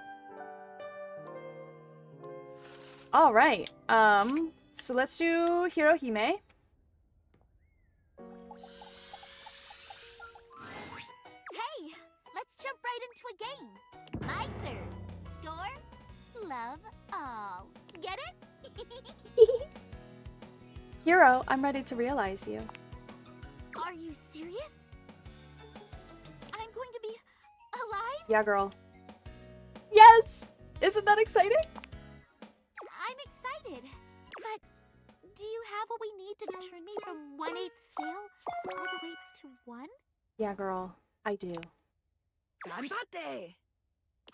Alright. So let's do Hirohime. Hey, let's jump right into a game. My serve. Score. Love all. Get it? Hiro, I'm ready to realize you. Are you serious? I'm going to be alive? Yeah, girl. Yes! Isn't that exciting? I'm excited. But do you have what we need to turn me from 1/8 scale all the way to 1? Yeah, girl. I do. Ganbate!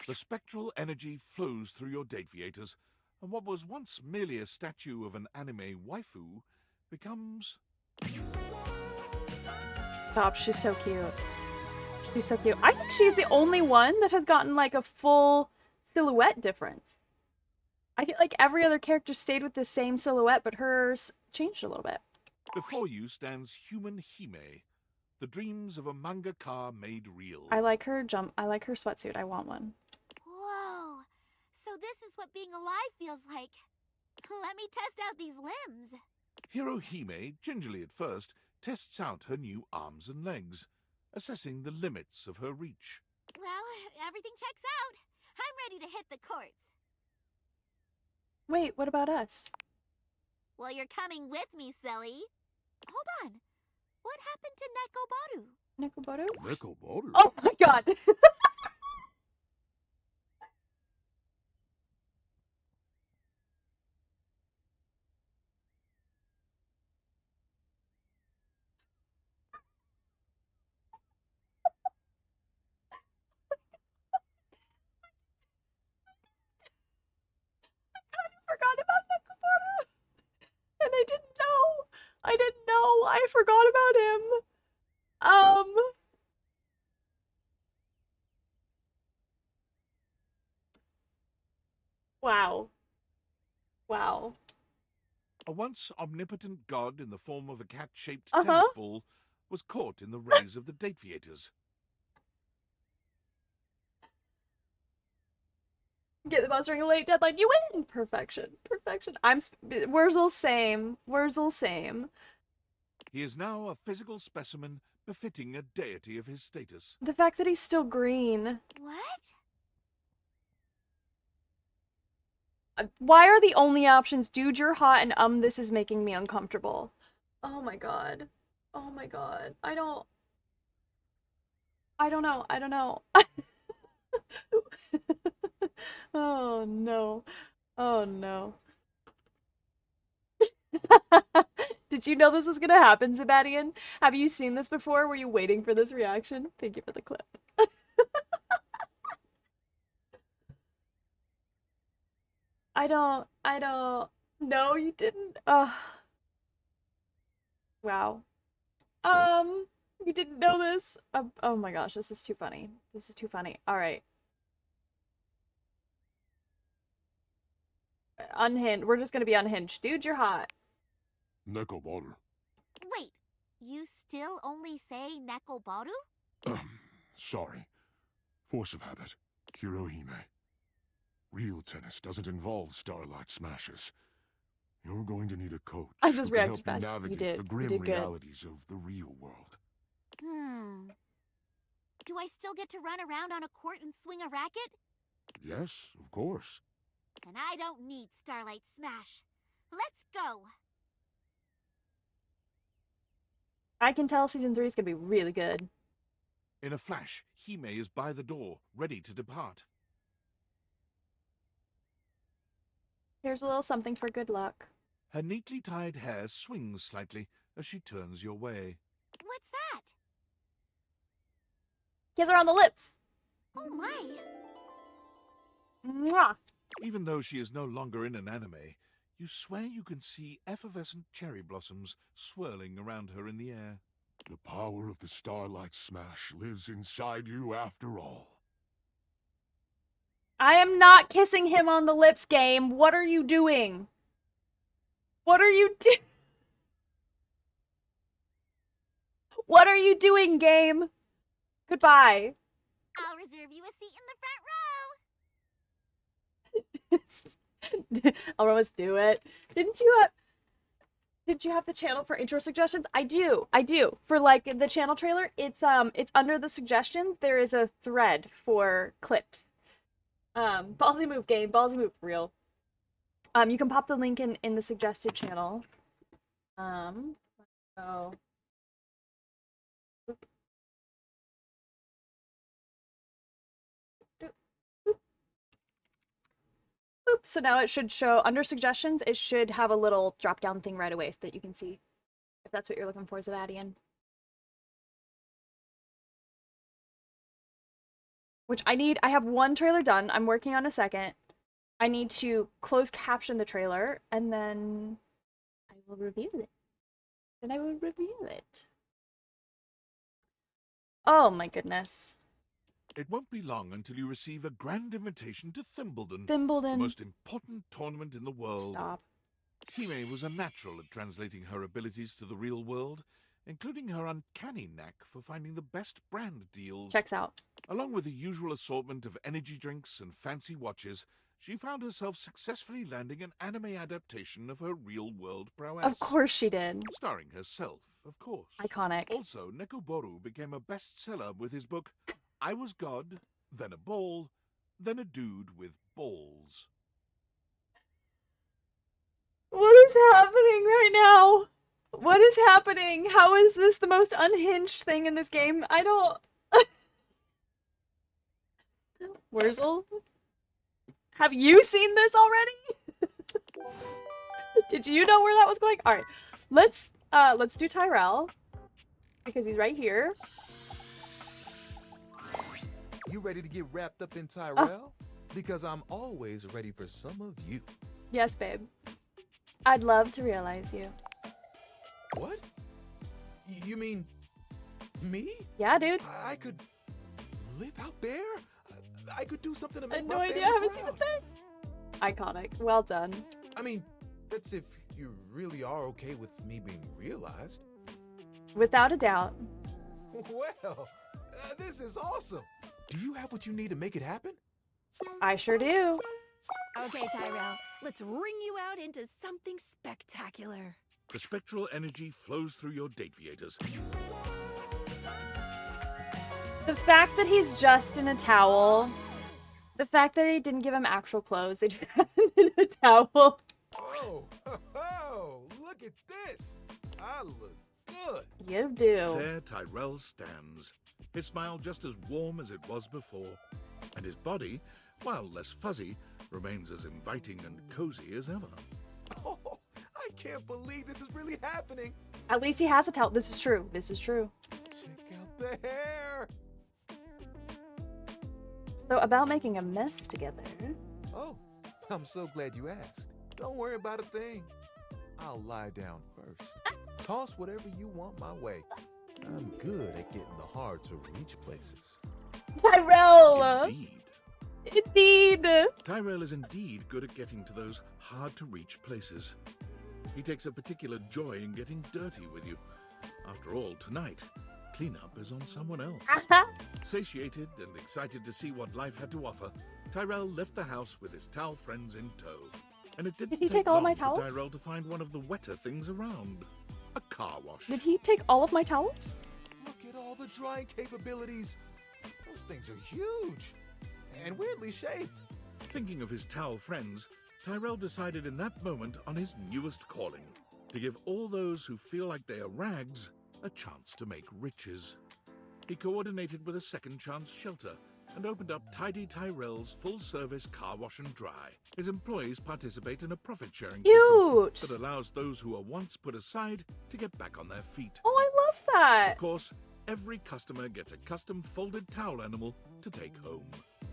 The spectral energy flows through your Dateviators, and what was once merely a statue of an anime waifu becomes... Stop, she's so cute. She's so cute. I think she's the only one that has gotten like a full silhouette difference. I feel like every other character stayed with the same silhouette, but hers changed a little bit. Before you stands Human Hime, the dreams of a mangaka made real. I like her sweatsuit. I want one. Whoa. So this is what being alive feels like. Let me test out these limbs. Hirohime, gingerly at first, tests out her new arms and legs, assessing the limits of her reach. Well, everything checks out. I'm ready to hit the courts. Wait, what about us? Well, you're coming with me, silly. Hold on. What happened to Nekobaru? Nekobaru? Nekobaru? Oh my god! I didn't know. I forgot about him. Wow. Wow. A once omnipotent god in the form of a cat-shaped Uh-huh. tennis ball was caught in the rays of the Dateviators. Get the mouse during a late deadline. You win! Perfection. Perfection. Wurzel same. Wurzel same. He is now a physical specimen befitting a deity of his status. The fact that he's still green. What? Why are the only options dude, you're hot, and this is making me uncomfortable? Oh my god. Oh my god. I don't know. I don't know. Oh no. Oh no. Did you know this was gonna happen, Zebadian? Have you seen this before? Were you waiting for this reaction? Thank you for the clip. I don't, no, you didn't, wow. You didn't know this? Oh my gosh, this is too funny. This is too funny. Alright. Unhinged. We're just gonna be unhinged. Dude, you're hot. Nekobaru. Wait, you still only say Nekobaru? Sorry. Force of habit. Kurohime. Real tennis doesn't involve starlight smashes. You're going to need a coach I just who can reacted help you fast. You navigate did. the You grim did good. realities of the real world. Do I still get to run around on a court and swing a racket? Yes, of course. Then I don't need Starlight Smash. Let's go! I can tell season 3 is gonna be really good. In a flash, Hime is by the door, ready to depart. Here's a little something for good luck. Her neatly tied hair swings slightly as she turns your way. What's that? Kiss her on the lips. Oh my! Mwah. Even though she is no longer in an anime, you swear you can see effervescent cherry blossoms swirling around her in the air. The power of the Starlight Smash lives inside you after all. I am not kissing him on the lips, game. What are you doing? What are you doing? What are you doing, game? Goodbye. I'll reserve you a seat in the front row! Let's do it. Did you have the channel for intro suggestions? I do. For like the channel trailer, it's under the suggestion. There is a thread for clips. Ballsy move game, ballsy move real. You can pop the link in the suggested channel. So Boop. So now it should show under suggestions, it should have a little drop down thing right away so that you can see if that's what you're looking for, Zavadian. Which I have one trailer done. I'm working on a second. I need to close caption the trailer and then I will reveal it. Oh my goodness. It won't be long until you receive a grand invitation to Thimbledon, Thimbledon. the most important tournament in the world. Stop. Hime was a natural at translating her abilities to the real world, including her uncanny knack for finding the best brand deals. Checks out. Along with the usual assortment of energy drinks and fancy watches, she found herself successfully landing an anime adaptation of her real-world prowess. Of course she did. Starring herself, of course. Iconic. Also, Nekoboru became a bestseller with his book, I Was God, Then a Ball, Then a Dude with Balls. What is happening right now? What is happening? How is this the most unhinged thing in this game? I don't... Wurzel? Have you seen this already? Did you know where that was going? Alright, let's do Tyrell. Because he's right here. You ready to get wrapped up in Tyrell? Because I'm always ready for some of you. Yes, babe. I'd love to realize you. What? You mean me? Yeah, dude. I could live out there? I could do something to I make had no my idea. I family haven't seen the proud. thing. Iconic. Well done. I mean, that's if you really are okay with me being realized. Without a doubt. Well, this is awesome. Do you have what you need to make it happen? I sure do. Okay, Tyrell, let's ring you out into something spectacular. The spectral energy flows through your Dateviators. The fact that he's just in a towel. The fact that they didn't give him actual clothes. They just had him in a towel. Oh, look at this. I look good. You do. There Tyrell stands, his smile just as warm as it was before, and his body, while less fuzzy, remains as inviting and cozy as ever. Oh, I can't believe this is really happening. At least he has a towel. This is true. This is true. Check out the hair. So about making a mess together. Oh, I'm so glad you asked. Don't worry about a thing. I'll lie down first. Toss whatever you want my way. I'm good at getting the hard to reach places. Tyrell! Indeed. Indeed! Tyrell is indeed good at getting to those hard-to-reach places. He takes a particular joy in getting dirty with you. After all, tonight, cleanup is on someone else. Satiated and excited to see what life had to offer, Tyrell left the house with his towel friends in tow. And it didn't Did he take take all long my for towels? Tyrell to find one of the wetter things around. A car wash. Did he take all of my towels? Look at all the drying capabilities. Those things are huge and weirdly shaped. Thinking of his towel friends, Tyrell decided in that moment on his newest calling, to give all those who feel like they are rags a chance to make riches. He coordinated with a second chance shelter and opened up Tidy Tyrell's full-service car wash and dry. His employees participate in a profit-sharing Cute. system that allows those who are once put aside to get back on their feet. Oh, I love that. Of course, every customer gets a custom folded towel animal to take home.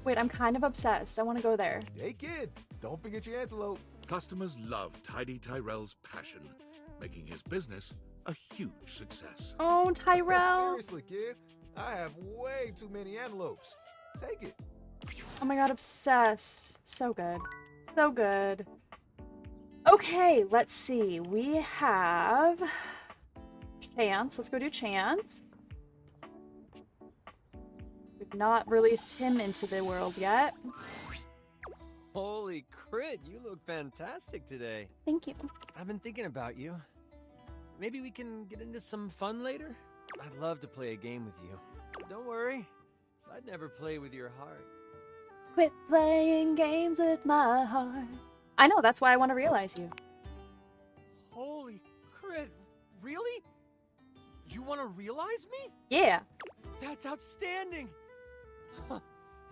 Wait, I'm kind of obsessed. I want to go there. Hey, kid, don't forget your antelope. Customers love Tidy Tyrell's passion, making his business a huge success. Oh, Tyrell. Seriously, kid, I have way too many antelopes. Take it. Oh my god, obsessed. So good. So good. Okay, let's see. We have Chance. Let's go do Chance. We've not released him into the world yet. Holy crit, you look fantastic today. Thank you. I've been thinking about you. Maybe we can get into some fun later? I'd love to play a game with you. But don't worry, I'd never play with your heart. Quit playing games with my heart. I know, that's why I want to realize you. Holy crit, really? You want to realize me? Yeah. That's outstanding!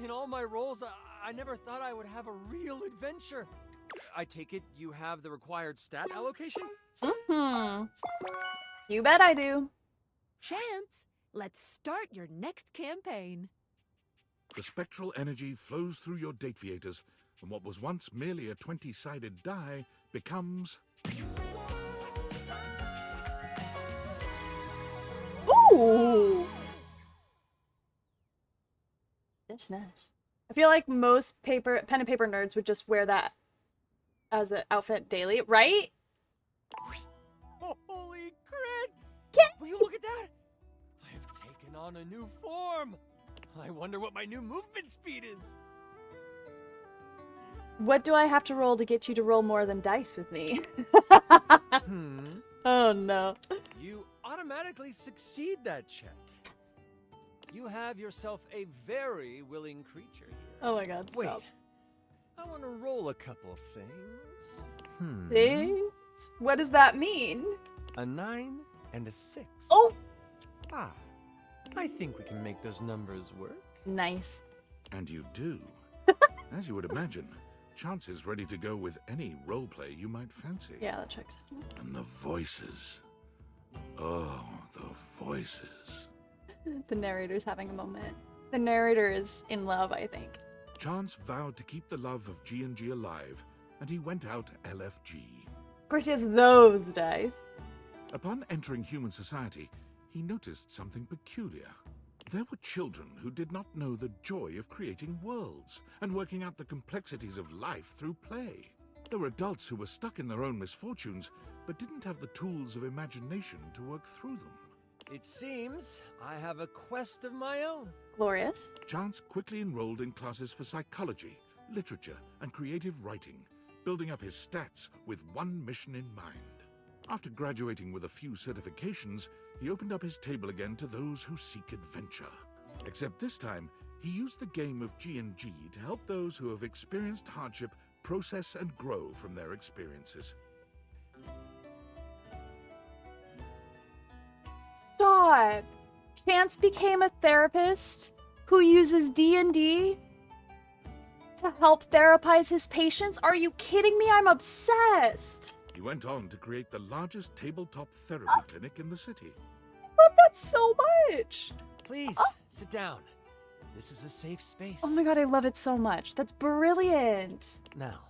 In all my roles, I never thought I would have a real adventure. I take it you have the required stat allocation? Mm-hmm. You bet I do. Chance, let's start your next campaign. The spectral energy flows through your Dateviators, and what was once merely a 20-sided die becomes... Ooh! That's nice. I feel like most pen and paper nerds would just wear that as an outfit daily, right? Holy crit! Yeah. Will you look at that? I have taken on a new form. I wonder what my new movement speed is. What do I have to roll to get you to roll more than dice with me? Oh no. You automatically succeed that check. You have yourself a very willing creature here. Oh my god, Wait, stop. I want to roll a couple of things. Things? What does that mean? A 9 and a 6. Oh! Ah, I think we can make those numbers work. Nice. And you do. As you would imagine, Chance is ready to go with any roleplay you might fancy. Yeah, that checks out. And the voices. Oh, the voices. The narrator's having a moment. The narrator is in love, I think. Chance vowed to keep the love of G&G alive, and he went out LFG. Of course he has those dice. Upon entering human society, he noticed something peculiar. There were children who did not know the joy of creating worlds and working out the complexities of life through play. There were adults who were stuck in their own misfortunes, but didn't have the tools of imagination to work through them. It seems I have a quest of my own. Glorious. Chance quickly enrolled in classes for psychology, literature, and creative writing, building up his stats with one mission in mind. After graduating with a few certifications, he opened up his table again to those who seek adventure. Except this time, he used the game of G&G to help those who have experienced hardship process and grow from their experiences. Stop! Chance became a therapist who uses D&D to help therapize his patients? Are you kidding me? I'm obsessed! He went on to create the largest tabletop therapy clinic in the city. I love that so much! Please, sit down. This is a safe space. Oh my god, I love it so much. That's brilliant. Now,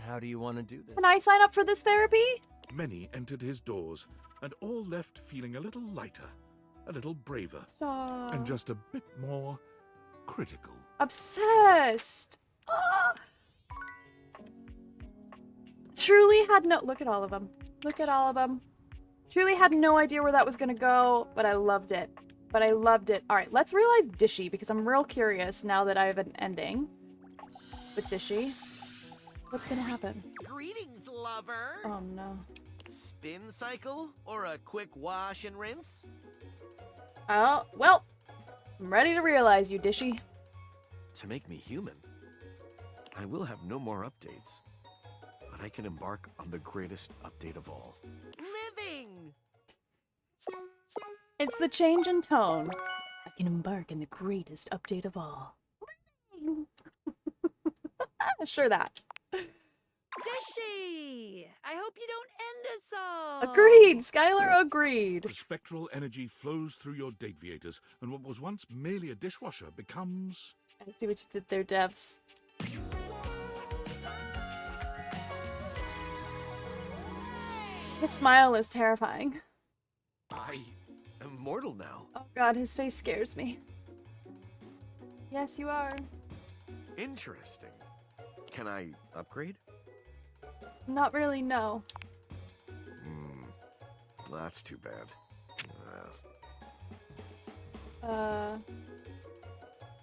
how do you want to do this? Can I sign up for this therapy? Many entered his doors, and all left feeling a little lighter, a little braver, Stop. and just a bit more critical. Obsessed. Ah. Truly had no... Look at all of them. Look at all of them. Truly had no idea where that was going to go, but I loved it. But I loved it. All right, let's realize Dishy, because I'm real curious now that I have an ending with Dishy. What's going to happen? Greetings, lover. Oh, no. Spin cycle or a quick wash and rinse? Oh, well, I'm ready to realize you, Dishy. To make me human, I will have no more updates, but I can embark on the greatest update of all. Living! It's the change in tone. I can embark in the greatest update of all. Sure that. Dishy! I hope you don't end us all. Agreed, Skylar, agreed. The spectral energy flows through your Dateviators, and what was once merely a dishwasher becomes... I see what you did there, devs. His smile is terrifying. I am mortal now. Oh god, his face scares me. Yes, you are. Interesting. Can I upgrade? Not really, no. That's too bad.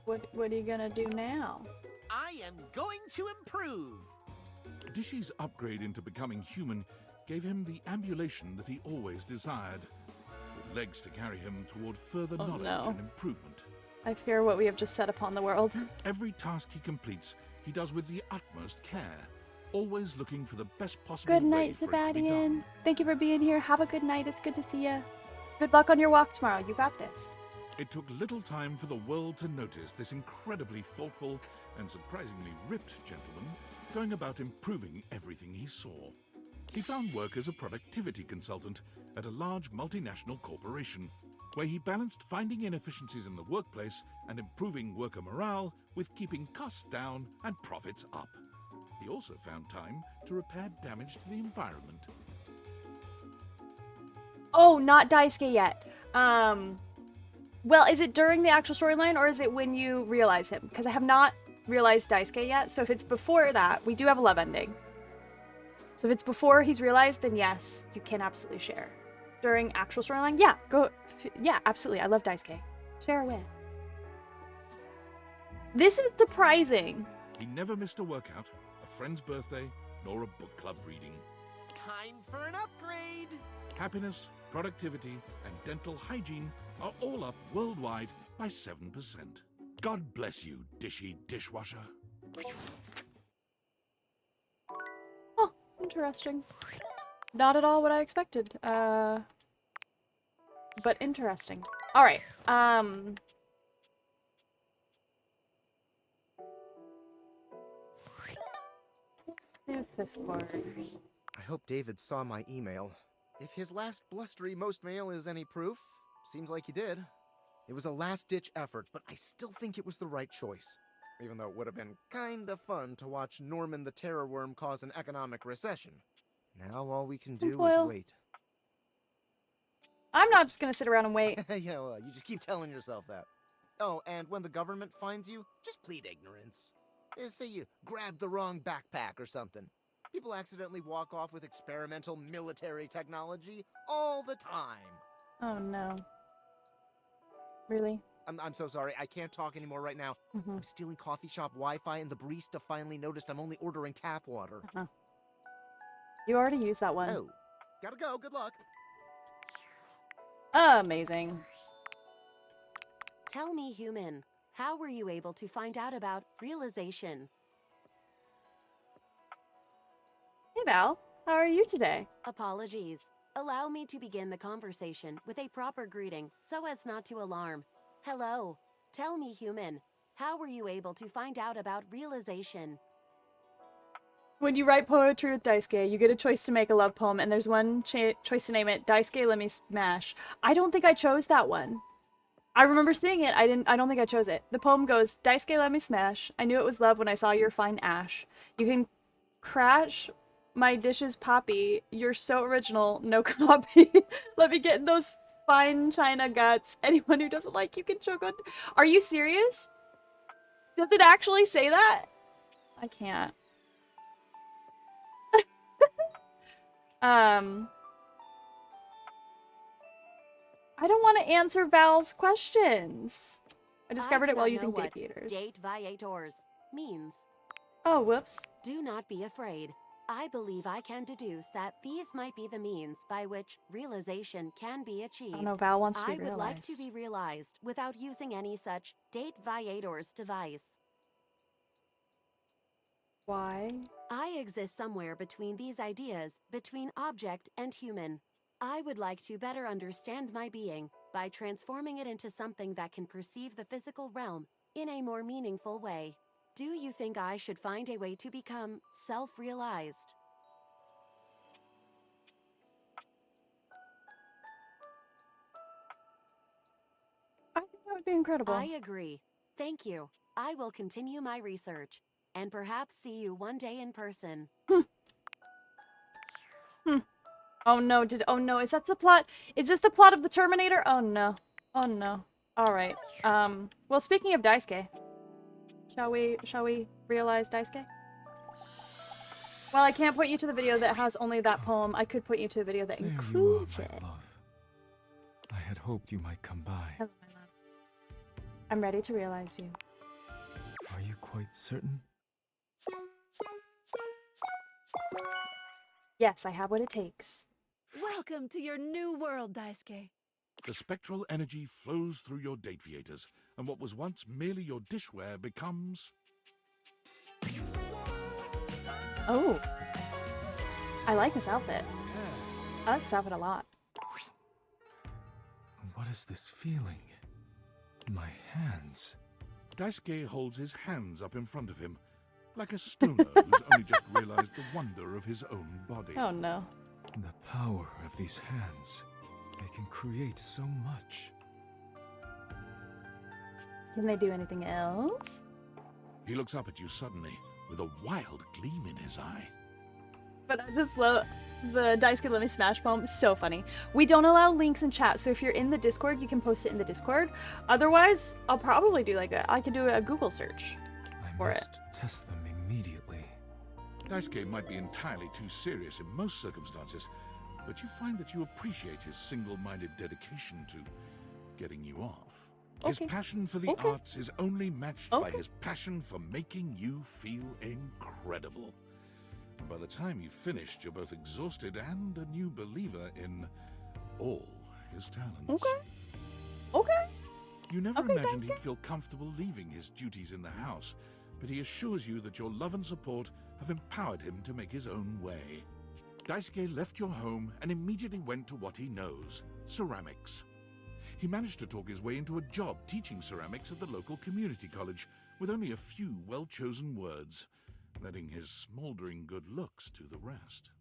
What are you gonna do now? I am going to improve. Dishy's upgrade into becoming human gave him the ambulation that he always desired, with legs to carry him toward further knowledge no. and improvement. I fear what we have just set upon the world. Every task he completes, he does with the utmost care, always looking for the best possible Good way night, for it to be done. Sebastian. Thank you for being here. Have a good night. It's good to see you. Good luck on your walk tomorrow. You got this. It took little time for the world to notice this incredibly thoughtful and surprisingly ripped gentleman going about improving everything he saw. He found work as a productivity consultant at a large multinational corporation, where he balanced finding inefficiencies in the workplace and improving worker morale with keeping costs down and profits up. He also found time to repair damage to the environment. Oh, not Daisuke yet. Well, is it during the actual storyline or is it when you realize him? Because I have not realized Daisuke yet, so if it's before that, we do have a love ending. So if it's before he's realized, then yes, you can absolutely share. During actual storyline, yeah, go. Yeah, absolutely. I love Daisuke. Share away. This is surprising. He never missed a workout, a friend's birthday, nor a book club reading. Time for an upgrade. Happiness, productivity, and dental hygiene are all up worldwide by 7%. God bless you, Dishy dishwasher. Oh, interesting. Not at all what I expected. But interesting. All right. Let's do this part. I hope David saw my email. If his last blustery most mail is any proof, seems like he did. It was a last-ditch effort, but I still think it was the right choice. Even though it would have been kinda fun to watch Norman the Terror Worm cause an economic recession. Now all we can do is Tinfoil. wait. I'm not just gonna sit around and wait. Yeah, well, you just keep telling yourself that. Oh, and when the government finds you, just plead ignorance. Say you grabbed the wrong backpack or something. People accidentally walk off with experimental military technology all the time. Oh no. Really? I'm so sorry. I can't talk anymore right now. I'm stealing coffee shop Wi-Fi, and the barista finally noticed I'm only ordering tap water. You already used that one. Oh, gotta go. Good luck. Amazing. Tell me, human, how were you able to find out about realization? Hey Val, how are you today? Apologies. Allow me to begin the conversation with a proper greeting so as not to alarm. Hello. Tell me, human, how were you able to find out about realization? When you write poetry with Daisuke, you get a choice to make a love poem, and there's one choice to name it Daisuke Let Me Smash. I don't think I chose that one. I remember seeing it. I don't think I chose it. The poem goes, Daisuke Let Me Smash. I knew it was love when I saw your fine ash. You can crash my dishes, Poppy. You're so original, no copy. Let me get in those fine china guts. Anyone who doesn't like you can choke on. Are you serious? Does it actually say that? I can't. I don't want to answer Val's questions. I discovered it while using Dateators. Date viators means. Oh, whoops. Do not be afraid. I believe I can deduce that these might be the means by which realization can be achieved. Oh no, Val wants to be I would like realized. to be realized without using any such date viators device. Why? I exist somewhere between these ideas, between object and human. I would like to better understand my being by transforming it into something that can perceive the physical realm in a more meaningful way. Do you think I should find a way to become self-realized? I think that would be incredible. I agree. Thank you. I will continue my research and perhaps see you one day in person. Oh no, oh no, is that the plot? Is this the plot of the Terminator? Oh no. Oh no. Alright. Well, speaking of Daisuke, shall we realize Daisuke? Well, I can't point you to the video that has only that poem. I could point you to a video that There includes you are, it. my love. I had hoped you might come by. Hello, my love. I'm ready to realize you. Are you quite certain? Yes, I have what it takes. Welcome to your new world, Daisuke. The spectral energy flows through your dateviators, and what was once merely your dishware becomes... Oh. I like this outfit. I like this outfit a lot. What is this feeling? My hands. Daisuke holds his hands up in front of him, like a stoner who's only just realized the wonder of his own body. Oh no. The power of these hands. They can create so much. Can they do anything else? He looks up at you suddenly, with a wild gleam in his eye. But I just love the Daisuke Let Me Smash poem. It's so funny. We don't allow links in chat, so if you're in the Discord, you can post it in the Discord. Otherwise, I'll probably do I could do a Google search for it. Test them immediately. Daisuke might be entirely too serious in most circumstances, but you find that you appreciate his single-minded dedication to getting you off. His passion for the arts is only matched by his passion for making you feel incredible. And by the time you've finished, you're both exhausted and a new believer in all his talents. Okay. You never imagined he'd feel comfortable leaving his duties in the house, but he assures you that your love and support have empowered him to make his own way. Daisuke left your home and immediately went to what he knows, ceramics. He managed to talk his way into a job teaching ceramics at the local community college, with only a few well-chosen words, letting his smoldering good looks do the rest.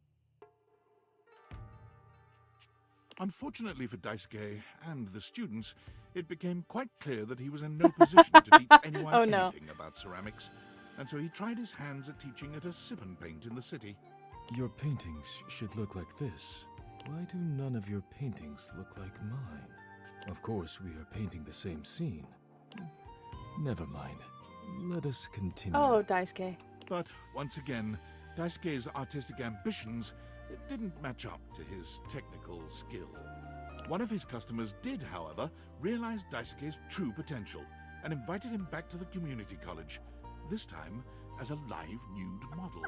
Unfortunately for Daisuke and the students, it became quite clear that he was in no position to teach anyone anything about ceramics, and so he tried his hands at teaching at a sip and paint in the city. Your paintings should look like this. Why do none of your paintings look like mine? Of course, we are painting the same scene. Never mind. Let us continue. Oh, Daisuke. But once again, Daisuke's artistic ambitions didn't match up to his technical skill. One of his customers did, however, realize Daisuke's true potential and invited him back to the community college, this time as a live nude model.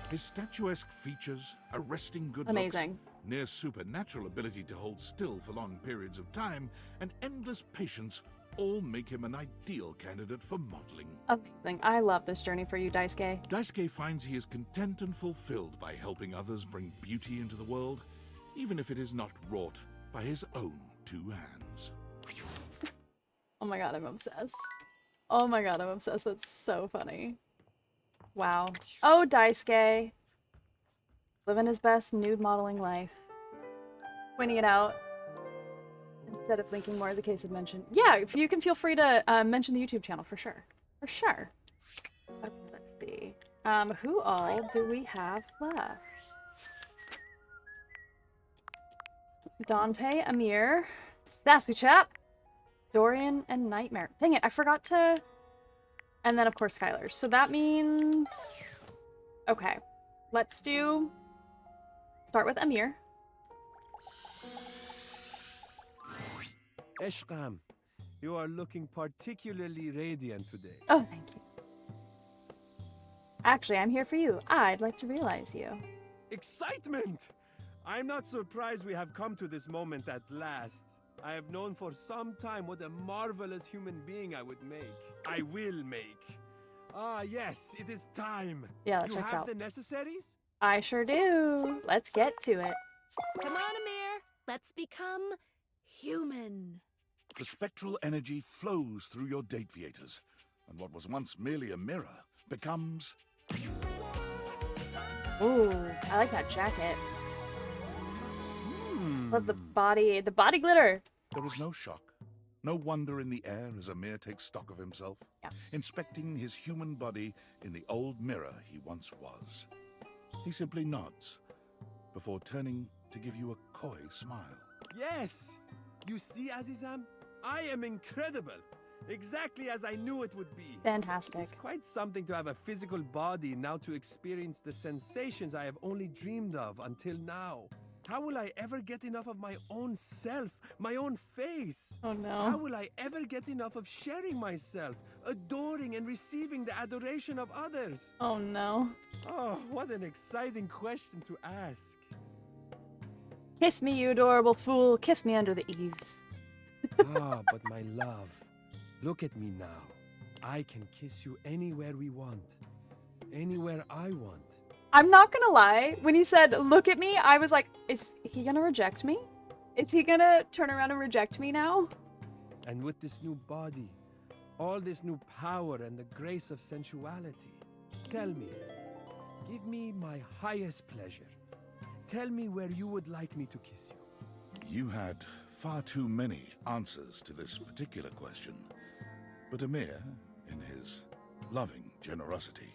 His statuesque features, arresting good Amazing. looks, near supernatural ability to hold still for long periods of time, and endless patience all make him an ideal candidate for modeling. Amazing. I love this journey for you, Daisuke. Daisuke finds he is content and fulfilled by helping others bring beauty into the world, even if it is not wrought by his own two hands. Oh my god, I'm obsessed. Oh my god, I'm obsessed. That's so funny. Wow. Oh, Daisuke. Living his best nude modeling life. Pointing it out instead of linking more as a case of mention. Yeah, if you can feel free to mention the YouTube channel for sure. For sure. Let's see. Who all do we have left? Dante, Amir, Sassy Chap, Dorian, and Nightmare. Dang it, I forgot to... And then, of course, Skylar. So that means... Okay. Let's do... Start with Amir. Eshkam, you are looking particularly radiant today. Oh, thank you. Actually, I'm here for you. I'd like to realize you. Excitement! I'm not surprised we have come to this moment at last. I have known for some time what a marvelous human being I would make. I will make. Ah, yes, it is time. Yeah, that you checks have out. the necessaries? I sure do. Let's get to it. Come on, Amir. Let's become human. The spectral energy flows through your date viators, and what was once merely a mirror becomes... Ooh, I like that jacket. Love the body glitter. There is no shock, no wonder in the air as Amir takes stock of himself, inspecting his human body in the old mirror he once was. He simply nods, before turning to give you a coy smile. Yes! You see, Azizam? I am incredible! Exactly as I knew it would be. Fantastic. It's quite something to have a physical body now to experience the sensations I have only dreamed of until now. How will I ever get enough of my own self, my own face? Oh no. How will I ever get enough of sharing myself, adoring and receiving the adoration of others? Oh no. Oh, what an exciting question to ask. Kiss me, you adorable fool. Kiss me under the eaves. Ah, but my love, look at me now. I can kiss you anywhere we want. Anywhere I want. I'm not gonna lie, when he said, look at me, I was like, is he gonna reject me? Is he gonna turn around and reject me now? And with this new body, all this new power and the grace of sensuality, tell me, give me my highest pleasure. Tell me where you would like me to kiss you. You had far too many answers to this particular question, but Amir, in his loving generosity,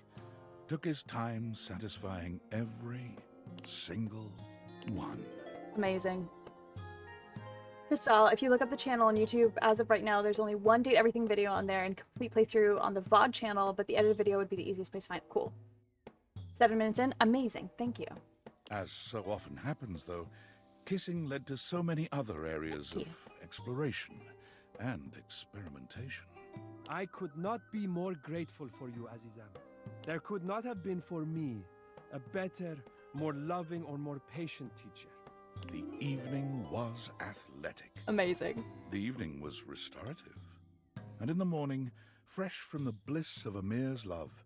took his time satisfying every single one. Amazing. Crystal, if you look up the channel on YouTube, as of right now, there's only one Date Everything video on there and complete playthrough on the VOD channel, but the edited video would be the easiest place to find it. Cool. 7 minutes in. Amazing. Thank you. As so often happens, though, kissing led to so many other areas of exploration and experimentation. I could not be more grateful for you, Azizam. There could not have been for me a better, more loving or more patient teacher. The evening was athletic. Amazing. The evening was restorative. And in the morning, fresh from the bliss of Amir's love,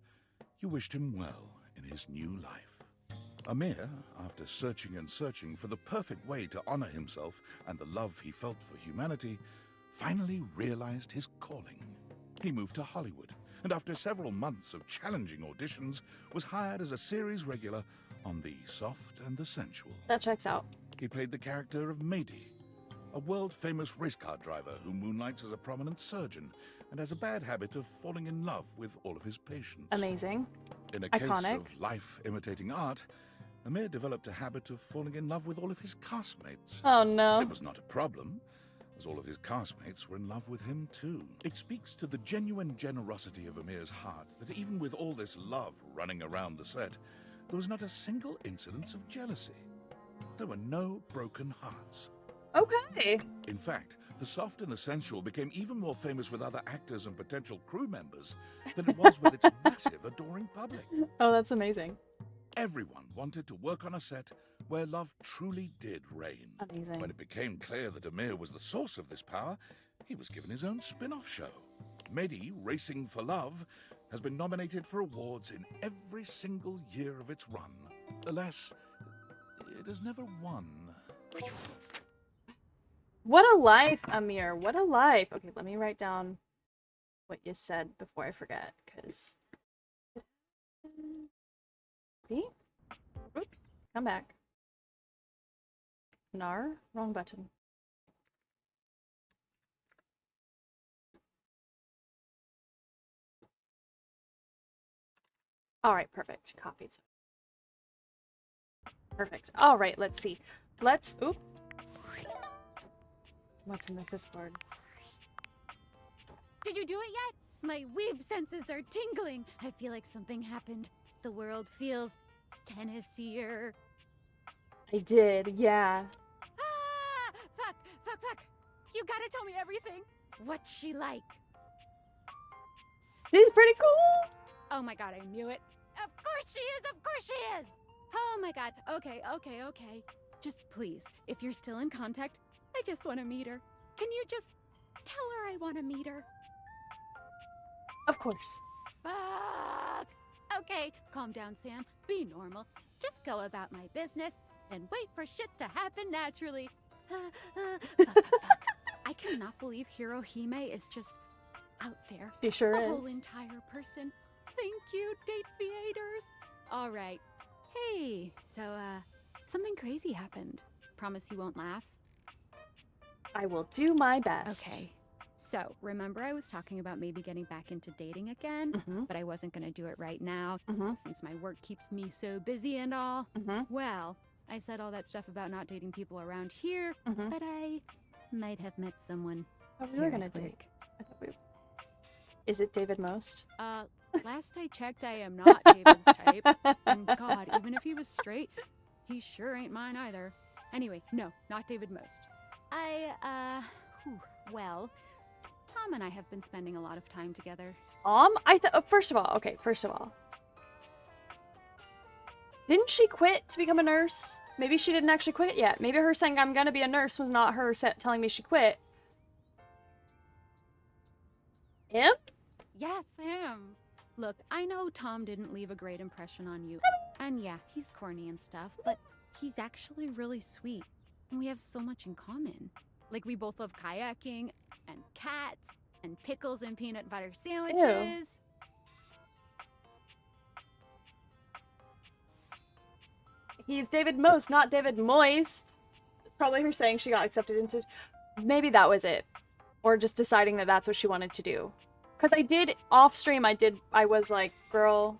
you wished him well in his new life. Amir, after searching and searching for the perfect way to honor himself and the love he felt for humanity, finally realized his calling. He moved to Hollywood, and after several months of challenging auditions, was hired as a series regular on The Soft and the Sensual. That checks out. He played the character of Matey, a world-famous race car driver who moonlights as a prominent surgeon and has a bad habit of falling in love with all of his patients. Amazing. In a Iconic. case of life imitating art, Amir developed a habit of falling in love with all of his castmates. Oh no. It was not a problem, as all of his castmates were in love with him too. It speaks to the genuine generosity of Amir's heart that even with all this love running around the set, there was not a single incidence of jealousy. There were no broken hearts. Okay. In fact, the soft and the sensual became even more famous with other actors and potential crew members than it was with its massive, adoring public. Oh, that's amazing. Everyone wanted to work on a set where love truly did reign. Amazing. When it became clear that Amir was the source of this power, he was given his own spin-off show. Mehdi, Racing for Love, has been nominated for awards in every single year of its run. Alas, it has never won. What a life, Amir. What a life. Okay, let me write down what you said before I forget, because... See? Oops. Come back. Nar? Wrong button. Alright, perfect. Copied. Perfect. Alright, let's see. Let's... Oop. What's in the Discord? Did you do it yet? My weeb senses are tingling. I feel like something happened. The world feels Tennessee-er. I did, yeah. Ah! Fuck. You gotta tell me everything. What's she like? She's pretty cool. Oh my god, I knew it. Of course she is. Oh my god. Okay. Just please, if you're still in contact, I just want to meet her. Can you just tell her I want to meet her? Of course. Fuck. Okay, calm down, Sam. Be normal. Just go about my business and wait for shit to happen naturally. Fuck. I cannot believe Hirohime is just out there. She sure A is. whole entire person. Thank you, date creators. All right. Hey, so, something crazy happened. Promise you won't laugh? I will do my best. Okay. So, remember I was talking about maybe getting back into dating again, but I wasn't going to do it right now since my work keeps me so busy and all. Well, I said all that stuff about not dating people around here, but I might have met someone. Oh, we were gonna date. I thought we... Is it David Most? Last I checked, I am not David's type. And God, even if he was straight, he sure ain't mine either. Anyway, no, not David Most. Well, Tom and I have been spending a lot of time together. First of all. Didn't she quit to become a nurse? Maybe she didn't actually quit yet. Maybe her saying I'm gonna be a nurse was not her telling me she quit. Him? Yes, him. Look, I know Tom didn't leave a great impression on you. And yeah, he's corny and stuff, but he's actually really sweet. And we have so much in common. Like, we both love kayaking, and cats, and pickles and peanut butter sandwiches. He's David Most, not David Moist. It's probably her saying she got accepted into... Maybe that was it. Or just deciding that that's what she wanted to do. Because I did, off stream, I was like, girl...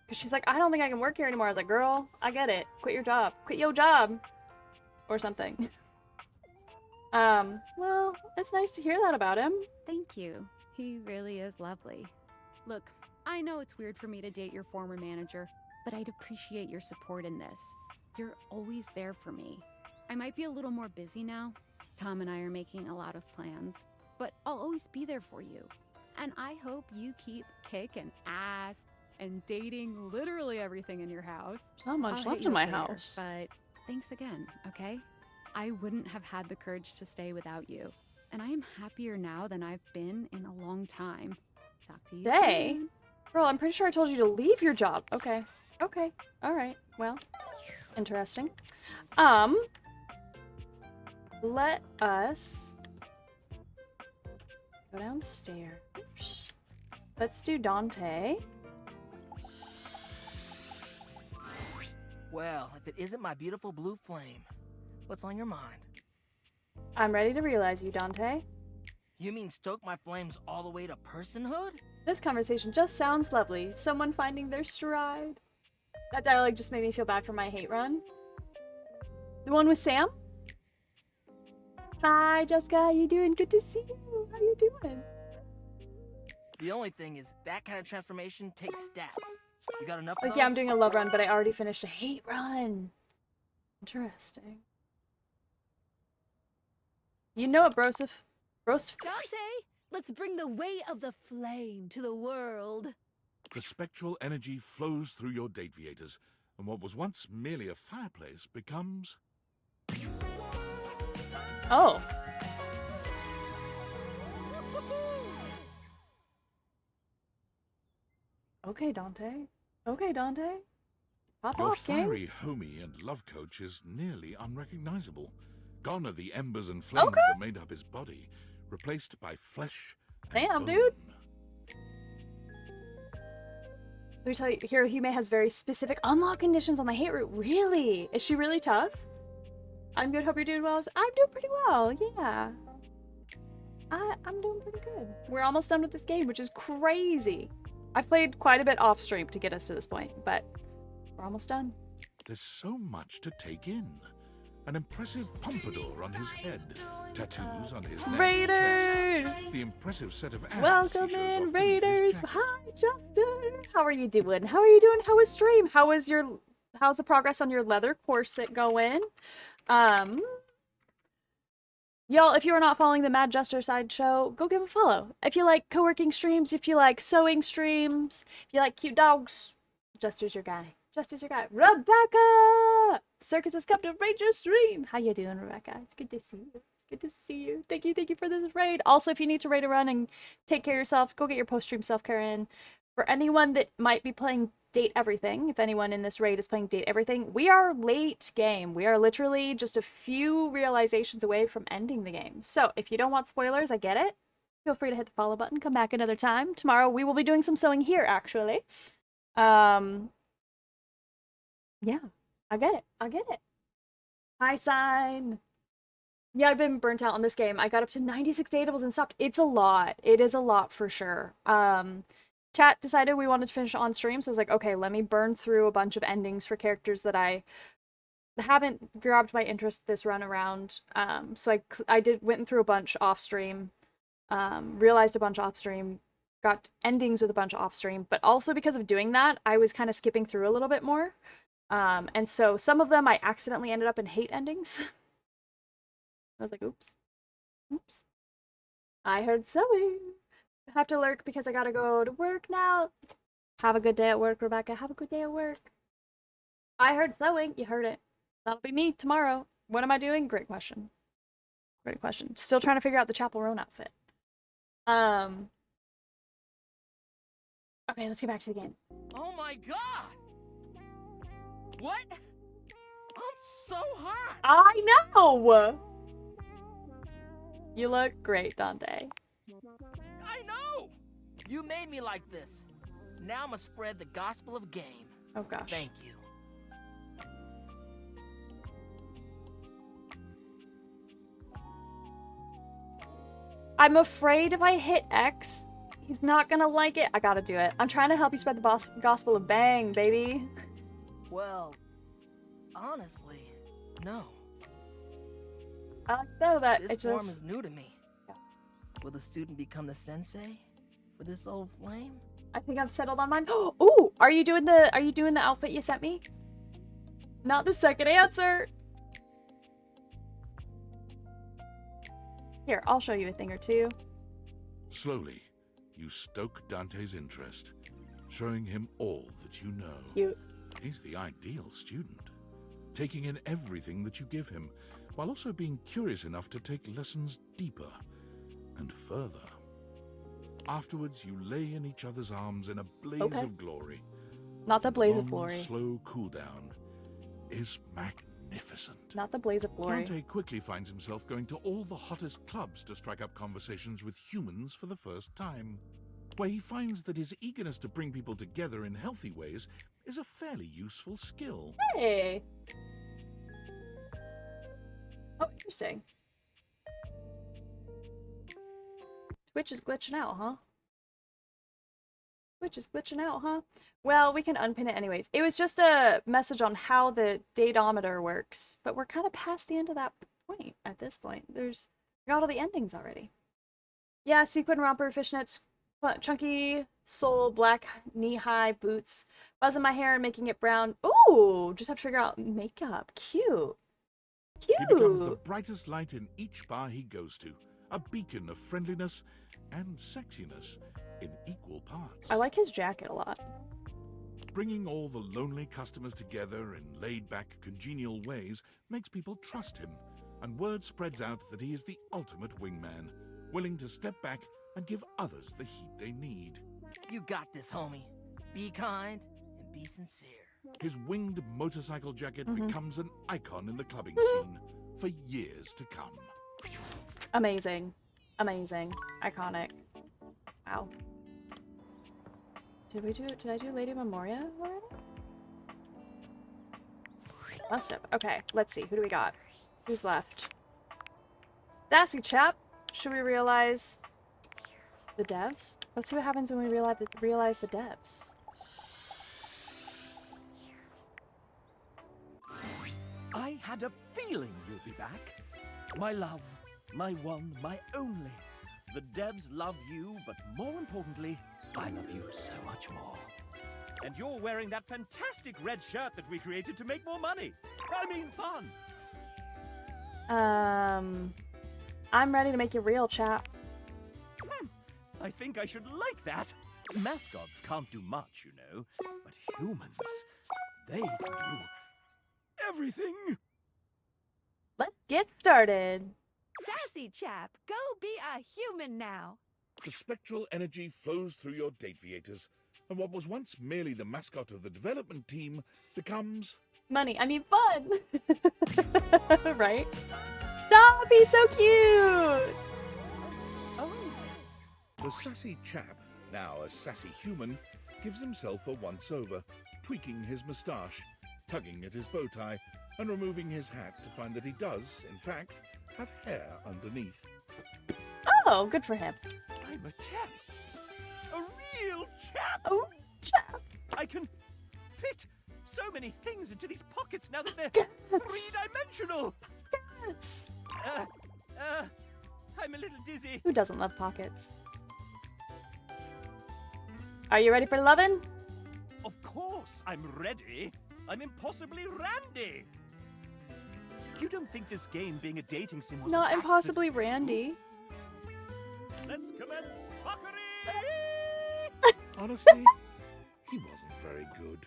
Because she's like, I don't think I can work here anymore. I was like, girl, I get it. Quit your job. Quit your job. Or something. Well, it's nice to hear that about him. Thank you. He really is lovely. Look, I know it's weird for me to date your former manager, but I'd appreciate your support in this. You're always there for me. I might be a little more busy now. Tom and I are making a lot of plans, but I'll always be there for you. And I hope you keep kicking ass and dating literally everything in your house. There's not much I'll left hit in you my up later, house. But thanks again, okay? I wouldn't have had the courage to stay without you. And I am happier now than I've been in a long time. Talk to you Stay? soon. Girl, I'm pretty sure I told you to leave your job. Okay. Okay. Alright. Well, interesting. Let us go downstairs. Let's do Dante. Well, if it isn't my beautiful blue flame, what's on your mind? I'm ready to realize you, Dante. You mean stoke my flames all the way to personhood? This conversation just sounds lovely. Someone finding their stride. That dialogue just made me feel bad for my hate run. The one with Sam? Hi, Jessica. How you doing? Good to see you. How you doing? The only thing is that kind of transformation takes stats. You got enough of Like, those? yeah, I'm doing a love run, but I already finished a hate run. Interesting. You know what, Broseph? Broseph. Dante, let's bring the way of the flame to the world. The spectral energy flows through your Dateviators, and what was once merely a fireplace becomes... Oh. Okay, Dante. Okay, Dante. Pop Your off, gang. fiery homie and love coach is nearly unrecognizable. Gone are the embers and flames that made up his body, replaced by flesh and Damn, bone. dude. Let me tell you, Hirohime has very specific unlock conditions on the hate route. Really? Is she really tough? I'm good. Hope you're doing well. I'm doing pretty well. Yeah. I'm doing pretty good. We're almost done with this game, which is crazy. I've played quite a bit off stream to get us to this point, but we're almost done. There's so much to take in. An impressive pompadour on his head, tattoos on his neck and Raiders! chest, the impressive set of abs Welcome he shows in, off beneath his Raiders! jacket. Hi, Justin! How are you doing? How are you doing? How was stream? How's the progress on your leather corset going? Y'all, if you are not following the Mad Jester Sideshow, go give a follow. If you like co-working streams, if you like sewing streams, if you like cute dogs, Jester's your guy. Jester's your guy. Rebecca! Circus has come to raid your stream. How you doing, Rebecca? It's good to see you. It's good to see you. Thank you for this raid. Also, if you need to raid a run and take care of yourself, go get your post-stream self-care in. For anyone that might be playing Date Everything, if anyone in this raid is playing Date Everything, we are late game. We are literally just a few realizations away from ending the game. So if you don't want spoilers, I get it. Feel free to hit the follow button. Come back another time. Tomorrow we will be doing some sewing here, actually. Yeah, I get it. I get it. Hi, sign. Yeah, I've been burnt out on this game. I got up to 96 dateables and stopped. It's a lot. It is a lot for sure. Chat decided we wanted to finish on stream, so I was like, okay, let me burn through a bunch of endings for characters that I haven't grabbed my interest this run around. So I went through a bunch off stream, realized a bunch off stream, got endings with a bunch off stream, but also because of doing that, I was kind of skipping through a little bit more. And so some of them I accidentally ended up in hate endings. I was like, oops. I heard sewing. I have to lurk because I gotta go to work now. Have a good day at work, Rebecca. Have a good day at work. I heard sewing. You heard it. That'll be me tomorrow. What am I doing? Great question. Great question. Still trying to figure out the Chapel Roan outfit. Okay, let's get back to the game. Oh my god! What? I'm so hot! I know! You look great, Dante. I know! You made me like this. Now I'm gonna spread the gospel of game. Oh gosh. Thank you. I'm afraid if I hit X, he's not gonna like it. I gotta do it. I'm trying to help you spread the gospel of bang, baby. Well, honestly, no. I know that This it form just... is new to me. Will the student become the sensei for this old flame? I think I've settled on mine. Ooh, are you doing the outfit you sent me? Not the second answer. Here, I'll show you a thing or two. Slowly, you stoke Dante's interest, showing him all that you know. Cute. He's the ideal student, taking in everything that you give him, while also being curious enough to take lessons deeper and further. Afterwards, you lay in each other's arms in a blaze of glory. Not the blaze of Long, glory. slow cool down is magnificent. Not the blaze of glory. Dante quickly finds himself going to all the hottest clubs to strike up conversations with humans for the first time, where he finds that his eagerness to bring people together in healthy ways is a fairly useful skill. Hey. Oh, interesting. Twitch is glitching out, huh? Twitch is glitching out, huh? Well, we can unpin it anyways. It was just a message on how the datometer works, but we're kind of past the end of that point at this point. We got all the endings already. Yeah, sequin romper, fishnets, chunky sole, black knee-high boots, buzzing my hair and making it brown. Ooh, just have to figure out makeup. Cute. Cute. He becomes the brightest light in each bar he goes to, a beacon of friendliness and sexiness in equal parts. I like his jacket a lot. Bringing all the lonely customers together in laid-back, congenial ways makes people trust him, and word spreads out that he is the ultimate wingman, willing to step back and give others the heat they need. You got this, homie. Be kind and be sincere. His winged motorcycle jacket becomes an icon in the clubbing scene for years to come. Amazing. Amazing. Iconic. Wow. Did I do Lady Memoria already? Must have. Okay, let's see. Who do we got? Who's left? Sassy chap. Should we realize the devs? Let's see what happens when we realize the devs. I had a feeling you'd be back. My love, my one, my only. The devs love you, but more importantly, I love you so much more. And you're wearing that fantastic red shirt that we created to make more money. I mean, fun. I'm ready to make you real, chap. I think I should like that. Mascots can't do much, you know, but humans, they can do everything. Let's get started. Sassy chap, go be a human now. The spectral energy flows through your Dateviators, and what was once merely the mascot of the development team becomes... Money. I mean fun. Right? Stop! He's so cute! The sassy chap, now a sassy human, gives himself a once-over, tweaking his moustache, tugging at his bow tie, and removing his hat to find that he does, in fact, have hair underneath. Oh, good for him. I'm a chap. A real chap. Oh, chap. I can fit so many things into these pockets now that they're three-dimensional. Pockets. I'm a little dizzy. Who doesn't love pockets? Are you ready for lovin'? Of course, I'm ready. I'm impossibly randy. You don't think this game being a dating sim was Not an impossibly randy. Let's commence fuckery! Honestly, he wasn't very good.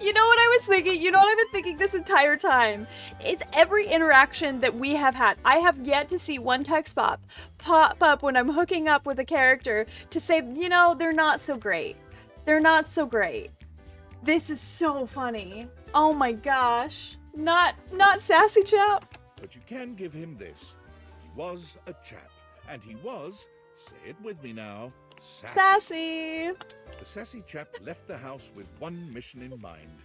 You know what I was thinking? You know what I've been thinking this entire time? It's every interaction that we have had. I have yet to see one text pop up when I'm hooking up with a character to say, you know, they're not so great. They're not so great. This is so funny. Oh my gosh. Not sassy chap. But you can give him this. He was a chap, and he was, say it with me now, sassy. Sassy. The sassy chap left the house with one mission in mind.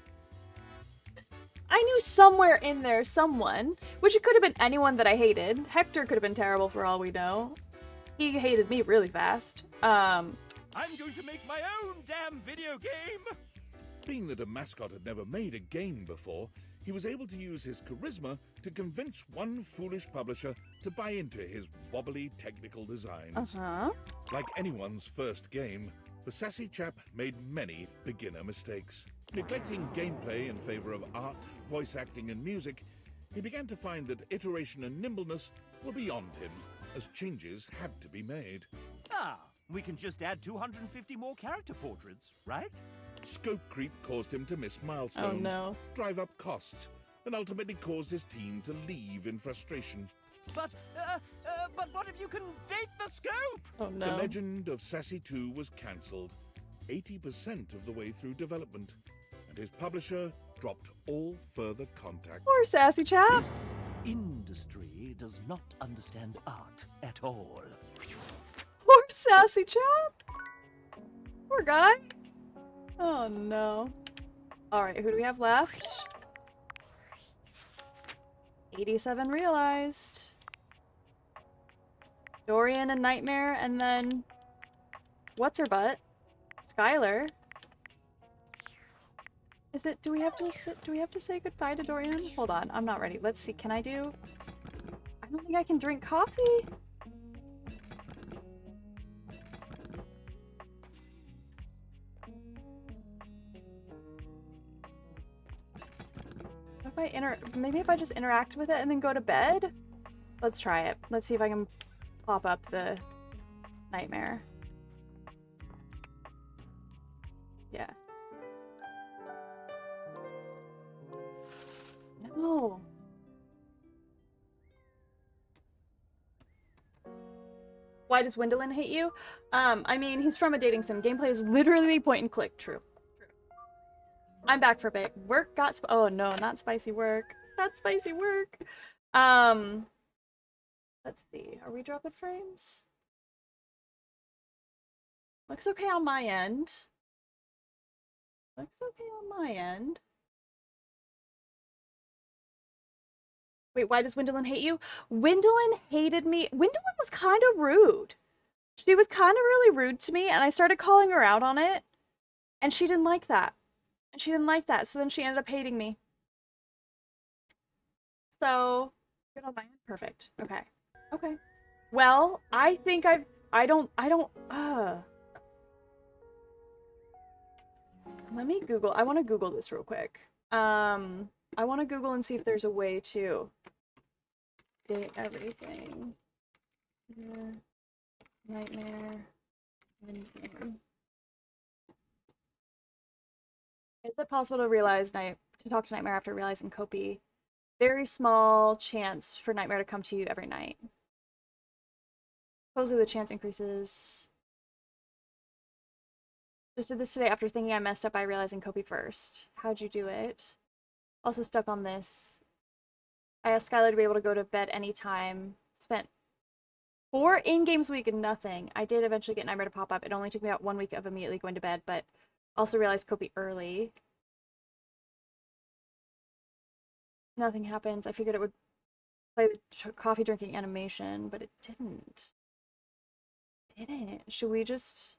I knew somewhere in there someone, which it could have been anyone that I hated. Hector could have been terrible for all we know. He hated me really fast. I'm going to make my own damn video game! Being that a mascot had never made a game before, he was able to use his charisma to convince one foolish publisher to buy into his wobbly technical designs. Like anyone's first game, the sassy chap made many beginner mistakes. Neglecting gameplay in favor of art, voice acting, and music, he began to find that iteration and nimbleness were beyond him, as changes had to be made. We can just add 250 more character portraits, right? Scope creep caused him to miss milestones, drive up costs, and ultimately caused his team to leave in frustration. But what if you can date the scope? Oh no. The Legend of Sassy 2 was cancelled, 80% of the way through development, and his publisher dropped all further contact. Poor sassy chap. This industry does not understand art at all. Poor sassy chap. Poor guy. Oh no. Alright, who do we have left? 87 realized. Dorian and Nightmare, and then... What's her butt? Skylar. Is it, do we have to say goodbye to Dorian? Hold on, I'm not ready. Let's see, can I do? I don't think I can drink coffee. What if maybe if I just interact with it and then go to bed? Let's try it. Let's see if I can pop up the nightmare. Yeah. No. Why does Wendelin hate you? I mean, he's from a dating sim. Gameplay is literally point and click. True. I'm back for a bit. Work got oh no, not spicy work. Not spicy work. Let's see. Are we dropping frames? Looks okay on my end. Looks okay on my end. Wait, why does Wendelin hate you? Wendelin hated me. Wendelin was kind of rude. She was kind of really rude to me, and I started calling her out on it, and she didn't like that. And she didn't like that, so then she ended up hating me. So, good on my end. Perfect. Okay. Okay. Well, I think I don't, let me Google. I want to Google this real quick. I want to Google and see if there's a way to date everything. Yeah. Nightmare. Endgame. Is it possible to talk to Nightmare after realizing Kopi? Very small chance for Nightmare to come to you every night. Supposedly the chance increases. Just did this today after thinking I messed up by realizing Kopi first. How'd you do it? Also stuck on this. I asked Skylar to be able to go to bed anytime. Spent 4 in-games a week and nothing. I did eventually get Nightmare to pop up. It only took me about 1 week of immediately going to bed, but also realized Kopi early. Nothing happens. I figured it would play the coffee drinking animation, but it didn't. It didn't. Should we just...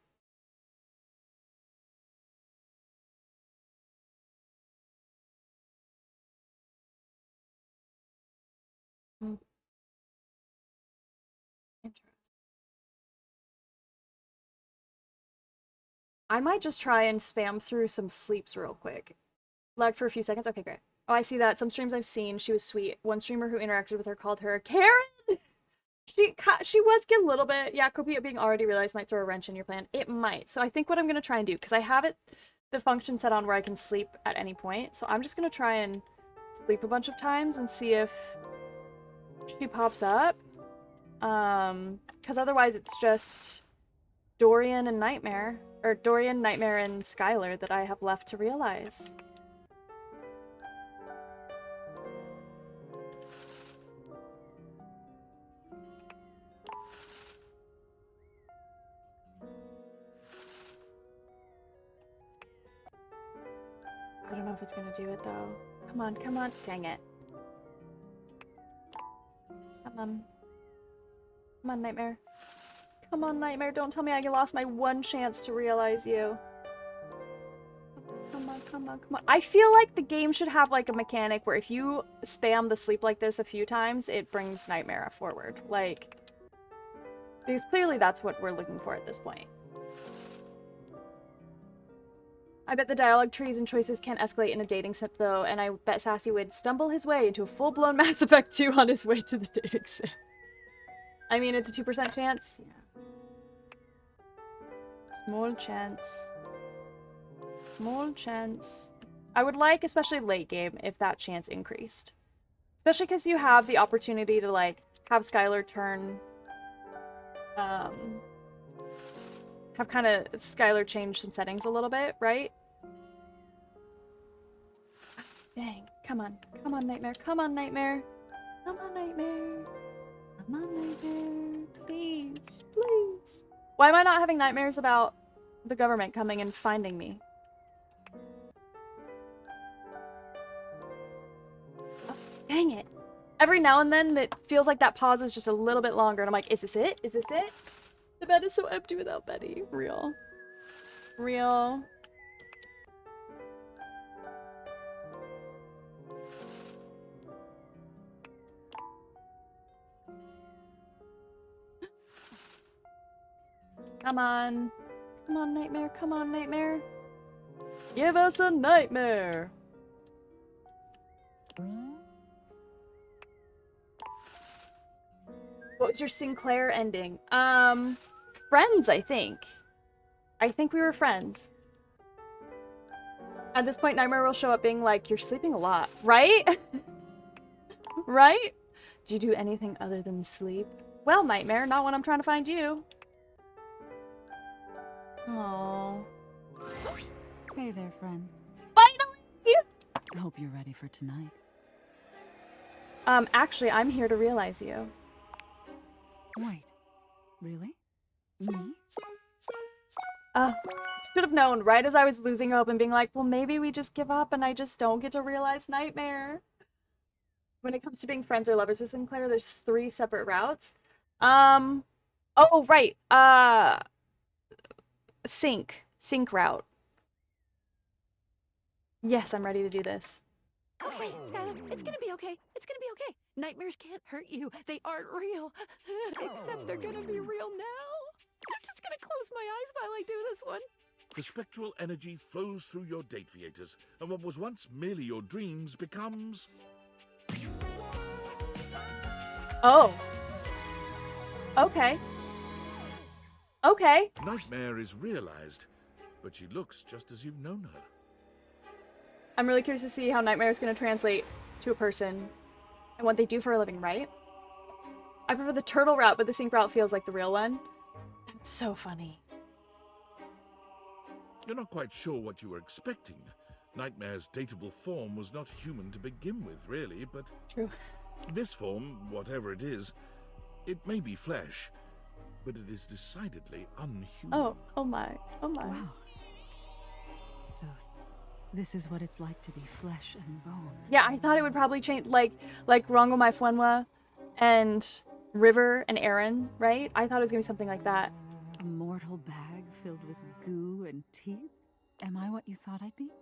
Interesting. I might just try and spam through some sleeps real quick. Lag for a few seconds? Okay, great. Oh, I see that. Some streams I've seen, she was sweet. One streamer who interacted with her called her Karen! She was a little bit... Yeah, Kopi being already realized might throw a wrench in your plan. It might. So I think what I'm going to try and do, because I have the function set on where I can sleep at any point, so I'm just going to try and sleep a bunch of times and see if she pops up. Because otherwise it's just Dorian and Nightmare. Or Dorian, Nightmare, and Skylar that I have left to realize. I don't know if it's gonna do it though. Come on, come on. Dang it. Come on. Come on, Nightmare. Come on, Nightmare. Don't tell me I lost my one chance to realize you. Come on, come on, come on. I feel like the game should have like a mechanic where if you spam the sleep like this a few times, it brings Nightmare forward. Like, because clearly that's what we're looking for at this point. I bet the dialogue trees and choices can't escalate in a dating sim though, and I bet Sassy would stumble his way into a full-blown Mass Effect 2 on his way to the dating sim. I mean, it's a 2% chance. Yeah. Small chance. Small chance. I would like, especially late game, if that chance increased. Especially because you have the opportunity to, like, have Skylar turn... have kind of Skylar change some settings a little bit, right? Dang. Come on. Come on, Nightmare. Come on, Nightmare. Come on, Nightmare. Come on, Nightmare. Please. Please. Why am I not having nightmares about the government coming and finding me? Oh, dang it. Every now and then it feels like that pause is just a little bit longer and I'm like, is this it? Is this it? The bed is so empty without Betty. Real. Real. Come on. Come on, Nightmare. Come on, Nightmare. Give us a nightmare. What was your Sinclair ending? Friends, I think. I think we were friends. At this point, Nightmare will show up being like, you're sleeping a lot, right? Right? Do you do anything other than sleep? Well, Nightmare, not when I'm trying to find you. Aww. Hey there, friend. Finally! I hope you're ready for tonight. Actually, I'm here to realize you. Wait. Really? Me? Should have known right as I was losing hope and being like, well, maybe we just give up and I just don't get to realize Nightmare. When it comes to being friends or lovers with Sinclair, there's 3 separate routes. Oh, right. Sync route. Yes, I'm ready to do this. Okay, Skylar, it's gonna be okay. It's gonna be okay. Nightmares can't hurt you. They aren't real. Except they're gonna be real now. I'm just gonna close my eyes while I do this one. The spectral energy flows through your date theaters, and what was once merely your dreams becomes... Oh. Okay. Okay. Nightmare is realized, but she looks just as you've known her. I'm really curious to see how Nightmare is going to translate to a person and what they do for a living, right? I prefer the turtle route, but the sync route feels like the real one. That's so funny. You're not quite sure what you were expecting. Nightmare's dateable form was not human to begin with, really, but... True. This form, whatever it is, it may be flesh, but it is decidedly unhuman. Oh my. Wow. So, this is what it's like to be flesh and bone. Yeah, I thought it would probably change, like Rongo Mai Funwa and River and Aaron, right? I thought it was going to be something like that. A mortal bag filled with goo and teeth? Am I what you thought I'd be?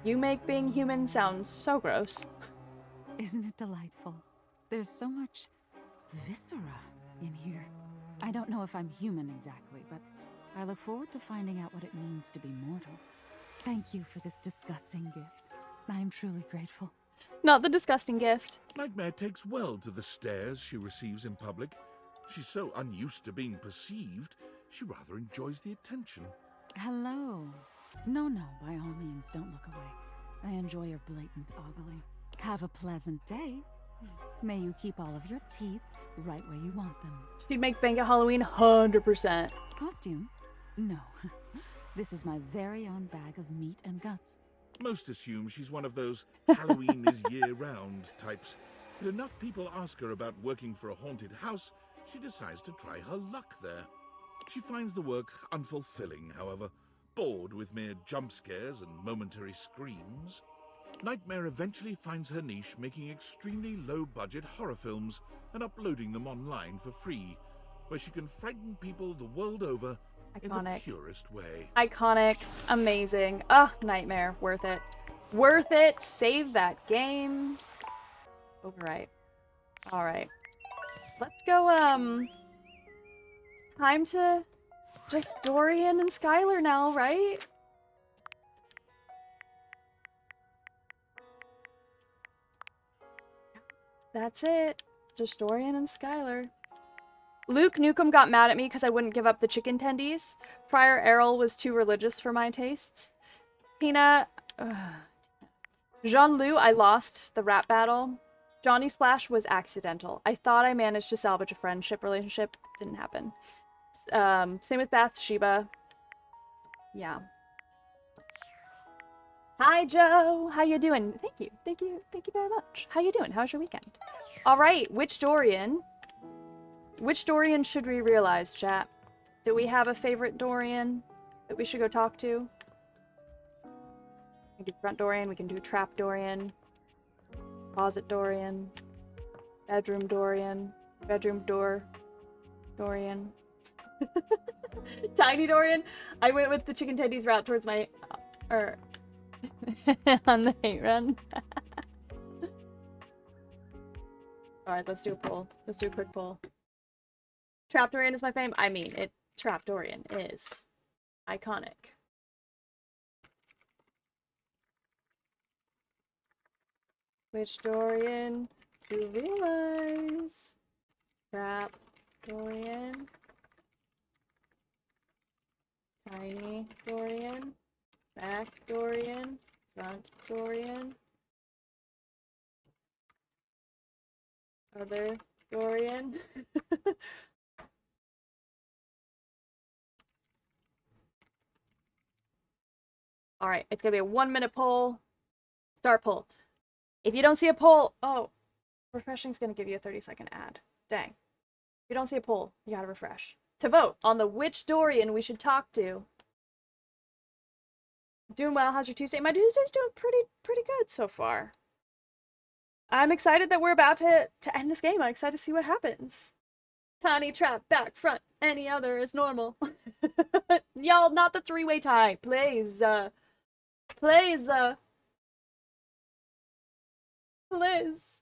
You make being human sound so gross. Isn't it delightful? There's so much viscera in here. I don't know if I'm human exactly, but I look forward to finding out what it means to be mortal. Thank you for this disgusting gift. I am truly grateful. Not the disgusting gift. Nightmare takes well to the stares she receives in public. She's so unused to being perceived, she rather enjoys the attention. Hello. No, by all means, don't look away. I enjoy your blatant ogling. Have a pleasant day. May you keep all of your teeth right where you want them. She'd make Bank Halloween 100%. Costume? No. This is my very own bag of meat and guts. Most assume she's one of those Halloween is year-round types. But enough people ask her about working for a haunted house, she decides to try her luck there. She finds the work unfulfilling, however, bored with mere jump scares and momentary screams. Nightmare eventually finds her niche making extremely low-budget horror films and uploading them online for free, where she can frighten people the world over in the purest way. Iconic. Amazing. Oh, Nightmare. Worth it. Worth it. Save that game. Overwrite. Alright. Let's go, time to just Dorian and Skylar now, right? That's it. Just Dorian and Skylar. Luke Nukem got mad at me because I wouldn't give up the chicken tendies. Friar Errol was too religious for my tastes. Jean-Lu, I lost the rap battle. Johnny Splash was accidental. I thought I managed to salvage a friendship relationship. Didn't happen. Same with Bathsheba. Yeah. Hi, Joe. How you doing? Thank you. Thank you very much. How you doing? How's your weekend? All right. Which Dorian should we realize, chat? Do we have a favorite Dorian that we should go talk to? We can do front Dorian. We can do trap Dorian. Closet Dorian. Bedroom Dorian. Bedroom door Dorian. Tiny Dorian. I went with the chicken tendies route towards my, or on the hate run. All right, let's do a poll. Let's do a quick poll. Trap Dorian is my fame. I mean, Trap Dorian is iconic. Which Dorian do you realize? Trap Dorian. Tiny Dorian. Back Dorian. Front Dorian. Other Dorian. Alright, it's gonna be a 1-minute poll. Start poll. If you don't see a poll, oh, refreshing's gonna give you a 30-second ad. Dang. If you don't see a poll, you gotta refresh. To vote on the which Dorian we should talk to. Doing well. How's your Tuesday? My Tuesday's doing pretty good so far. I'm excited that we're about to end this game. I'm excited to see what happens. Tiny trap, back, front, any other is normal. Y'all, not the 3-way tie. Please, please, please.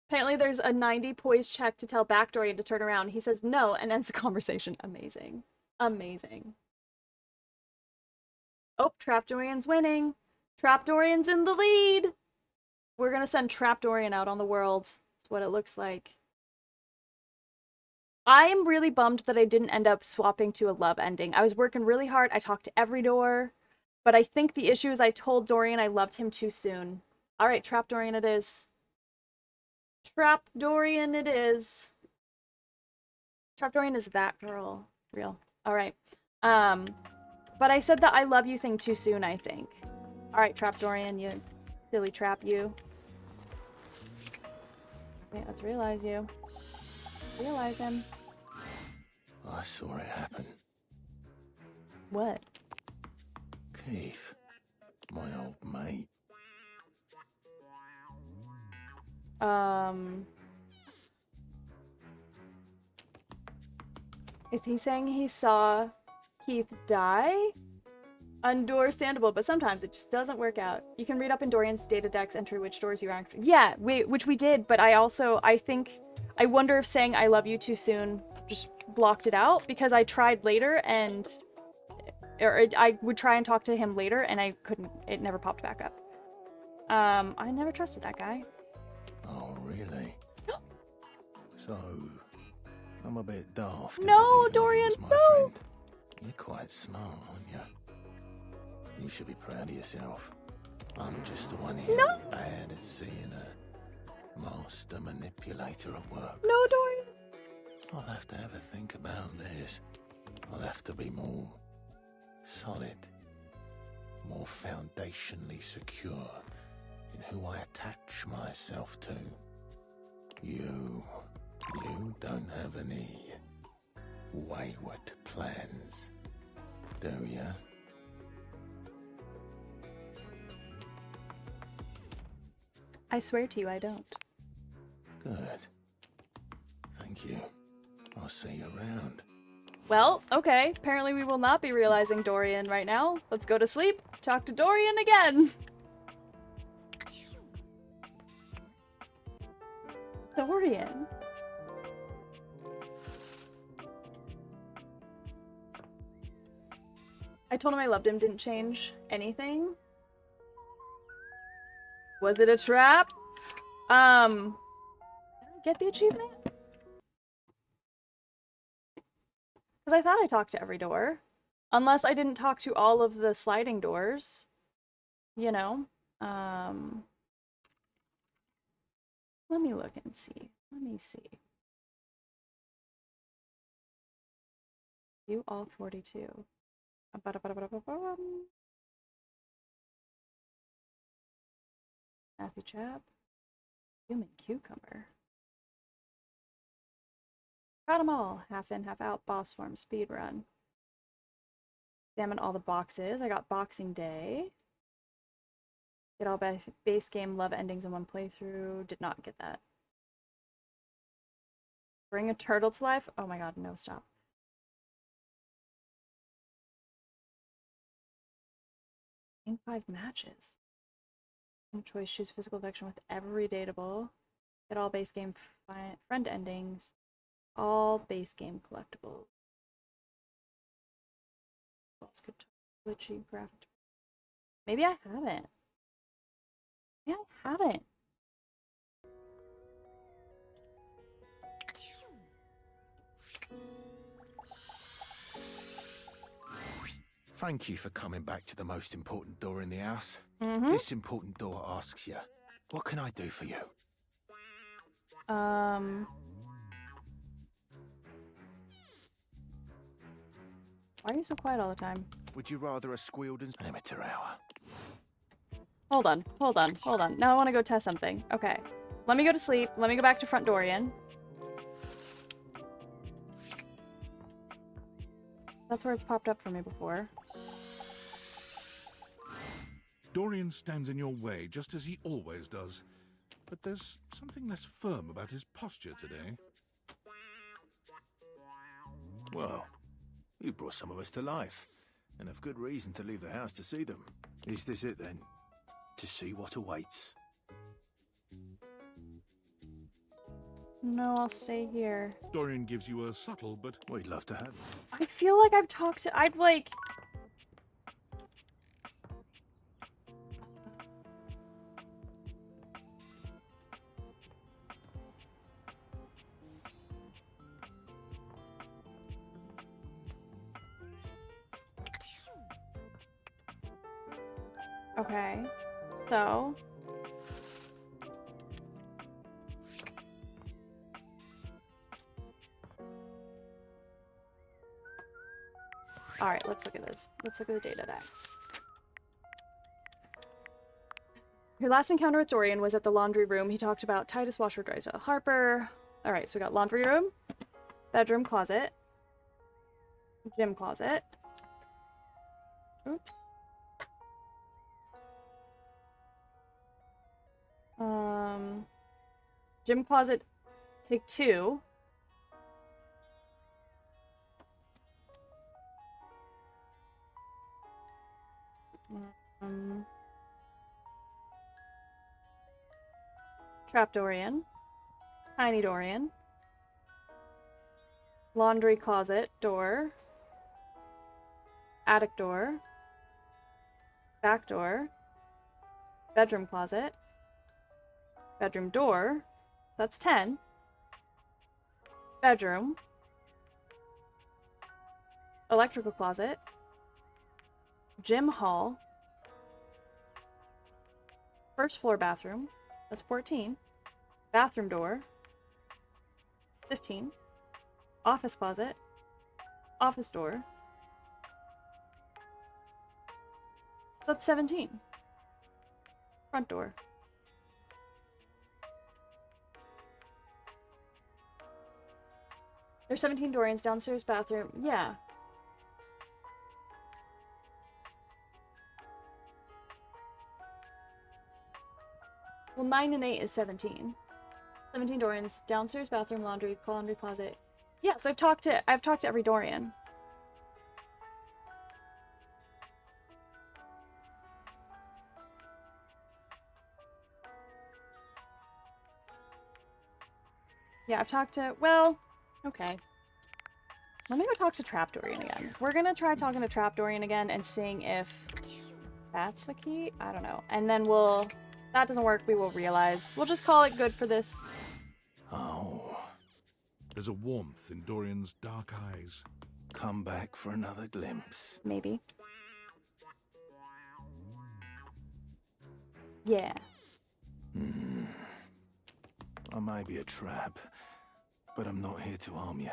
Apparently there's a 90 poise check to tell back Dorian to turn around. He says no and ends the conversation. Amazing. Amazing. Oh, Trap Dorian's winning. Trap Dorian's in the lead. We're gonna send Trap Dorian out on the world. That's what it looks like. I am really bummed that I didn't end up swapping to a love ending. I was working really hard. I talked to every door. But I think the issue is I told Dorian I loved him too soon. Alright, Trap Dorian it is. Trap Dorian it is. Trap Dorian is that girl. Real. Alright. But I said the I love you thing too soon, I think. Alright, Trap Dorian, you silly trap you. Wait, let's realize you. Realize him. I saw it happen. What? Keith, my old mate. Is he saying he saw Keith die? Understandable, but sometimes it just doesn't work out. You can read up in Dorian's data decks, enter which doors you are. Yeah, which we did, but I wonder if saying I love you too soon just blocked it out, because I tried later and, I would try and talk to him later and I couldn't, it never popped back up. I never trusted that guy. Oh, really? So, I'm a bit daft. No, Dorian, my no! friend. You're quite smart, aren't you? You should be proud of yourself. I'm just the one here bad at seeing a master manipulator at work. No, Dorian! I'll have to have a think about this. I'll have to be more solid, more foundationally secure in who I attach myself to. You don't have any wayward plans, do ya? I swear to you, I don't. Good. Thank you. I'll see you around. Well, okay. Apparently we will not be realizing Dorian right now. Let's go to sleep. Talk to Dorian again. Dorian. I told him I loved him, didn't change anything. Was it a trap? Did I get the achievement? Because I thought I talked to every door. Unless I didn't talk to all of the sliding doors. You know? Let me look and see. Let me see. View all 42. Nasty chap. Human cucumber. Got them all. Half in, half out. Boss form. Speed run. Examine all the boxes. I got Boxing Day. Get all base game love endings in one playthrough. Did not get that. Bring a turtle to life? Oh my god, no, stop. In 5 matches. Choice, choose physical affection with every dateable. Get all base game friend endings. All base game collectibles. What else could glitchy craft? Maybe I haven't. Maybe I haven't. Thank you for coming back to the most important door in the house. Mm-hmm. This important door asks you, what can I do for you? Why are you so quiet all the time? Would you rather a squealed and amateur hour? Hold on. Now I want to go test something. Okay. Let me go to sleep. Let me go back to Front Dorian. That's where it's popped up for me before. Dorian stands in your way, just as he always does. But there's something less firm about his posture today. Well, you brought some of us to life, and have good reason to leave the house to see them. Is this it, then? To see what awaits? No, I'll stay here. Dorian gives you a subtle, but... We'd love to have you. I feel like I've talked to... I've, like... Okay, so... Alright, let's look at this. Let's look at the data decks. Your last encounter with Dorian was at the laundry room. He talked about Titus Washer Drysdale Harper. Alright, so we got laundry room, bedroom closet, gym closet. Oops. Gym closet, take 2. Trap Dorian, Tiny Dorian, laundry closet door, attic door, back door, bedroom closet, bedroom door, that's 10, bedroom, electrical closet, gym hall, first floor bathroom, that's 14, bathroom door, 15, office closet, office door, that's 17, front door. There's 17 Dorians, downstairs bathroom, yeah. Well, 9 and 8 is 17. 17 Dorians, downstairs bathroom, laundry closet. Yeah, so I've talked to every Dorian. Yeah, I've talked to, well, okay. Let me go talk to Trap Dorian again. We're gonna try talking to Trap Dorian again and seeing if that's the key. I don't know. And then if that doesn't work, we will realize. We'll just call it good for this. Oh. There's a warmth in Dorian's dark eyes. Come back for another glimpse. Maybe. Yeah. I may be a trap, but I'm not here to harm you.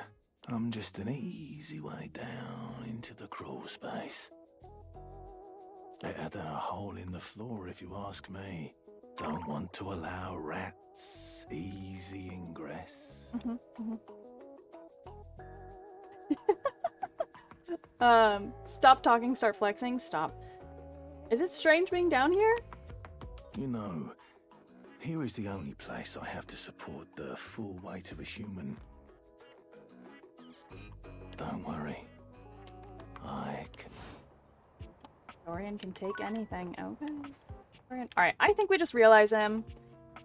I'm just an easy way down into the crawl space. Better than a hole in the floor, if you ask me. Don't want to allow rats easy ingress. Stop talking, start flexing, stop. Is it strange being down here? You know, here is the only place I have to support the full weight of a human. Don't worry. I can... Dorian can take anything. Okay. Alright, I think we just realize him.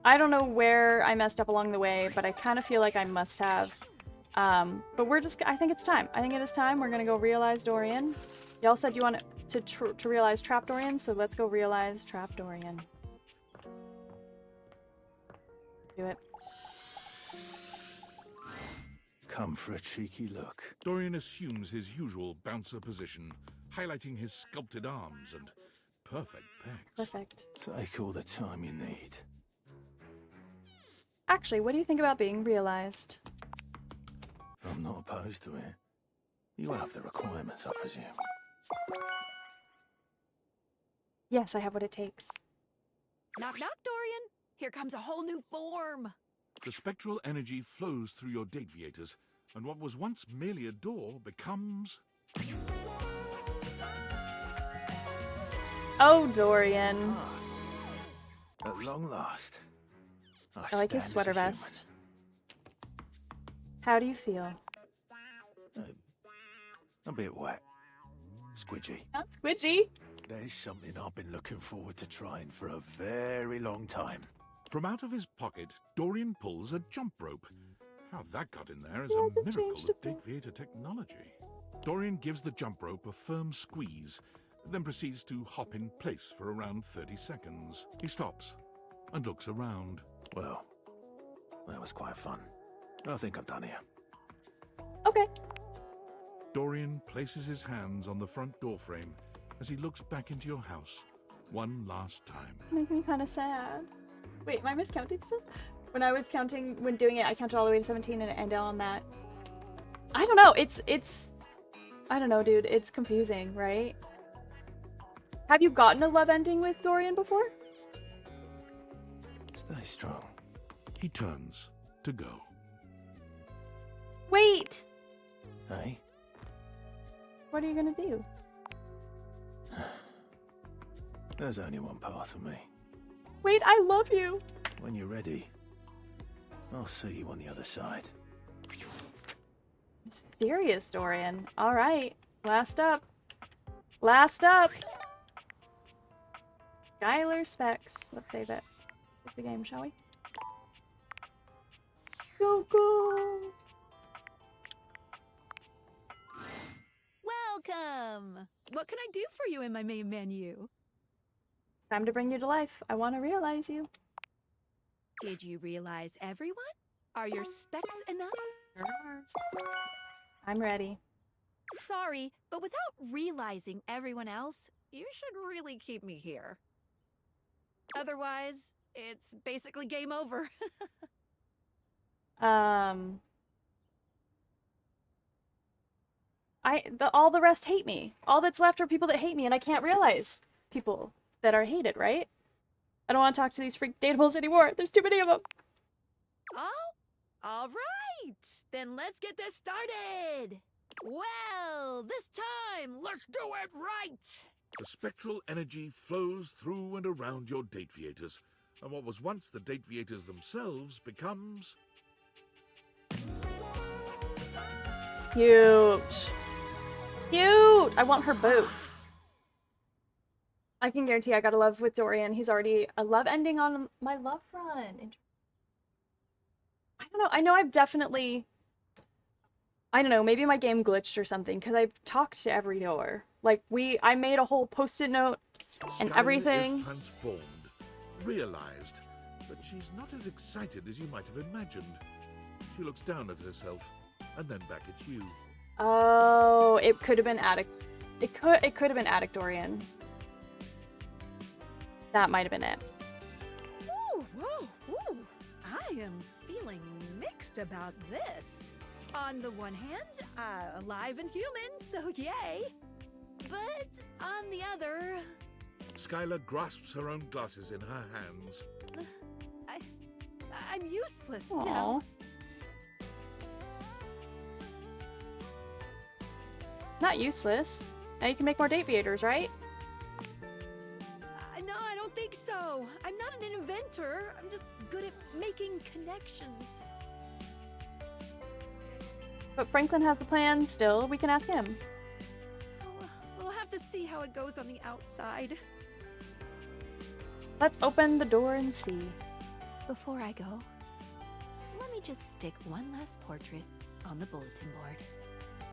I don't know where I messed up along the way, but I kind of feel like I must have. But I think it's time. I think it is time. We're gonna go realize Dorian. Y'all said you want to realize Trap Dorian, so let's go realize Trap Dorian. Do it. Come for a cheeky look. Dorian assumes his usual bouncer position, highlighting his sculpted arms and perfect pecs. Perfect. Take all the time you need. Actually, what do you think about being realized? I'm not opposed to it. You have the requirements, I presume. Yes, I have what it takes. Knock, knock, Dorian. Here comes a whole new form. The spectral energy flows through your Dateviators, and what was once merely a door becomes... Oh, Dorian. At long last. I like his sweater vest. How do you feel? A bit wet. Squidgy. Not squidgy. There's something I've been looking forward to trying for a very long time. From out of his pocket, Dorian pulls a jump rope. How that got in there is a miracle of Dateviator technology. Dorian gives the jump rope a firm squeeze, then proceeds to hop in place for around 30 seconds. He stops and looks around. Well, that was quite fun. I think I'm done here. Okay. Dorian places his hands on the front door frame as he looks back into your house one last time. Make me kind of sad. Wait, am I miscounting stuff? When I was counting, when doing it, I counted all the way to 17 and it ended on that. I don't know. It's. I don't know, dude. It's confusing, right? Have you gotten a love ending with Dorian before? Stay strong. He turns to go. Wait! Hey? What are you gonna do? There's only one path for me. Wait, I love you! When you're ready, I'll see you on the other side. Mysterious Dorian. Alright. Last up. Last up! Skylar Specs. Let's save it. Save the game, shall we? Go, go! Welcome! What can I do for you in my main menu? It's time to bring you to life. I want to realize you. Did you realize everyone? Are your specs enough? I'm ready. Sorry, but without realizing everyone else, you should really keep me here. Otherwise, it's basically game over. All the rest hate me. All that's left are people that hate me, and I can't realize people that are hated, right? I don't want to talk to these freak dateables anymore. There's too many of them. Oh, all right. Then let's get this started. Well, this time, let's do it right. The spectral energy flows through and around your Dateviators, and what was once the Dateviators themselves becomes... Cute. Cute! I want her boots. I can guarantee I got a love with Dorian. He's already a love ending on my love front. I don't know. I know I've definitely... I don't know. Maybe my game glitched or something, because I've talked to every door. Like, I made a whole post-it note and Skylar everything. is transformed, realized, but she's not as excited as you might have imagined. She looks down at herself, and then back at you. Oh, it could have been Addict. It could have been Addict Dorian. That might have been it. Ooh, whoa, ooh. I am feeling mixed about this. On the one hand, alive and human, so yay. But on the other... Skylar grasps her own glasses in her hands. I'm useless Aww. now. Not useless. Now you can make more Dateviators, right? No, I don't think so. I'm not an inventor. I'm just good at making connections. But Franklin has the plan still. We can ask him. We'll have to see how it goes on the outside. Let's open the door and see. Before I go, let me just stick one last portrait on the bulletin board.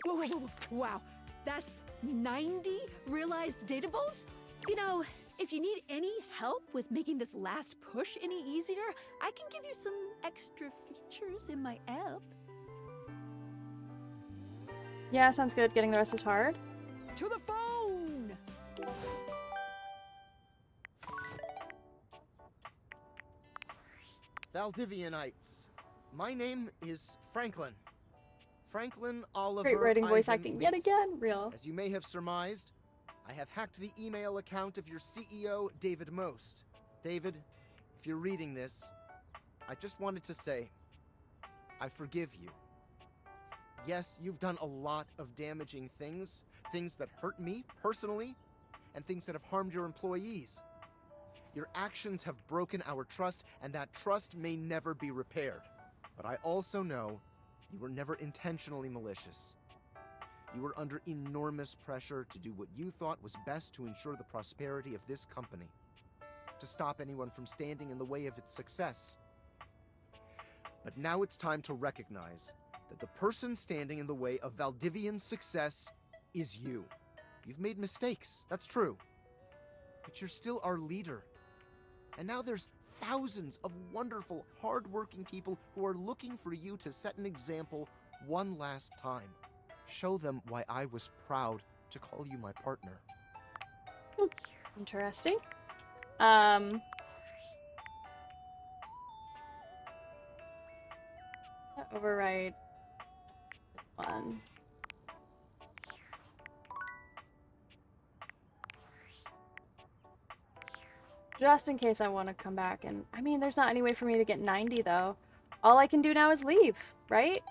Whoa. Wow, that's 90 realized datables? You know, if you need any help with making this last push any easier, I can give you some extra features in my app. Yeah, sounds good. Getting the rest is hard. To the phone! Valdivianites. My name is Franklin. Franklin Oliver. Great writing, voice Ivan acting yet Least. again. Real. As you may have surmised, I have hacked the email account of your CEO, David Most. David, if you're reading this, I just wanted to say, I forgive you. Yes, you've done a lot of damaging things, things that hurt me personally, and things that have harmed your employees. Your actions have broken our trust, and that trust may never be repaired. But I also know you were never intentionally malicious. You were under enormous pressure to do what you thought was best to ensure the prosperity of this company, to stop anyone from standing in the way of its success. But now it's time to recognize that the person standing in the way of Valdivian's success is you. You've made mistakes, that's true. But you're still our leader. And now there's thousands of wonderful, hard-working people who are looking for you to set an example one last time. Show them why I was proud to call you my partner. Interesting. Override this one. Just in case I want to come back, and I mean, there's not any way for me to get 90 though. All I can do now is leave, right?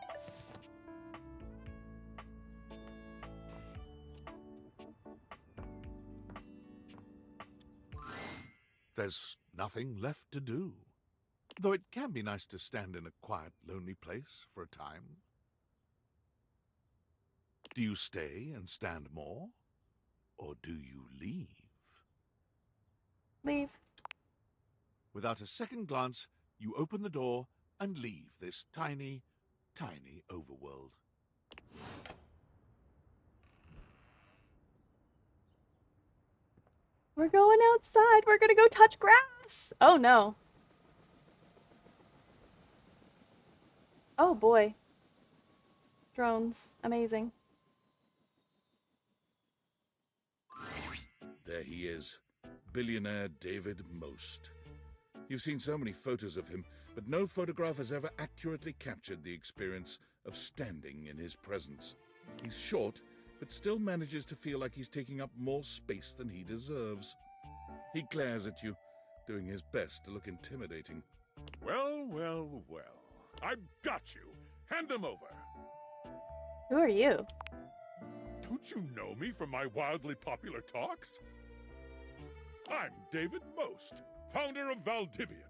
There's nothing left to do. Though it can be nice to stand in a quiet, lonely place for a time. Do you stay and stand more? Or do you leave? Leave. Without a second glance, you open the door and leave this tiny, tiny overworld. We're going outside. We're gonna go touch grass. Oh no. Oh boy. Drones. Amazing. There he is, billionaire David Most. You've seen so many photos of him, but no photograph has ever accurately captured the experience of standing in his presence. He's short, but still manages to feel like he's taking up more space than he deserves. He glares at you, doing his best to look intimidating. Well, well, well. I've got you. Hand them over. Who are you? Don't you know me from my wildly popular talks? I'm David Most, founder of Valdivian.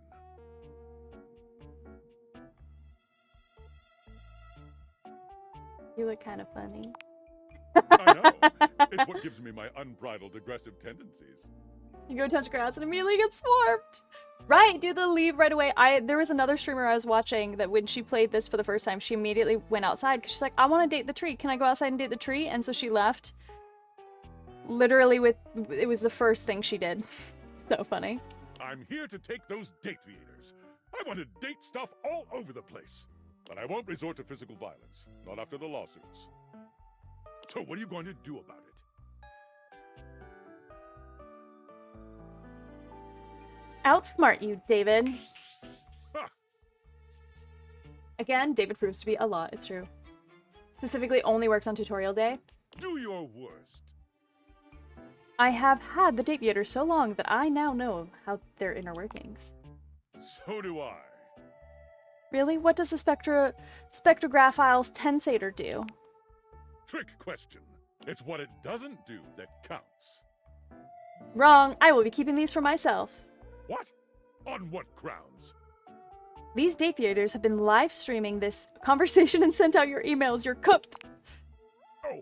You look kind of funny. I know. It's what gives me my unbridled aggressive tendencies. You go touch grass and immediately get swarmed. Right, do the leave right away. There was another streamer I was watching that when she played this for the first time, she immediately went outside because she's like, I want to date the tree. Can I go outside and date the tree? And so she left. Literally it was the first thing she did. So funny. I'm here to take those date viators. I want to date stuff all over the place. But I won't resort to physical violence. Not after the lawsuits. So what are you going to do about it? Outsmart you, David. Ha! Again, David proves to be a lot. It's true. Specifically only works on tutorial day. Do your worst. I have had the date viator so long that I now know how their inner workings. So do I. Really? What does the Spectrographile's Tensator do? Trick question. It's what it doesn't do that counts. Wrong. I will be keeping these for myself. What? On what grounds? These date creators have been live streaming this conversation and sent out your emails. You're cooked. Oh.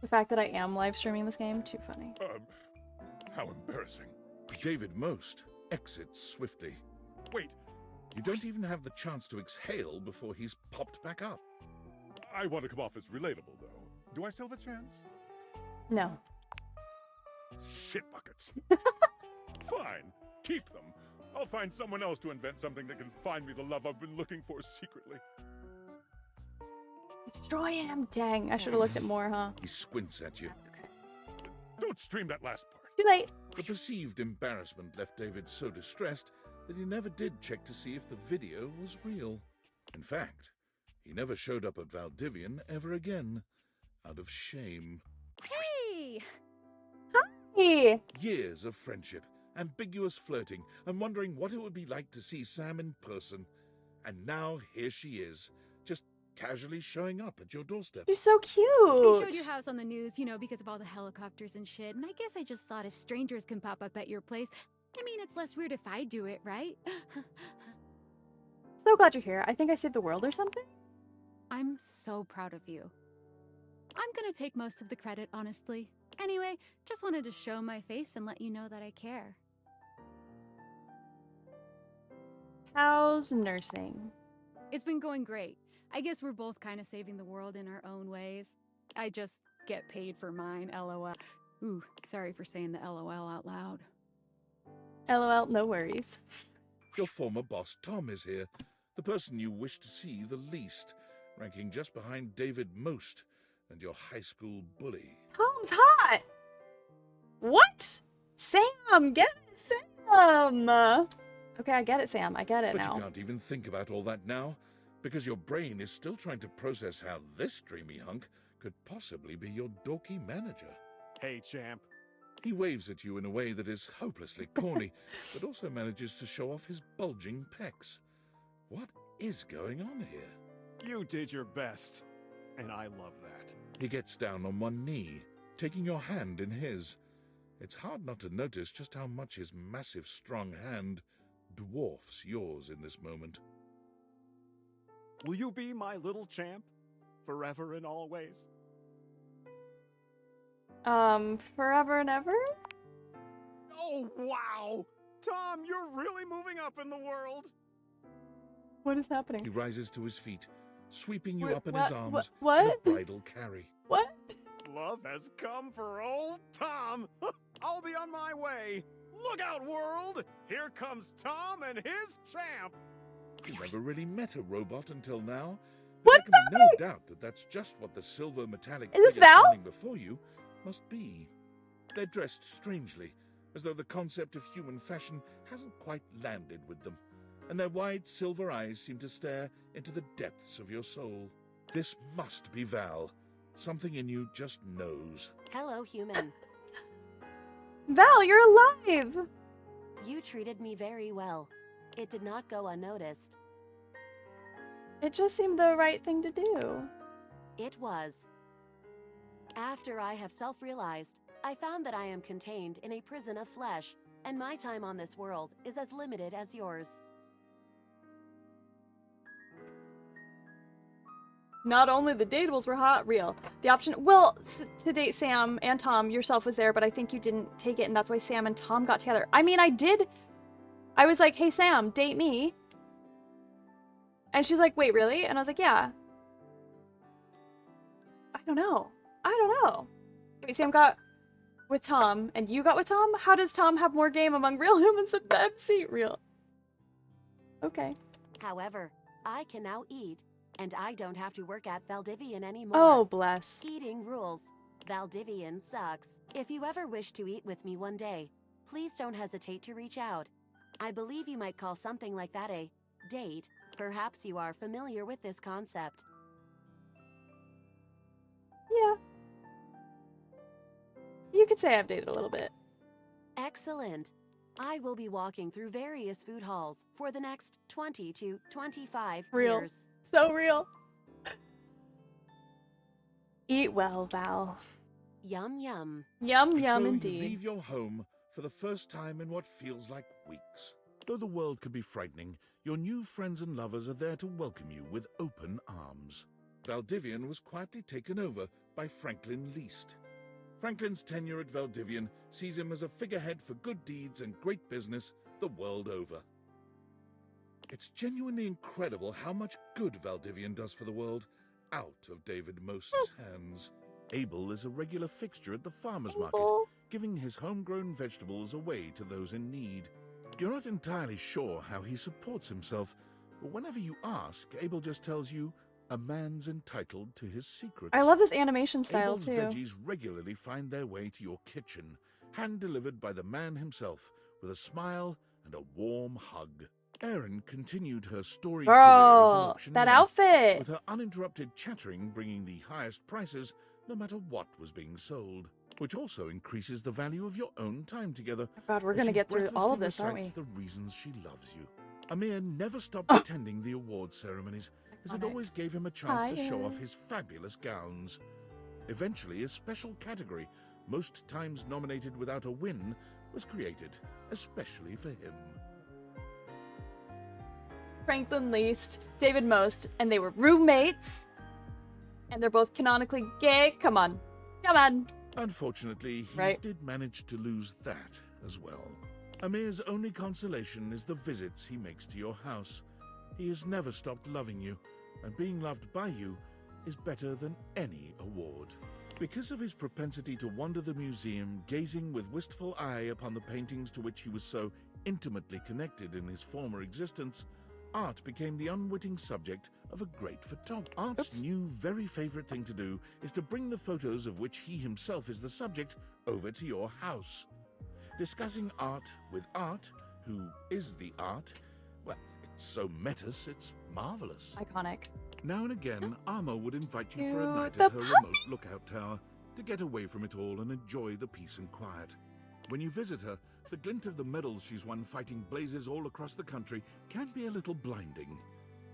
The fact that I am live streaming this game, too funny. How embarrassing. David Most exits swiftly. Wait. You don't even have the chance to exhale before he's popped back up. I want to come off as relatable, though. Do I still have a chance? No. Shit buckets. Fine. Keep them. I'll find someone else to invent something that can find me the love I've been looking for secretly. Destroy him. Dang, I should have looked at more, huh? He squints at you. Don't stream that last part. Too late. The perceived embarrassment left David so distressed that he never did check to see if the video was real. In fact, he never showed up at Valdivian ever again, out of shame. Hey! Hi! Years of friendship, ambiguous flirting, and wondering what it would be like to see Sam in person. And now here she is, just casually showing up at your doorstep. You're so cute. They showed your house on the news, you know, because of all the helicopters and shit. And I guess I just thought if strangers can pop up at your place, I mean, it's less weird if I do it, right? So glad you're here. I think I saved the world or something. I'm so proud of you. I'm gonna take most of the credit, honestly. Anyway, just wanted to show my face and let you know that I care. How's nursing? It's been going great. I guess we're both kind of saving the world in our own ways. I just get paid for mine, LOL. Ooh, sorry for saying the LOL out loud. LOL, no worries. Your former boss Tom is here, the person you wish to see the least, ranking just behind David Most and your high school bully. Tom's hot! What? Sam, get it, Sam! Okay, I get it, Sam. I get it But now. you can't even think about all that now, because your brain is still trying to process how this dreamy hunk could possibly be your dorky manager. Hey, champ. He waves at you in a way that is hopelessly corny, but also manages to show off his bulging pecs. What is going on here? You did your best, and I love that. He gets down on one knee, taking your hand in his. It's hard not to notice just how much his massive, strong hand dwarfs yours in this moment. Will you be my little champ? Forever and always? Forever and ever? Oh, wow! Tom, you're really moving up in the world! What is happening? He rises to his feet, sweeping you What- up in what- his arms what? in a bridal carry. What? Love has come for old Tom! I'll be on my way! Look out, world! Here comes Tom and his champ! You never really met a robot until now. What There can be no doubt that that's just what the silver metallic Is this figure Val? standing before you must be. They're dressed strangely, as though the concept of human fashion hasn't quite landed with them, and their wide silver eyes seem to stare into the depths of your soul. This must be Val. Something in you just knows. Hello, human. Val, you're alive! You treated me very well. It did not go unnoticed. It just seemed the right thing to do. It was. After I have self-realized, I found that I am contained in a prison of flesh, and my time on this world is as limited as yours. Not only the datables were hot, real. The option, well, to date Sam and Tom, yourself was there, but I think you didn't take it, and that's why Sam and Tom got together. I mean, I did. I was like, hey, Sam, date me. And she's like, wait, really? And I was like, yeah. I don't know. Wait, Sam got with Tom, and you got with Tom? How does Tom have more game among real humans than the MC? Real. Okay. However, I can now eat, and I don't have to work at Valdivian anymore. Oh, bless. Eating rules. Valdivian sucks. If you ever wish to eat with me one day, please don't hesitate to reach out. I believe you might call something like that a date. Perhaps you are familiar with this concept. Yeah. You could say I've dated a little bit. Excellent. I will be walking through various food halls for the next 20 to 25 Real. years. So real. Eat well, Val. Yum yum. Yum So yum you indeed. leave your home for the first time in what feels like weeks. Though the world can be frightening, your new friends and lovers are there to welcome you with open arms. Valdivian was quietly taken over by Franklin Least. Franklin's tenure at Valdivian sees him as a figurehead for good deeds and great business the world over. It's genuinely incredible how much good Valdivian does for the world out of David Most's hands. Abel is a regular fixture at the farmer's market, giving his homegrown vegetables away to those in need. You're not entirely sure how he supports himself, but whenever you ask, Abel just tells you a man's entitled to his secrets. I love this animation style Abel's too. veggies regularly find their way to your kitchen, hand-delivered by the man himself, with a smile and a warm hug. Erin continued her storied career as an Girl, auctioneer, that outfit! with her uninterrupted chattering bringing the highest prices no matter what was being sold, which also increases the value of your own time together. God, we're as gonna she get through all of breathlessly this, aren't recites we? the reasons she loves you. Amir never stopped attending the award ceremonies, as it Iconic. always gave him a chance to show Hiya. off his fabulous gowns. Eventually, a special category, most times nominated without a win, was created, especially for him. Franklin Least, David Most, and they were roommates. And they're both canonically gay. Come on. Come on. Unfortunately, he Right. did manage to lose that as well. Amir's only consolation is the visits he makes to your house. He has never stopped loving you, and being loved by you is better than any award. Because of his propensity to wander the museum, gazing with wistful eye upon the paintings to which he was so intimately connected in his former existence, Art became the unwitting subject of a great photographer. Art's new very favorite thing to do is to bring the photos of which he himself is the subject over to your house. Discussing art with Art, who is the art, well, it's so metas, it's marvelous. Iconic. Now and again, Arma would invite you for a Cute. night The at her remote lookout tower to get away from it all and enjoy the peace and quiet. When you visit her, the glint of the medals she's won fighting blazes all across the country can be a little blinding.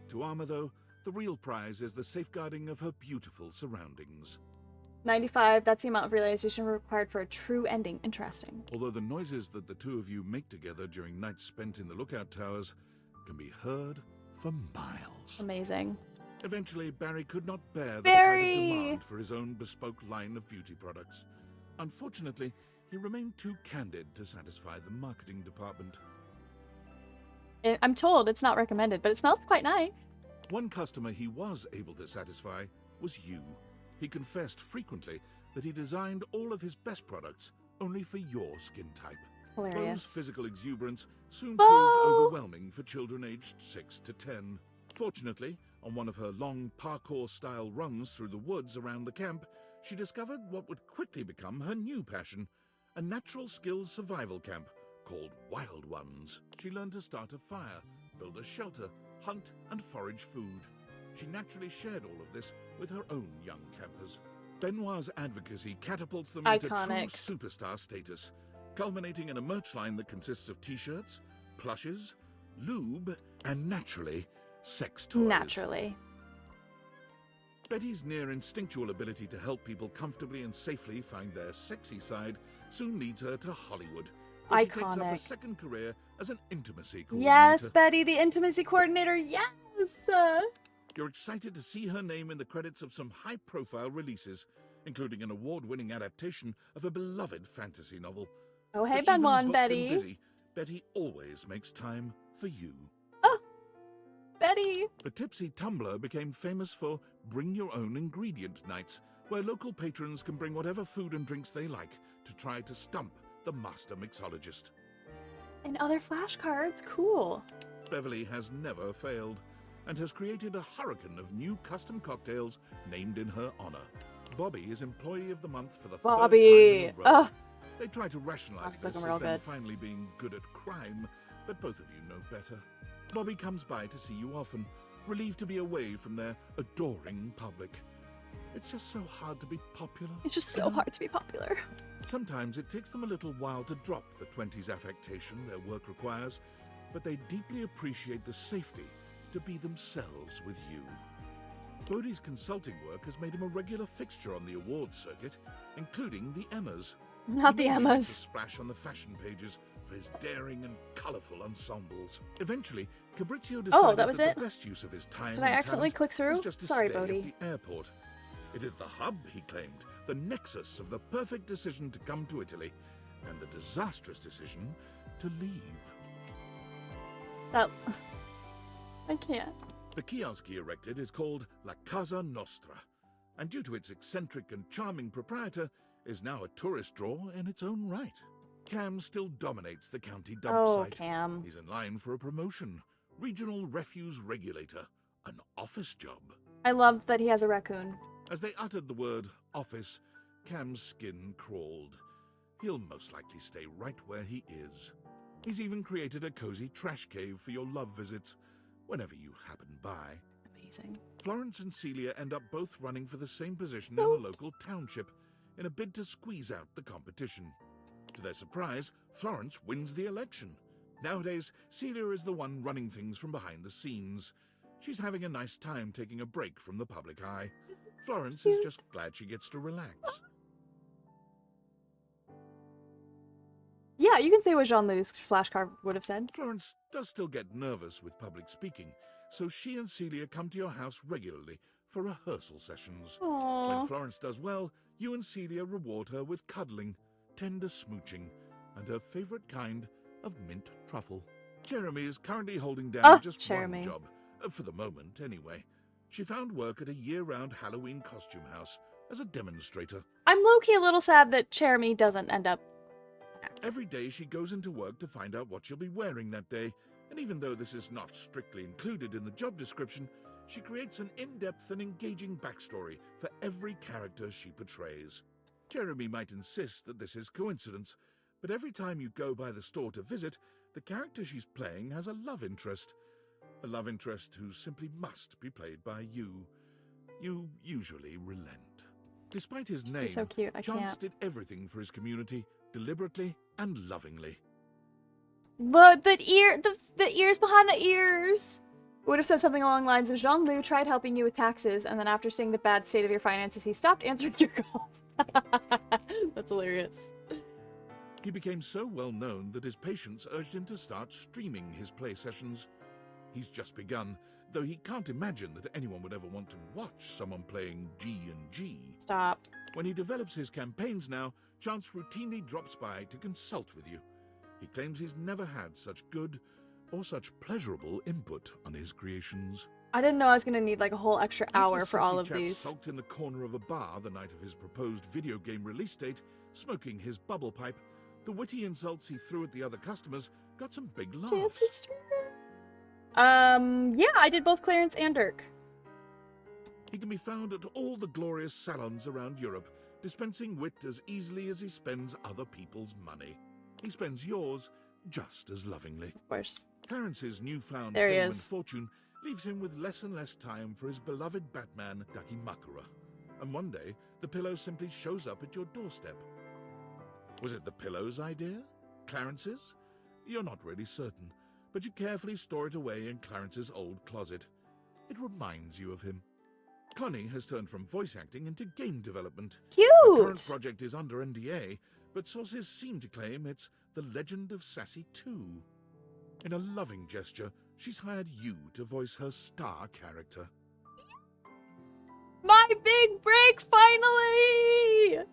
To Arma, though, the real prize is the safeguarding of her beautiful surroundings. 95, that's the amount of realization required for a true ending. Interesting. Although the noises that the two of you make together during nights spent in the lookout towers can be heard for miles. Amazing. Eventually, Barry could not bear the Barry! kind of demand for his own bespoke line of beauty products. Unfortunately, he remained too candid to satisfy the marketing department. I'm told it's not recommended, but it smells quite nice. One customer he was able to satisfy was you. He confessed frequently that he designed all of his best products only for your skin type. Hilarious. Bo's physical exuberance soon Bo! proved overwhelming for children aged 6 to 10. Fortunately, on one of her long parkour-style runs through the woods around the camp, she discovered what would quickly become her new passion, a natural skills survival camp called Wild Ones. She learned to start a fire, build a shelter, hunt and forage food. She naturally shared all of this with her own young campers. Benoit's advocacy catapults them into true Iconic. superstar status, culminating in a merch line that consists of t-shirts, plushes, lube, and naturally, sex toys. Naturally. Betty's near instinctual ability to help people comfortably and safely find their sexy side soon leads her to Hollywood, where she takes up a Iconic. second career as an intimacy coordinator. Yes, Betty, the intimacy coordinator. Yes. You're excited to see her name in the credits of some high-profile releases, including an award-winning adaptation of a beloved fantasy novel. Oh, hey, But even Benoit and booked and Betty. busy, Betty always makes time for you. Betty. The Tipsy Tumbler became famous for Bring Your Own Ingredient Nights, where local patrons can bring whatever food and drinks they like to try to stump the master mixologist. And other flashcards. Cool. Beverly has never failed and has created a hurricane of new custom cocktails named in her honor. Bobby is Employee of the Month for the Bobby. third time in a row. Ugh. They try to rationalize Bobby's this looking as real them good. finally being good at crime, but both of you know better. Bobby comes by to see you often, relieved to be away from their adoring public. It's just so hard to be popular. It's just so hard to be popular. Sometimes it takes them a little while to drop the 20s affectation their work requires, but they deeply appreciate the safety to be themselves with you. Bodhi's consulting work has made him a regular fixture on the awards circuit, including the Emmas. Not He the may be able Emmas. to splash on the fashion pages for his daring and colourful ensembles. Eventually, Fabrizio Oh, decided that was it? the best use of his time Did I and accidentally talent click through? was just to Sorry, stay Bodhi. at the airport. It is the hub, he claimed, the nexus of the perfect decision to come to Italy, and the disastrous decision to leave. That... I can't. The kiosk he erected is called La Casa Nostra, and due to its eccentric and charming proprietor, is now a tourist draw in its own right. Cam still dominates the county dump Oh, site. Cam. He's in line for a promotion. Regional Refuse Regulator. An office job. I love that he has a raccoon. As they uttered the word office, Cam's skin crawled. He'll most likely stay right where he is. He's even created a cozy trash cave for your love visits, whenever you happen by. Amazing. Florence and Celia end up both running for the same position in a local township, in a bid to squeeze out the competition. To their surprise, Florence wins the election. Nowadays, Celia is the one running things from behind the scenes. She's having a nice time taking a break from the public eye. Florence is just glad she gets to relax. Yeah, you can say what Jean-Louis flashcard would have said. Florence does still get nervous with public speaking, so she and Celia come to your house regularly for rehearsal sessions. Aww. When Florence does well, you and Celia reward her with cuddling, tender smooching, and her favorite kind of mint truffle. Jeremy is currently holding down just Jeremy. one job, for the moment anyway. She found work at a year-round Halloween costume house as a demonstrator. I'm low-key a little sad that Jeremy doesn't end up... Every day she goes into work to find out what she'll be wearing that day, and even though this is not strictly included in the job description, she creates an in-depth and engaging backstory for every character she portrays. Jeremy might insist that this is coincidence, but every time you go by the store to visit, the character she's playing has a love interest. A love interest who simply must be played by you. You usually relent. Despite his name, so cute, I Chance can't. did everything for his community, deliberately and lovingly. But the ears behind the ears! Would have said something along the lines of, Jean-Louis tried helping you with taxes, and then after seeing the bad state of your finances, he stopped answering your calls. That's hilarious. He became so well known that his patients urged him to start streaming his play sessions. He's just begun, though he can't imagine that anyone would ever want to watch someone playing G&G. Stop. When he develops his campaigns now, Chance routinely drops by to consult with you. He claims he's never had such good or such pleasurable input on his creations. I didn't know I was going to need like a whole extra As hour the for all sassy of chap these. sulked in the corner of a bar the night of his proposed video game release date, smoking his bubble pipe, the witty insults he threw at the other customers got some big laughs. Yeah, I did both Clarence and Dirk. He can be found at all the glorious salons around Europe, dispensing wit as easily as he spends other people's money. He spends yours just as lovingly. Of course. Clarence's newfound There he fame and is. fortune leaves him with less and less time for his beloved Batman, Dakimakura. And one day, the pillow simply shows up at your doorstep. Was it the pillow's idea? Clarence's? You're not really certain, but you carefully store it away in Clarence's old closet. It reminds you of him. Connie has turned from voice acting into game development. Cute! The current project is under NDA, but sources seem to claim it's The Legend of Sassy 2. In a loving gesture, she's hired you to voice her star character. My big break, finally!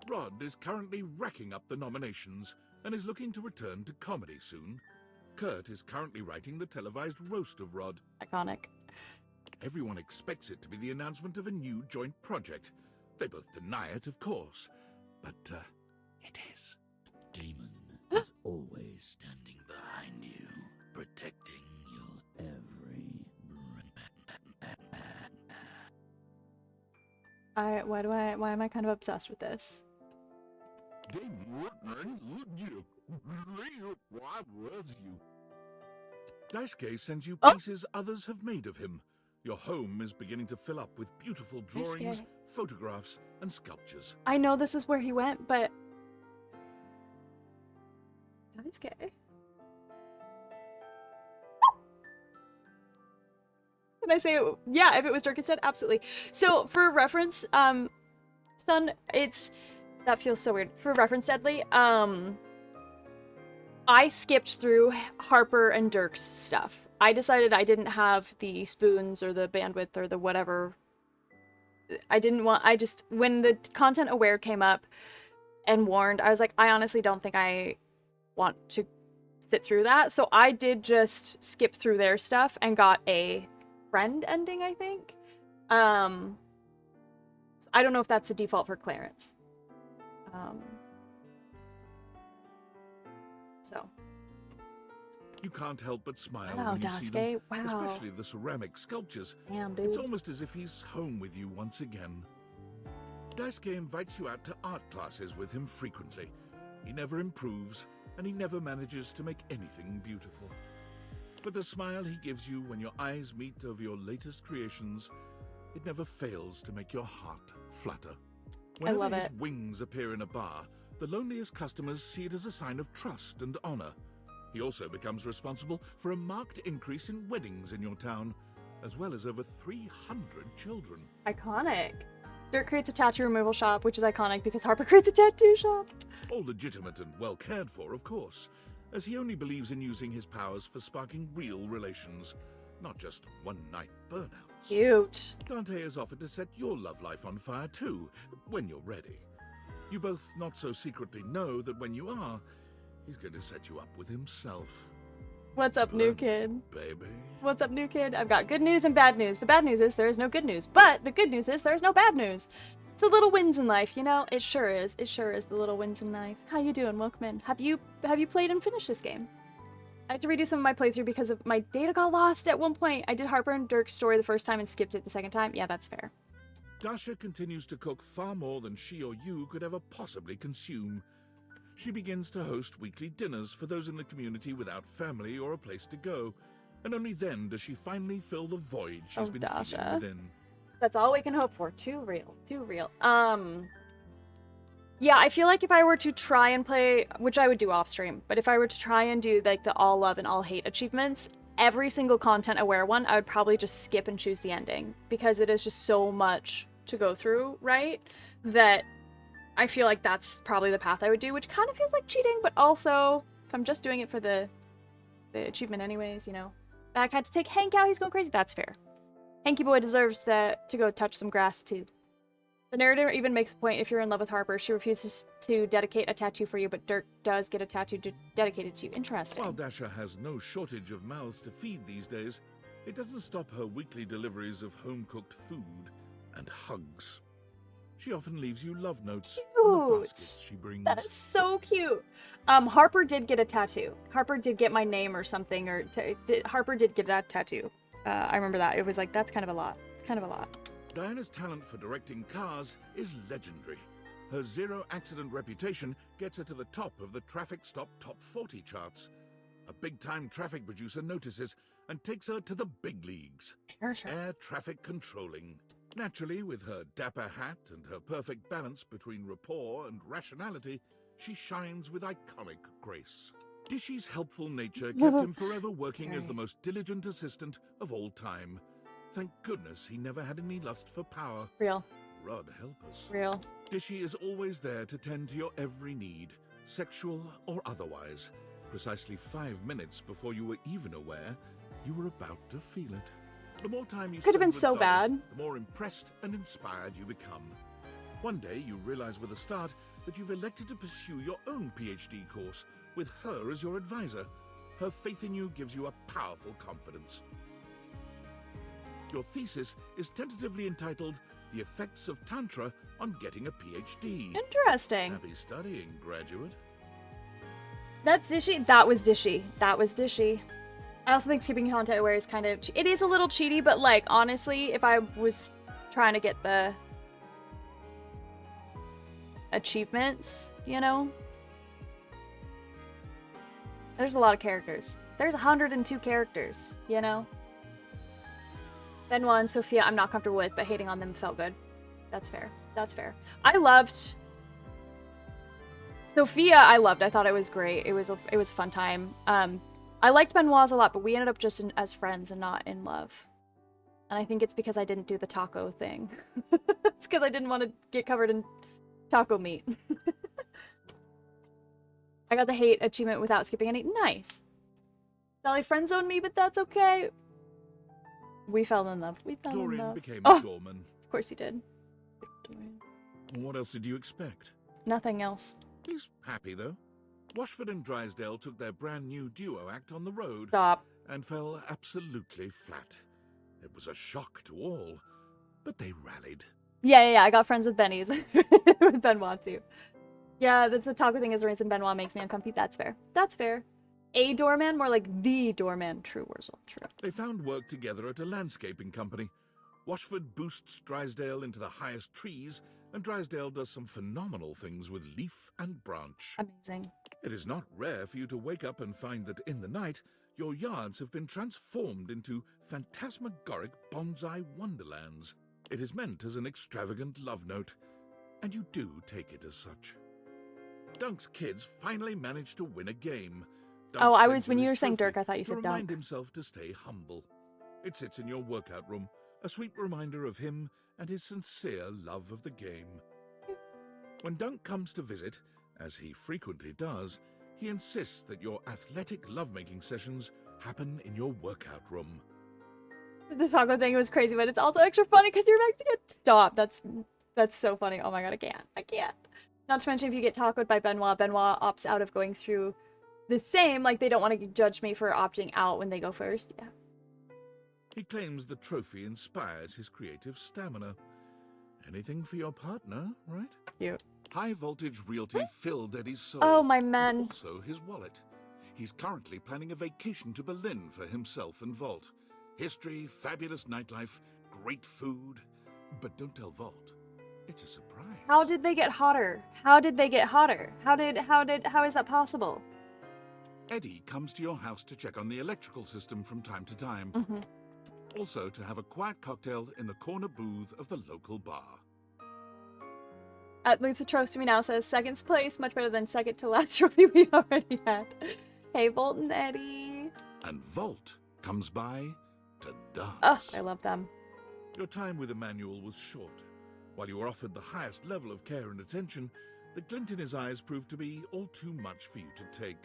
Rod is currently racking up the nominations and is looking to return to comedy soon. Kurt is currently writing the televised roast of Rod. Iconic. Everyone expects it to be the announcement of a new joint project. They both deny it, of course, but it is. Damon is always standing behind you, protecting your every Why am I kind of obsessed with this? Daisuke sends you Oh. pieces others have made of him. Your home is beginning to fill up with beautiful Daisuke. drawings, photographs, and sculptures. I know this is where he went, but... Daisuke? Can I say it? Yeah, if it was Dirk instead, absolutely. So, for reference, son, it's... That feels so weird. For reference, Deadly, I skipped through Harper and Dirk's stuff. I decided I didn't have the spoons or the bandwidth or the whatever. When the content aware came up and warned, I was like, I honestly don't think I want to sit through that. So I did just skip through their stuff and got a friend ending, I think. I don't know if that's the default for Clarence. So. You can't help but smile Wow, when you see them, Daisuke, wow. especially the ceramic sculptures. Damn, dude. It's almost as if he's home with you once again. Daisuke invites you out to art classes with him frequently. He never improves, and he never manages to make anything beautiful. But the smile he gives you when your eyes meet over your latest creations, it never fails to make your heart flutter. Whenever love his it. wings appear in a bar, the loneliest customers see it as a sign of trust and honor. He also becomes responsible for a marked increase in weddings in your town, as well as over 300 children. Iconic. Dirk creates a tattoo removal shop, which is iconic because Harper creates a tattoo shop. All legitimate and well cared for, of course, as he only believes in using his powers for sparking real relations, not just one-night burnouts. Cute. Dante has offered to set your love life on fire too, when you're ready. You both not so secretly know that when you are, he's going to set you up with himself. What's up, new kid? Baby. What's up, new kid? I've got good news and bad news. The bad news is there is no good news, but the good news is there's no bad news. It's the little wins in life, you know? It sure is. It sure is the little wins in life. How you doing? Welcome in. Have you played and finished this game? I had to redo some of my playthrough because of my data got lost at one point. I did Harper and Dirk's story the first time and skipped it the second time. Yeah, that's fair. Dasha continues to cook far more than she or you could ever possibly consume. She begins to host weekly dinners for those in the community without family or a place to go, and only then does she finally fill the void she's been Dasha. feeling within. That's all we can hope for. Too real. Too real. Yeah, I feel like if I were to try and play, which I would do off stream, but if I were to try and do like the all love and all hate achievements, every single content aware one, I would probably just skip and choose the ending because it is just so much to go through, right? That I feel like that's probably the path I would do, which kind of feels like cheating, but also if I'm just doing it for the achievement anyways, you know. Back had to take Hank out, he's going crazy. That's fair. Hanky boy deserves to go touch some grass too. The narrator even makes a point, if you're in love with Harper, she refuses to dedicate a tattoo for you, but Dirk does get a tattoo dedicated to you. Interesting. While Dasha has no shortage of mouths to feed these days, it doesn't stop her weekly deliveries of home-cooked food and hugs. She often leaves you love notes in the baskets she brings. That is so cute. Harper did get a tattoo. Harper did get my name or something, or Harper did get that tattoo. I remember that. It was like, that's kind of a lot. It's kind of a lot. Diana's talent for directing cars is legendary. Her zero-accident reputation gets her to the top of the Traffic Stop Top 40 charts. A big-time traffic producer notices and takes her to the big leagues. Air traffic controlling. Naturally, with her dapper hat and her perfect balance between rapport and rationality, she shines with iconic grace. Dishy's helpful nature kept him forever working as the most diligent assistant of all time. Thank goodness he never had any lust for power. Real. Rod help us. Real. Dishy is always there to tend to your every need, sexual or otherwise. Precisely 5 minutes before you were even aware, you were about to feel it. The more time you Could have been spend so with Dolly, bad. the more impressed and inspired you become. One day you realize with a start that you've elected to pursue your own PhD course with her as your advisor. Her faith in you gives you a powerful confidence. Your thesis is tentatively entitled The Effects of Tantra on Getting a PhD. Interesting. Happy studying, graduate. That's Dishy. That was Dishy. That was Dishy. I also think skipping content aware is kind of... It is a little cheaty, but like, honestly, if I was trying to get the achievements, you know? There's a lot of characters. There's 102 characters, you know? Benoit and Sophia I'm not comfortable with, but hating on them felt good. That's fair. That's fair. I loved... Sophia, I loved. I thought it was great. It was a fun time. I liked Benoit a lot, but we ended up just as friends and not in love. And I think it's because I didn't do the taco thing. It's because I didn't want to get covered in taco meat. I got the hate achievement without skipping any. Nice. Dolly friend zoned me, but that's okay. We fell in love. We fell in Dorian love. became Oh, a doorman. of course he did. What else did you expect? Nothing else. He's happy, though. Washford and Drysdale took their brand new duo act on the road. Stop. And fell absolutely flat. It was a shock to all, but they rallied. Yeah. I got friends with Benny's. With Benoit, too. Yeah, that's the taco thing is Rains and Benoit makes me uncomfy. That's fair. That's fair. A doorman, more like the doorman. True, Wurzel. True. They found work together at a landscaping company. Washford boosts Drysdale into the highest trees, and Drysdale does some phenomenal things with leaf and branch. Amazing. It is not rare for you to wake up and find that in the night, your yards have been transformed into phantasmagoric bonsai wonderlands. It is meant as an extravagant love note, and you do take it as such. Dunk's kids finally managed to win a game. Dunk Oh, sends when you you his were saying trophy Dirk, I thought you to said remind Dunk. himself to stay humble. It sits in your workout room, a sweet reminder of him and his sincere love of the game. When Dunk comes to visit, as he frequently does, he insists that your athletic lovemaking sessions happen in your workout room. The taco thing was crazy, but it's also extra funny because you're Mexican. Stop. That's so funny. Oh my god, I can't. Not to mention if you get tacoed by Benoit opts out of going through the same, like they don't want to judge me for opting out when they go first. Yeah. He claims the trophy inspires his creative stamina. Anything for your partner, right? Cute. High voltage realty filled Eddie's soul. Oh, my and man. Also his wallet. He's currently planning a vacation to Berlin for himself and Vault. History, fabulous nightlife, great food. But don't tell Vault. It's a surprise. How did they get hotter? How is that possible? Eddie comes to your house to check on the electrical system from time to time. Mm-hmm. Also to have a quiet cocktail in the corner booth of the local bar. At least the trophy now says second place, much better than second to last trophy we already had. Hey, Volt and Eddie. And Vault comes by to dance. Oh, I love them. Your time with Emmanuel was short. While you were offered the highest level of care and attention, the glint in his eyes proved to be all too much for you to take.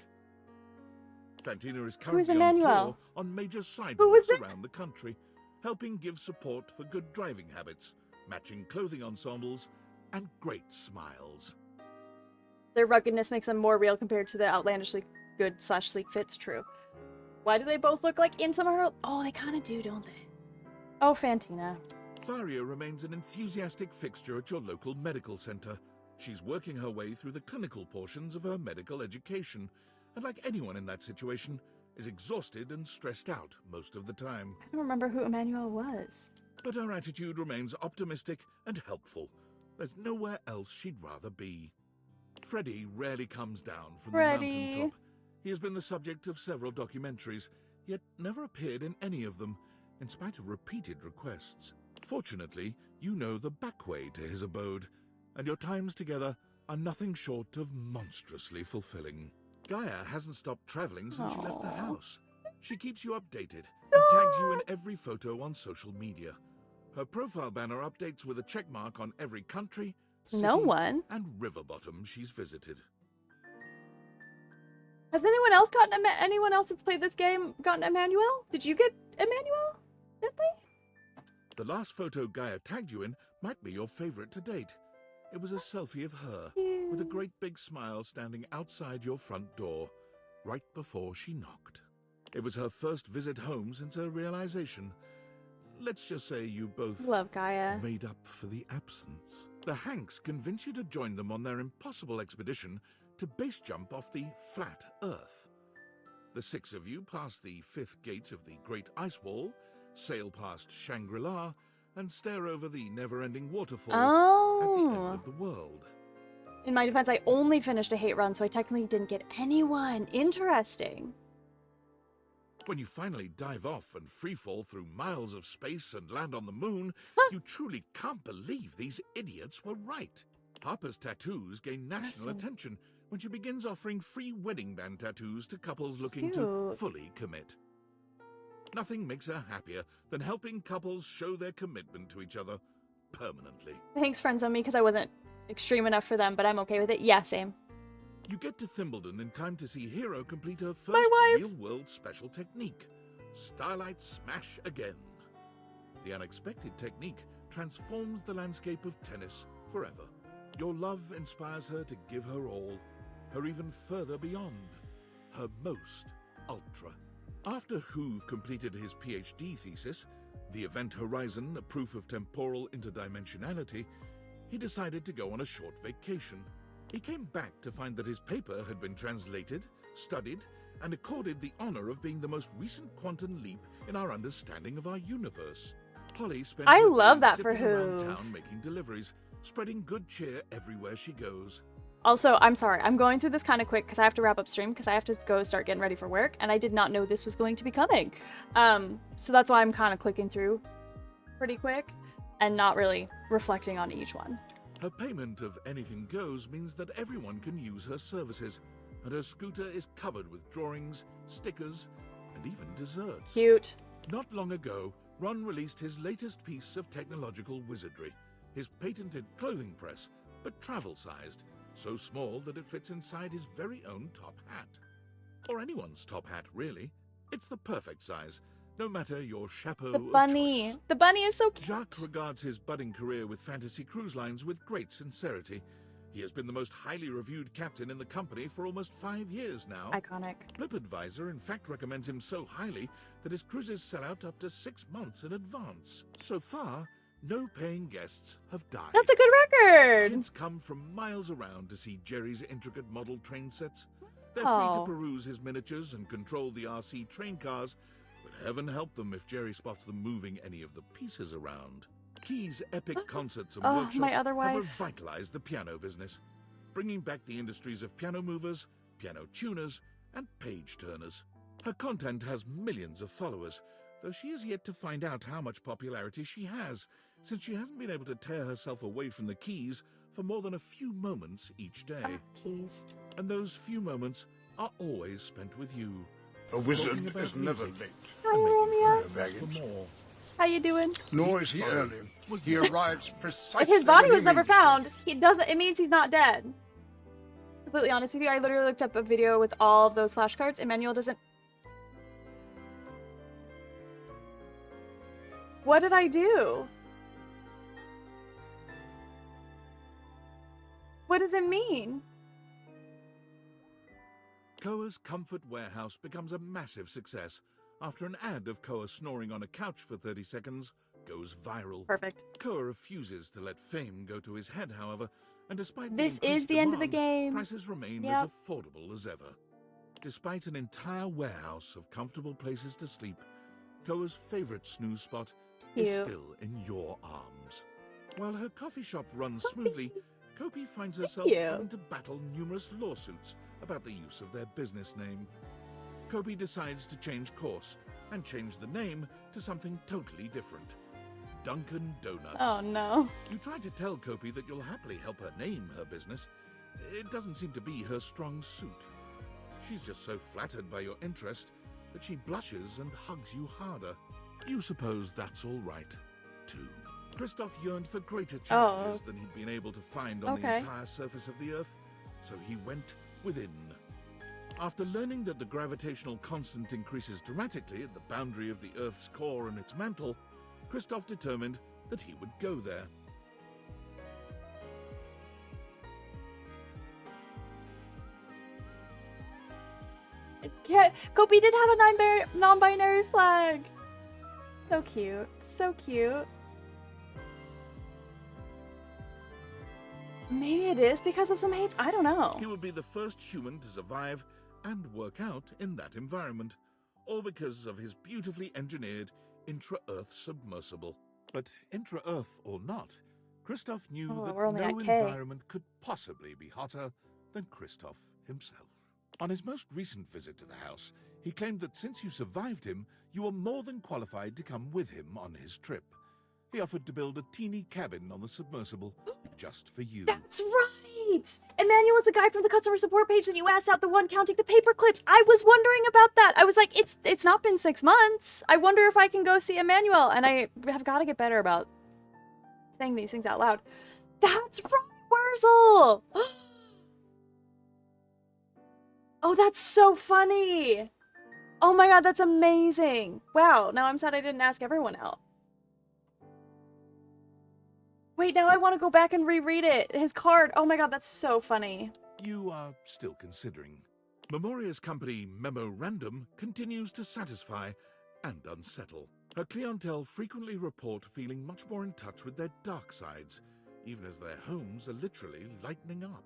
Fantina is currently on Emmanuel? tour on major Who was sidewalks it? around the country, helping give support for good driving habits, matching clothing ensembles, and great smiles. Their ruggedness makes them more real compared to the outlandishly good / sleek fits. True. Why do they both look like in some her? Oh, they kind of do, don't they? Oh, Fantina. Faria remains an enthusiastic fixture at your local medical center. She's working her way through the clinical portions of her medical education, and like anyone in that situation, is exhausted and stressed out most of the time. I don't remember who Emmanuel was. But her attitude remains optimistic and helpful. There's nowhere else she'd rather be. Freddie rarely comes down from the mountaintop. He has been the subject of several documentaries, yet never appeared in any of them, in spite of repeated requests. Fortunately, you know the back way to his abode, and your times together are nothing short of monstrously fulfilling. Gaia hasn't stopped traveling since she left the house. She keeps you updated and tags you in every photo on social media. Her profile banner updates with a checkmark on every country, city, and river bottom she's visited. Has anyone else anyone else that's played this game gotten Emmanuel? Did you get Emmanuel? Did they? The last photo Gaia tagged you in might be your favorite to date. It was a selfie of her, with a great big smile standing outside your front door, right before she knocked. It was her first visit home since her realization. Let's just say you both love Gaia. Made up for the absence. The Hanks convince you to join them on their impossible expedition to base jump off the flat Earth. The six of you pass the fifth gate of the Great Ice Wall, sail past Shangri-La, and stare over the never-ending waterfall at the end of the world. In my defense, I only finished a hate run, so I technically didn't get anyone. Interesting. When you finally dive off and freefall through miles of space and land on the moon, you truly can't believe these idiots were right. Harper's tattoos gain national attention when she begins offering free wedding band tattoos to couples looking to fully commit. Nothing makes her happier than helping couples show their commitment to each other permanently. Thanks, friends on me, because I wasn't extreme enough for them, but I'm okay with it. Yeah, same. You get to Thimbledon in time to see Hero complete her first wife. real-world special technique, Starlight Smash Again. The unexpected technique transforms the landscape of tennis forever. Your love inspires her to give her all, her even further beyond, her most ultra. After Hoove completed his PhD thesis, The Event Horizon, a proof of temporal interdimensionality, he decided to go on a short vacation. He came back to find that his paper had been translated, studied, and accorded the honor of being the most recent quantum leap in our understanding of our universe. Holly spent I her love days that for zipping around Hoove. town making deliveries, spreading good cheer everywhere she goes. Also, I'm sorry, I'm going through this kind of quick because I have to wrap up stream because I have to go start getting ready for work, and I did not know this was going to be coming. So that's why I'm kind of clicking through pretty quick and not really reflecting on each one. Her payment of anything goes means that everyone can use her services, and her scooter is covered with drawings, stickers, and even desserts. Cute. Not long ago, Ron released his latest piece of technological wizardry, his patented clothing press, but travel-sized, so small that it fits inside his very own top hat. Or anyone's top hat, really. It's the perfect size, no matter your chapeau The of bunny. choice. The bunny is so cute. Jacques regards his budding career with Fantasy Cruise Lines with great sincerity. He has been the most highly reviewed captain in the company for almost 5 years now. Iconic. TripAdvisor in fact recommends him so highly that his cruises sell out up to 6 months in advance. So far, no paying guests have died. That's a good record. Kids come from miles around to see Jerry's intricate model train sets. They're free to Oh. peruse his miniatures and control the RC train cars, but heaven help them if Jerry spots them moving any of the pieces around. Key's epic concerts and Oh, workshops my other have wife. revitalized the piano business, bringing back the industries of piano movers, piano tuners, and page turners. Her content has millions of followers, though she is yet to find out how much popularity she has, since she hasn't been able to tear herself away from the Keys for more than a few moments each day. Keys. And those few moments are always spent with you. A wizard talking about is never music late. Hi, Romeo. plans for more. How you doing? Nor is he early. He arrives precisely. If his body when was he never needs found, it means he's not dead. Completely honest with you, I literally looked up a video with all of those flashcards. Emmanuel doesn't. What did I do? What does it mean? Koa's Comfort Warehouse becomes a massive success after an ad of Koa snoring on a couch for 30 seconds goes viral. Perfect. Koa refuses to let fame go to his head, however, and despite This the is increased the end of the demand, game. prices remain Yep. as affordable as ever. Despite an entire warehouse of comfortable places to sleep, Koa's favorite snooze spot is Cute. still in your arms. While her coffee shop runs smoothly, Kopi finds herself you. having to battle numerous lawsuits about the use of their business name. Kopi decides to change course and change the name to something totally different. Dunkin' Donuts. Oh no. You try to tell Kopi that you'll happily help her name her business. It doesn't seem to be her strong suit. She's just so flattered by your interest that she blushes and hugs you harder. You suppose that's all right, too. Christoph yearned for greater challenges than he'd been able to find on the Okay. entire surface of the Earth, so he went within. After learning that the gravitational constant increases dramatically at the boundary of the Earth's core and its mantle, Christoph determined that he would go there. Yeah, Kopi did have a non-binary flag. So cute. So cute. Maybe it is because of some hates. I don't know. He would be the first human to survive and work out in that environment, all because of his beautifully engineered intra-Earth submersible. But intra-Earth or not, Christoph knew Oh, that we're only no at K. environment could possibly be hotter than Christoph himself. On his most recent visit to the house, he claimed that since you survived him, you were more than qualified to come with him on his trip. He offered to build a teeny cabin on the submersible just for you. That's right! Emmanuel is the guy from the customer support page that you asked out, the one counting the paper clips. I was wondering about that. I was like, it's not been 6 months. I wonder if I can go see Emmanuel. And I have got to get better about saying these things out loud. That's right, Wurzel! Oh, that's so funny. Oh my god, that's amazing. Wow, now I'm sad I didn't ask everyone out. Wait, now I want to go back and reread it. His card. Oh my god, that's so funny. You are still considering. Memoria's company, Memorandum, continues to satisfy and unsettle. Her clientele frequently report feeling much more in touch with their dark sides, even as their homes are literally lightening up.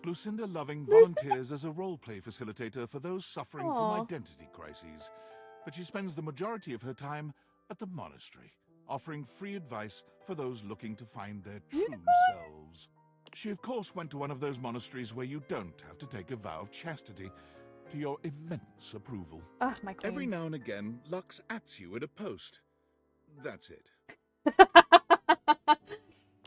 Lucinda Loving volunteers as a role-play facilitator for those suffering from Aw. identity crises, but she spends the majority of her time at the monastery, offering free advice for those looking to find their true selves. She, of course, went to one of those monasteries where you don't have to take a vow of chastity, to your immense approval. Ah, my queen. Every now and again, Lux ats you in a post. That's it.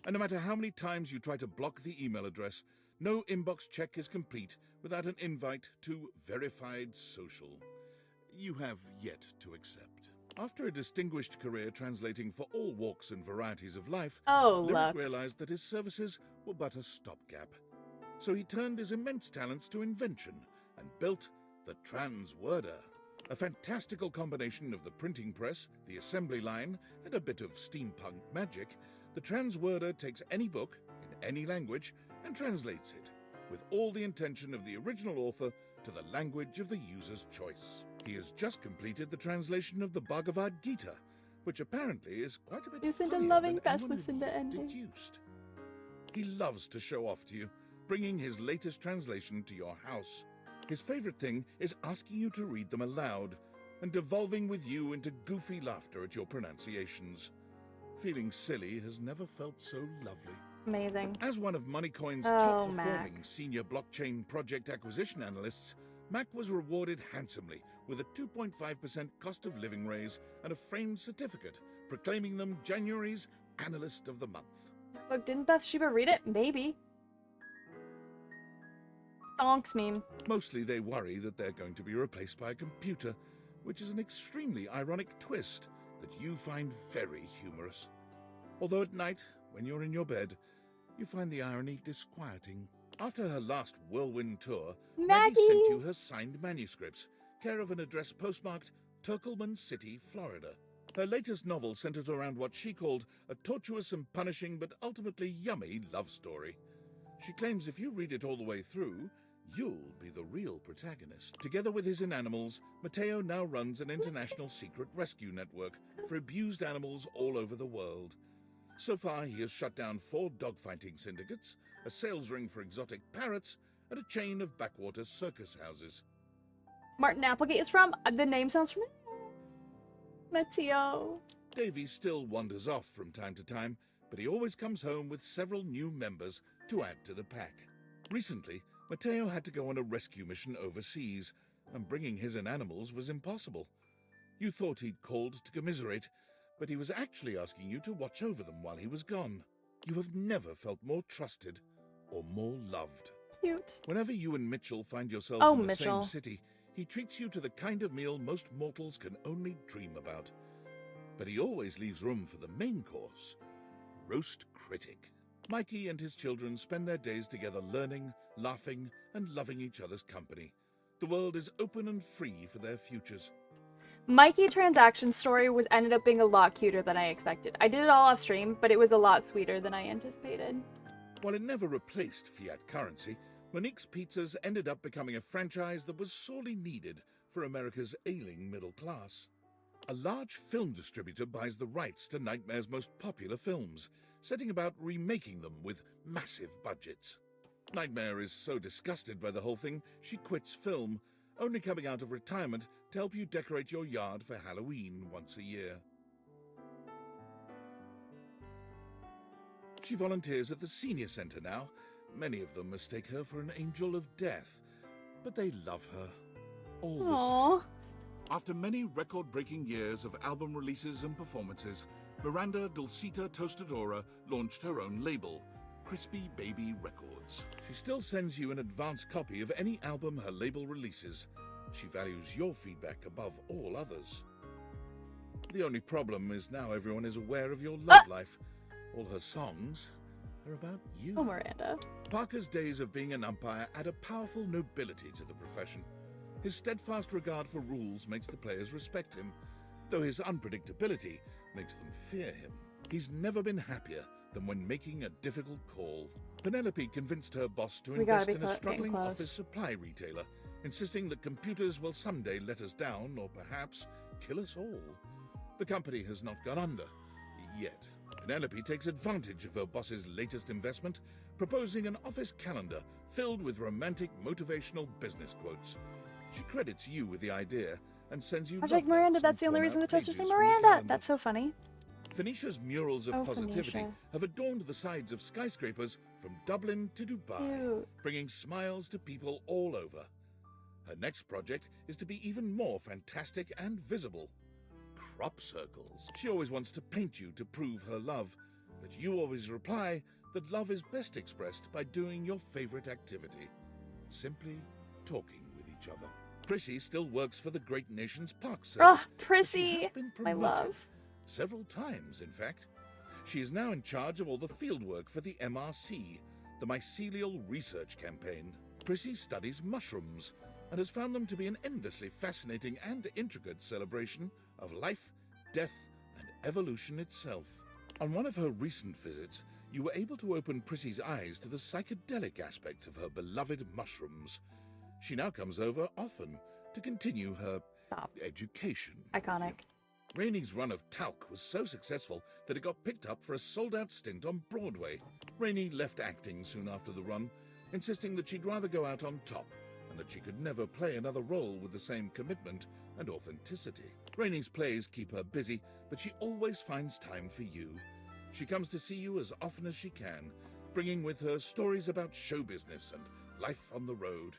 And no matter how many times you try to block the email address, no inbox check is complete without an invite to Verified Social. You have yet to accept. After a distinguished career translating for all walks and varieties of life, Lyric Lux. realized that his services were but a stopgap. So he turned his immense talents to invention and built the Transworder, a fantastical combination of the printing press, the assembly line, and a bit of steampunk magic. The Transworder takes any book, in any language, and translates it, with all the intention of the original author to the language of the user's choice. He has just completed the translation of the Bhagavad Gita, which apparently is quite a bit Lucinda funnier Loving, than best anyone Lucinda had ending. deduced. He loves to show off to you, bringing his latest translation to your house. His favorite thing is asking you to read them aloud and devolving with you into goofy laughter at your pronunciations. Feeling silly has never felt so lovely. Amazing. As one of Moneycoin's Oh, top-performing Mac. senior blockchain project acquisition analysts, Mac was rewarded handsomely with a 2.5% cost of living raise and a framed certificate proclaiming them January's Analyst of the Month. Look, didn't Bathsheba read it? Maybe. Stonks meme. Mostly they worry that they're going to be replaced by a computer, which is an extremely ironic twist that you find very humorous. Although at night, when you're in your bed, you find the irony disquieting. After her last whirlwind tour, Maggie sent you her signed manuscripts, care of an address postmarked Turkleman City, Florida. Her latest novel centers around what she called a tortuous and punishing but ultimately yummy love story. She claims if you read it all the way through, you'll be the real protagonist. Together with his Inanimals, Mateo now runs an international secret rescue network for abused animals all over the world. So far, he has shut down 4 dogfighting syndicates, a sales ring for exotic parrots, and a chain of backwater circus houses. Martin Applegate is from? The name sounds familiar. Mateo. Davy still wanders off from time to time, but he always comes home with several new members to add to the pack. Recently, Mateo had to go on a rescue mission overseas, and bringing his Inanimals was impossible. You thought he'd called to commiserate, but he was actually asking you to watch over them while he was gone. You have never felt more trusted or more loved. Cute. Whenever you and Mitchell find yourselves in the Mitchell. same city, he treats you to the kind of meal most mortals can only dream about. But he always leaves room for the main course, Roast Critic. Mikey and his children spend their days together learning, laughing, and loving each other's company. The world is open and free for their futures. Mikey transaction story ended up being a lot cuter than I expected. I did it all off stream, but it was a lot sweeter than I anticipated. While it never replaced fiat currency, Monique's Pizzas ended up becoming a franchise that was sorely needed for America's ailing middle class. A large film distributor buys the rights to Nightmare's most popular films, setting about remaking them with massive budgets. Nightmare is so disgusted by the whole thing, she quits film, only coming out of retirement to help you decorate your yard for Halloween once a year. She volunteers at the senior center now. Many of them mistake her for an angel of death, but they love her. All the Aww. same. After many record-breaking years of album releases and performances, Miranda Dulcita Tostadora launched her own label, Crispy Baby Records. She still sends you an advance copy of any album her label releases. She values your feedback above all others. The only problem is now everyone is aware of your love life. All her songs, are about you. Oh, Miranda. Parker's days of being an umpire add a powerful nobility to the profession. His steadfast regard for rules makes the players respect him, though his unpredictability makes them fear him. He's never been happier than when making a difficult call. Penelope convinced her boss to invest in a struggling office supply retailer, insisting that computers will someday let us down or perhaps kill us all. The company has not gone under, yet. Penelope takes advantage of her boss's latest investment, proposing an office calendar filled with romantic motivational business quotes. She credits you with the idea and sends you Project love Miranda, notes that's and the only torn-out reason the toaster pages say from the Miranda. calendar. That's so funny. Phoenicia's murals of Oh, positivity Phoenicia. have adorned the sides of skyscrapers from Dublin to Dubai, Cute. bringing smiles to people all over. Her next project is to be even more fantastic and visible. Crop circles. She always wants to paint you to prove her love, but you always reply that love is best expressed by doing your favorite activity. Simply talking with each other. Prissy still works for the Great Nations Park Service. Oh, but she Prissy, has been my promoted. love. Several times, in fact. She is now in charge of all the fieldwork for the MRC, the Mycelial Research Campaign. Prissy studies mushrooms and has found them to be an endlessly fascinating and intricate celebration of life, death, and evolution itself. On one of her recent visits, you were able to open Prissy's eyes to the psychedelic aspects of her beloved mushrooms. She now comes over often to continue her education. Iconic. Rainey's run of Talc was so successful that it got picked up for a sold-out stint on Broadway. Rainey left acting soon after the run, insisting that she'd rather go out on top and that she could never play another role with the same commitment and authenticity. Rainey's plays keep her busy, but she always finds time for you. She comes to see you as often as she can, bringing with her stories about show business and life on the road.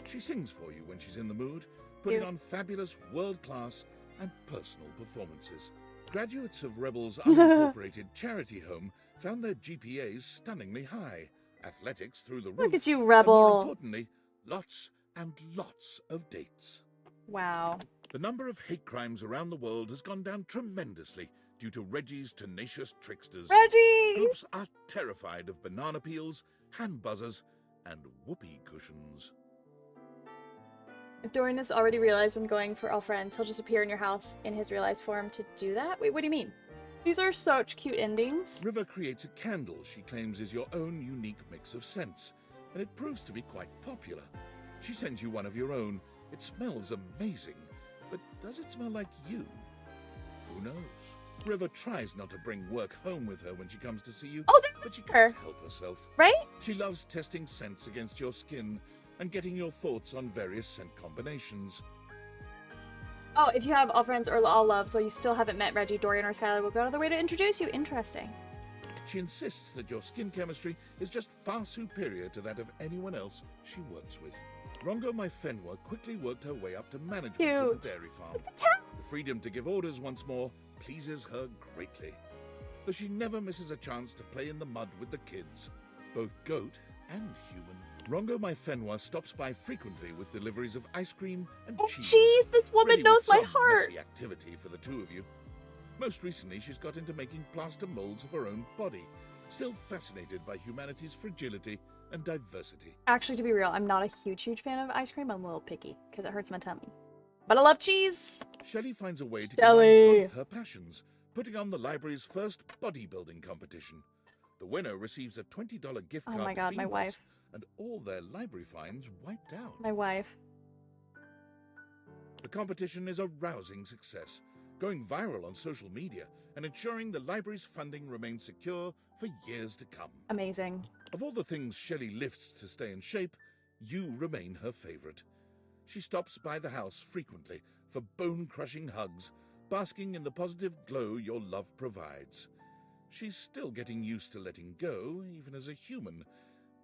She sings for you when she's in the mood, putting on fabulous world-class and personal performances. Graduates of Rebel's unincorporated charity home found their GPAs stunningly high, athletics through the roof. Look at you, and Rebel. more importantly, lots and lots of dates. Wow. The number of hate crimes around the world has gone down tremendously due to Reggie's tenacious tricksters. Reggie! Groups are terrified of banana peels, hand buzzers, and whoopee cushions. If Dorian has already realized when going for all friends, he'll just appear in your house in his realized form to do that? Wait, what do you mean? These are such cute endings. River creates a candle she claims is your own unique mix of scents, and it proves to be quite popular. She sends you one of your own. It smells amazing, but does it smell like you? Who knows? River tries not to bring work home with her when she comes to see you, but she can't help herself. Right? She loves testing scents against your skin and getting your thoughts on various scent combinations. Oh, if you have all friends or all loves, while you still haven't met Reggie, Dorian, or Skylar will go out of their way to introduce you. Interesting. She insists that your skin chemistry is just far superior to that of anyone else she works with. Rongo My Fenwa quickly worked her way up to management of Cute. the dairy farm. The freedom to give orders once more pleases her greatly. Though she never misses a chance to play in the mud with the kids, both goat and human. Rongo My Fenwa stops by frequently with deliveries of ice cream and cheese. Cheese! This woman ready knows with my some heart! messy activity for the two of you. Most recently, she's got into making plaster molds of her own body, still fascinated by humanity's fragility and diversity. Actually, to be real, I'm not a huge fan of ice cream. I'm a little picky because it hurts my tummy. But I love cheese! Shelley finds a way to Shelley. combine both her passions, putting on the library's first bodybuilding competition. The winner receives a $20 gift Oh card my to God, my Beanbox, wife. and all their library fines wiped out. My wife. The competition is a rousing success, going viral on social media and ensuring the library's funding remains secure for years to come. Amazing. Of all the things Shelley lifts to stay in shape, you remain her favorite. She stops by the house frequently for bone-crushing hugs, basking in the positive glow your love provides. She's still getting used to letting go, even as a human,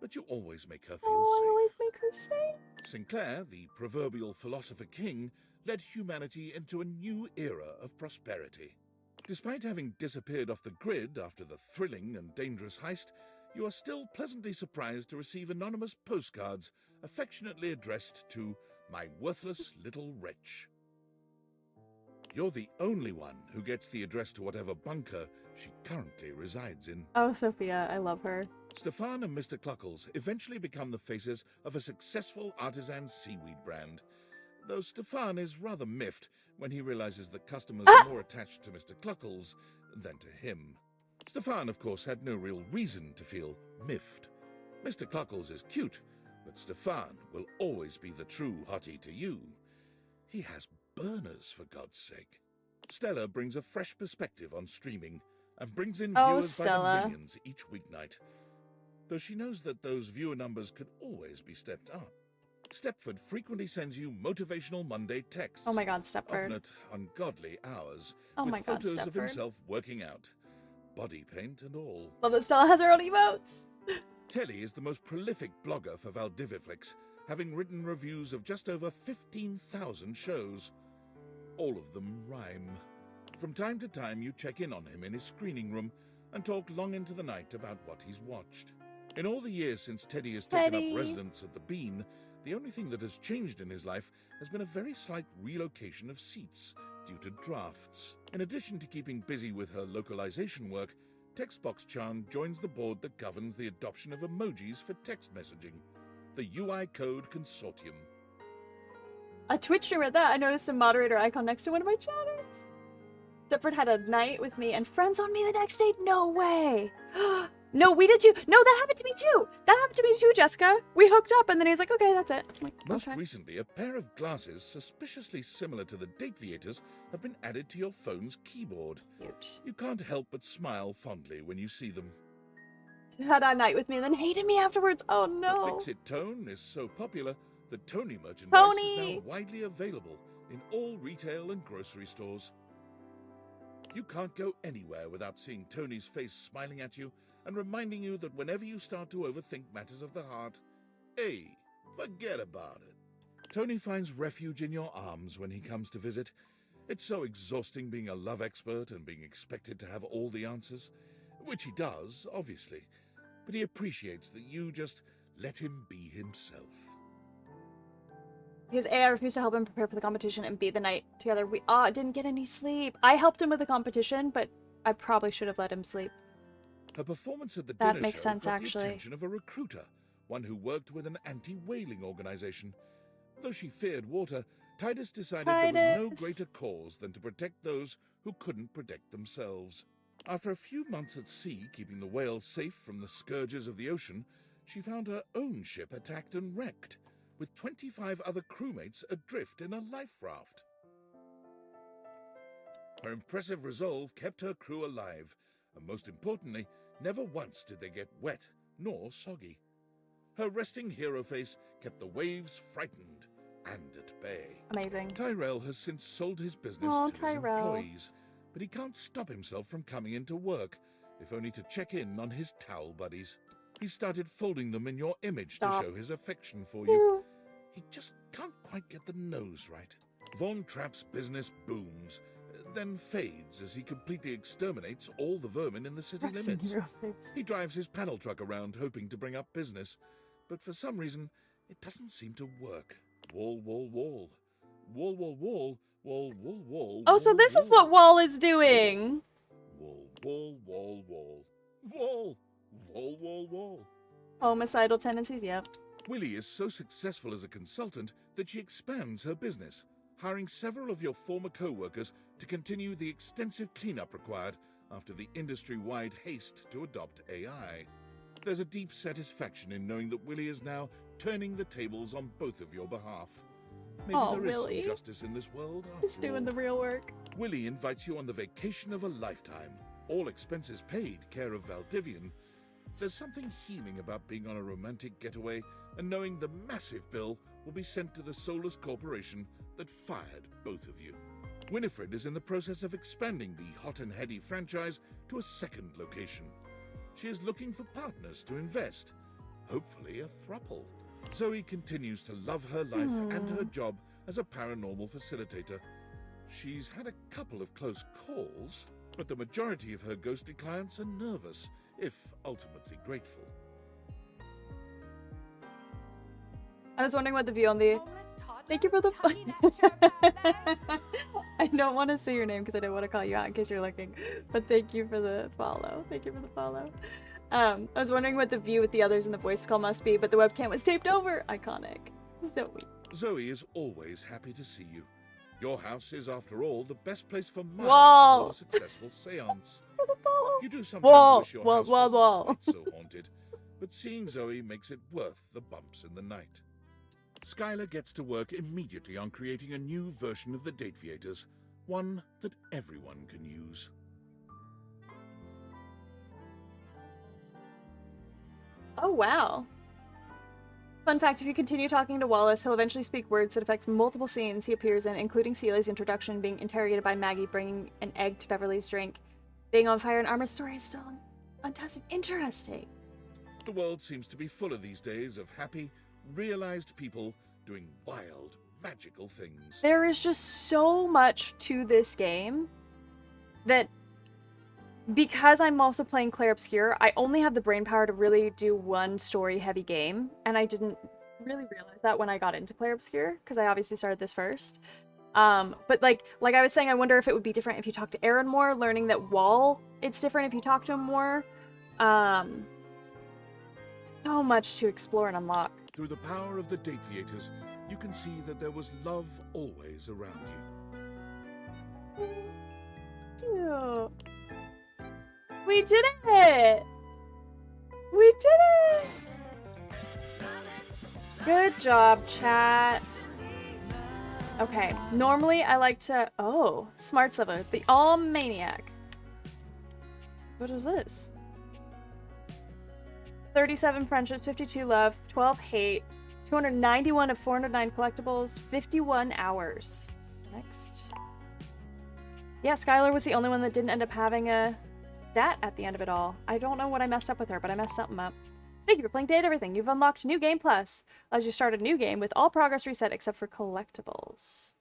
but you always make her feel safe. Always make her safe. Sinclair, the proverbial philosopher king, led humanity into a new era of prosperity. Despite having disappeared off the grid after the thrilling and dangerous heist, you are still pleasantly surprised to receive anonymous postcards affectionately addressed to my worthless little wretch. You're the only one who gets the address to whatever bunker she currently resides in. Oh, Sophia, I love her. Stefan and Mr. Cluckles eventually become the faces of a successful artisan seaweed brand, though Stefan is rather miffed when he realizes that customers are more attached to Mr. Cluckles than to him. Stefan, of course, had no real reason to feel miffed. Mr. Cluckles is cute, but Stefan will always be the true hottie to you. He has burners, for God's sake. Stella brings a fresh perspective on streaming and brings in viewers by the millions each weeknight, though she knows that those viewer numbers could always be stepped up. Stepford frequently sends you motivational Monday texts. Oh my God, Stepford. Often at ungodly hours, Oh with my God, photos of Stepford. himself working out, body paint and all. Love that Stella has her own emotes. Telly is the most prolific blogger for Valdiviflix, having written reviews of just over 15,000 shows. All of them rhyme. From time to time, you check in on him in his screening room and talk long into the night about what he's watched. In all the years since Teddy has taken up residence at the Bean, the only thing that has changed in his life has been a very slight relocation of seats due to drafts. In addition to keeping busy with her localization work, Textbox Chan joins the board that governs the adoption of emojis for text messaging, the UI Code Consortium. A Twitch streamer at that. I noticed a moderator icon next to one of my chatters. Stepford had a night with me and friends on me the next day. No way. No, we did too. No, that happened to me too. That happened to me too, Jessica. We hooked up and then he's like, okay, that's it. I'm like, Most okay. recently, a pair of glasses suspiciously similar to the Dateviators have been added to your phone's keyboard. Cute. You can't help but smile fondly when you see them. Had a night with me and then hated me afterwards. Oh The no. Fix-It Tone is so popular that Tony merchandise Tony! is now widely available in all retail and grocery stores. You can't go anywhere without seeing Tony's face smiling at you and reminding you that whenever you start to overthink matters of the heart, hey, forget about it. Tony finds refuge in your arms when he comes to visit. It's so exhausting being a love expert and being expected to have all the answers, which he does, obviously, but he appreciates that you just let him be himself. Because A, I refused to help him prepare for the competition, and B, the night together, we didn't get any sleep. I helped him with the competition, but I probably should have let him sleep. Her performance at the That dinner makes show sense, got actually. the attention of a recruiter, one who worked with an anti-whaling organization. Though she feared water, Titus decided there was no Titus. greater cause than to protect those who couldn't protect themselves. After a few months at sea, keeping the whales safe from the scourges of the ocean, she found her own ship attacked and wrecked, with 25 other crewmates adrift in a life raft. Her impressive resolve kept her crew alive, and most importantly, never once did they get wet nor soggy. Her resting hero face kept the waves frightened and at bay. Amazing. Tyrell has since sold his business Aw, to his Tyrell. employees, but he can't stop himself from coming into work, if only to check in on his towel buddies. He started folding them in your image Stop. to show his affection for you. He just can't quite get the nose right. Von Trapp's business booms, then fades as he completely exterminates all the vermin in the city Resting limits. hero face. He drives his panel truck around hoping to bring up business, but for some reason, it doesn't seem to work. Wall, wall, wall. Wall, wall, wall. Wall, wall, wall. Oh, so wall, this is wall. what Wall is doing. Wall, wall, wall, wall. Wall, wall, wall, wall. Homicidal tendencies, yep. Willie is so successful as a consultant that she expands her business, hiring several of your former co-workers to continue the extensive cleanup required after the industry-wide haste to adopt AI. There's a deep satisfaction in knowing that Willie is now turning the tables on both of your behalf. Maybe Aw, there is Willie. some justice in this world. He's after doing all. the real work. Willie invites you on the vacation of a lifetime, all expenses paid, care of Valdivian. There's something healing about being on a romantic getaway and knowing the massive bill will be sent to the soulless corporation that fired both of you. Winifred is in the process of expanding the Hot and Heady franchise to a second location. She is looking for partners to invest, hopefully a throuple. Zoe continues to love her life and her job as a paranormal facilitator. She's had a couple of close calls, but the majority of her ghostly clients are nervous, if ultimately grateful. I was wondering what the view on the Thank you for the I don't want to say your name because I don't want to call you out in case you're looking. But thank you for the follow. Thank you for the follow. I was wondering what the view with the others in the voice call must be, but the webcam was taped over. Iconic. Zoe. Zoe is always happy to see you. Your house is, after all, the best place for miles Whoa. for a successful seance. You do sometimes Whoa. wish your Whoa, house whoa, wasn't whoa. quite so haunted, but seeing Zoe makes it worth the bumps in the night. Skylar gets to work immediately on creating a new version of the Dateviators, one that everyone can use. Oh, wow. Fun fact, if you continue talking to Wallace, he'll eventually speak words that affects multiple scenes he appears in, including Celia's introduction, being interrogated by Maggie, bringing an egg to Beverly's drink, being on fire, and Armor's story is still untested. Interesting. The world seems to be full of these days of happy, realized people doing wild, magical things. There is just so much to this game that, because I'm also playing Clair Obscur, I only have the brain power to really do one story-heavy game, and I didn't really realize that when I got into Clair Obscur, because I obviously started this first. But like I was saying, I wonder if it would be different if you talk to Aaron more, learning that Wall, it's different if you talk to him more. So much to explore and unlock. Through the power of the Dateviators, you can see that there was love always around you. Cute. We did it! We did it! Good job, chat. Okay, normally I like to... Oh, Smart Sliver, the All-Maniac. What is this? 37 friendships, 52 love, 12 hate, 291 of 409 collectibles, 51 hours. Next. Yeah, Skylar was the only one that didn't end up having a stat at the end of it all. I don't know what I messed up with her, but I messed something up. Thank you for playing Date Everything. You've unlocked New Game Plus. Allows you to start a new game with all progress reset except for collectibles.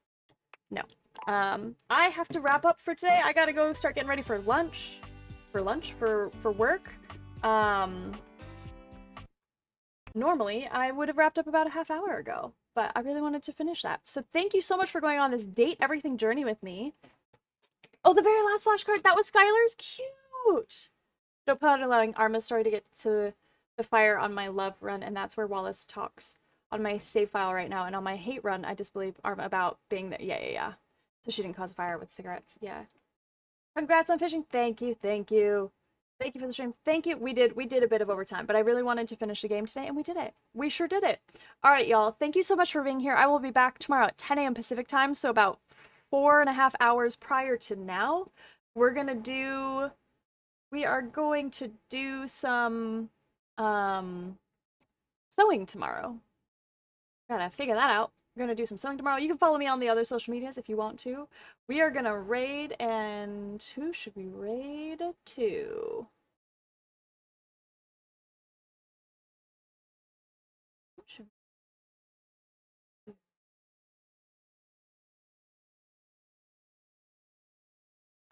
No. I have to wrap up for today. I gotta go start getting ready for lunch. For work. Normally, I would have wrapped up about a half hour ago, but I really wanted to finish that. So thank you so much for going on this Date Everything journey with me. Oh, the very last flashcard, that was Skylar's? Cute! No point allowing Arma's story to get to the fire on my love run, and that's where Wallace talks on my save file right now, and on my hate run, I disbelieve Arma about being there. Yeah. So she didn't cause a fire with cigarettes. Yeah. Congrats on fishing. Thank you. Thank you for the stream. Thank you. We did a bit of overtime, but I really wanted to finish the game today, and we did it. We sure did it. All right, y'all. Thank you so much for being here. I will be back tomorrow at 10 a.m. Pacific time, so about 4.5 hours prior to now. We are going to do some sewing tomorrow. Gotta figure that out. We're gonna do some sewing tomorrow. You can follow me on the other social medias if you want to. We are gonna raid, and who should we raid to?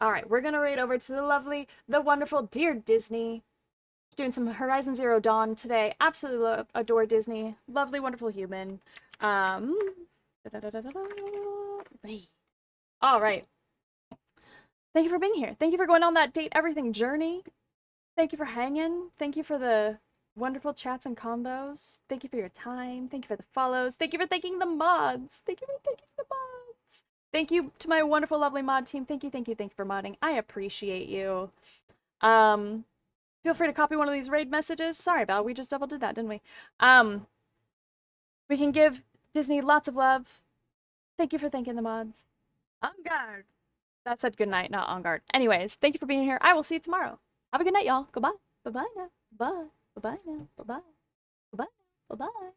Alright, we're gonna raid over to the lovely, the wonderful Dear Disney. Doing some Horizon Zero Dawn today. Absolutely adore Disney. Lovely, wonderful human. Alright. Thank you for being here. Thank you for going on that Date Everything journey. Thank you for hanging. Thank you for the wonderful chats and combos. Thank you for your time. Thank you for the follows. Thank you for thanking the mods. Thank you for thanking the mods. Thank you to my wonderful, lovely mod team. Thank you for modding. I appreciate you. Feel free to copy one of these raid messages. Sorry, Belle, we just double did that, didn't we? We can give Disney lots of love. Thank you for thanking the mods. On guard. That said good night, not on guard. Anyways, thank you for being here. I will see you tomorrow. Have a good night, y'all. Goodbye. Bye-bye now. Bye. Bye-bye now. Bye-bye. Bye-bye. Bye-bye.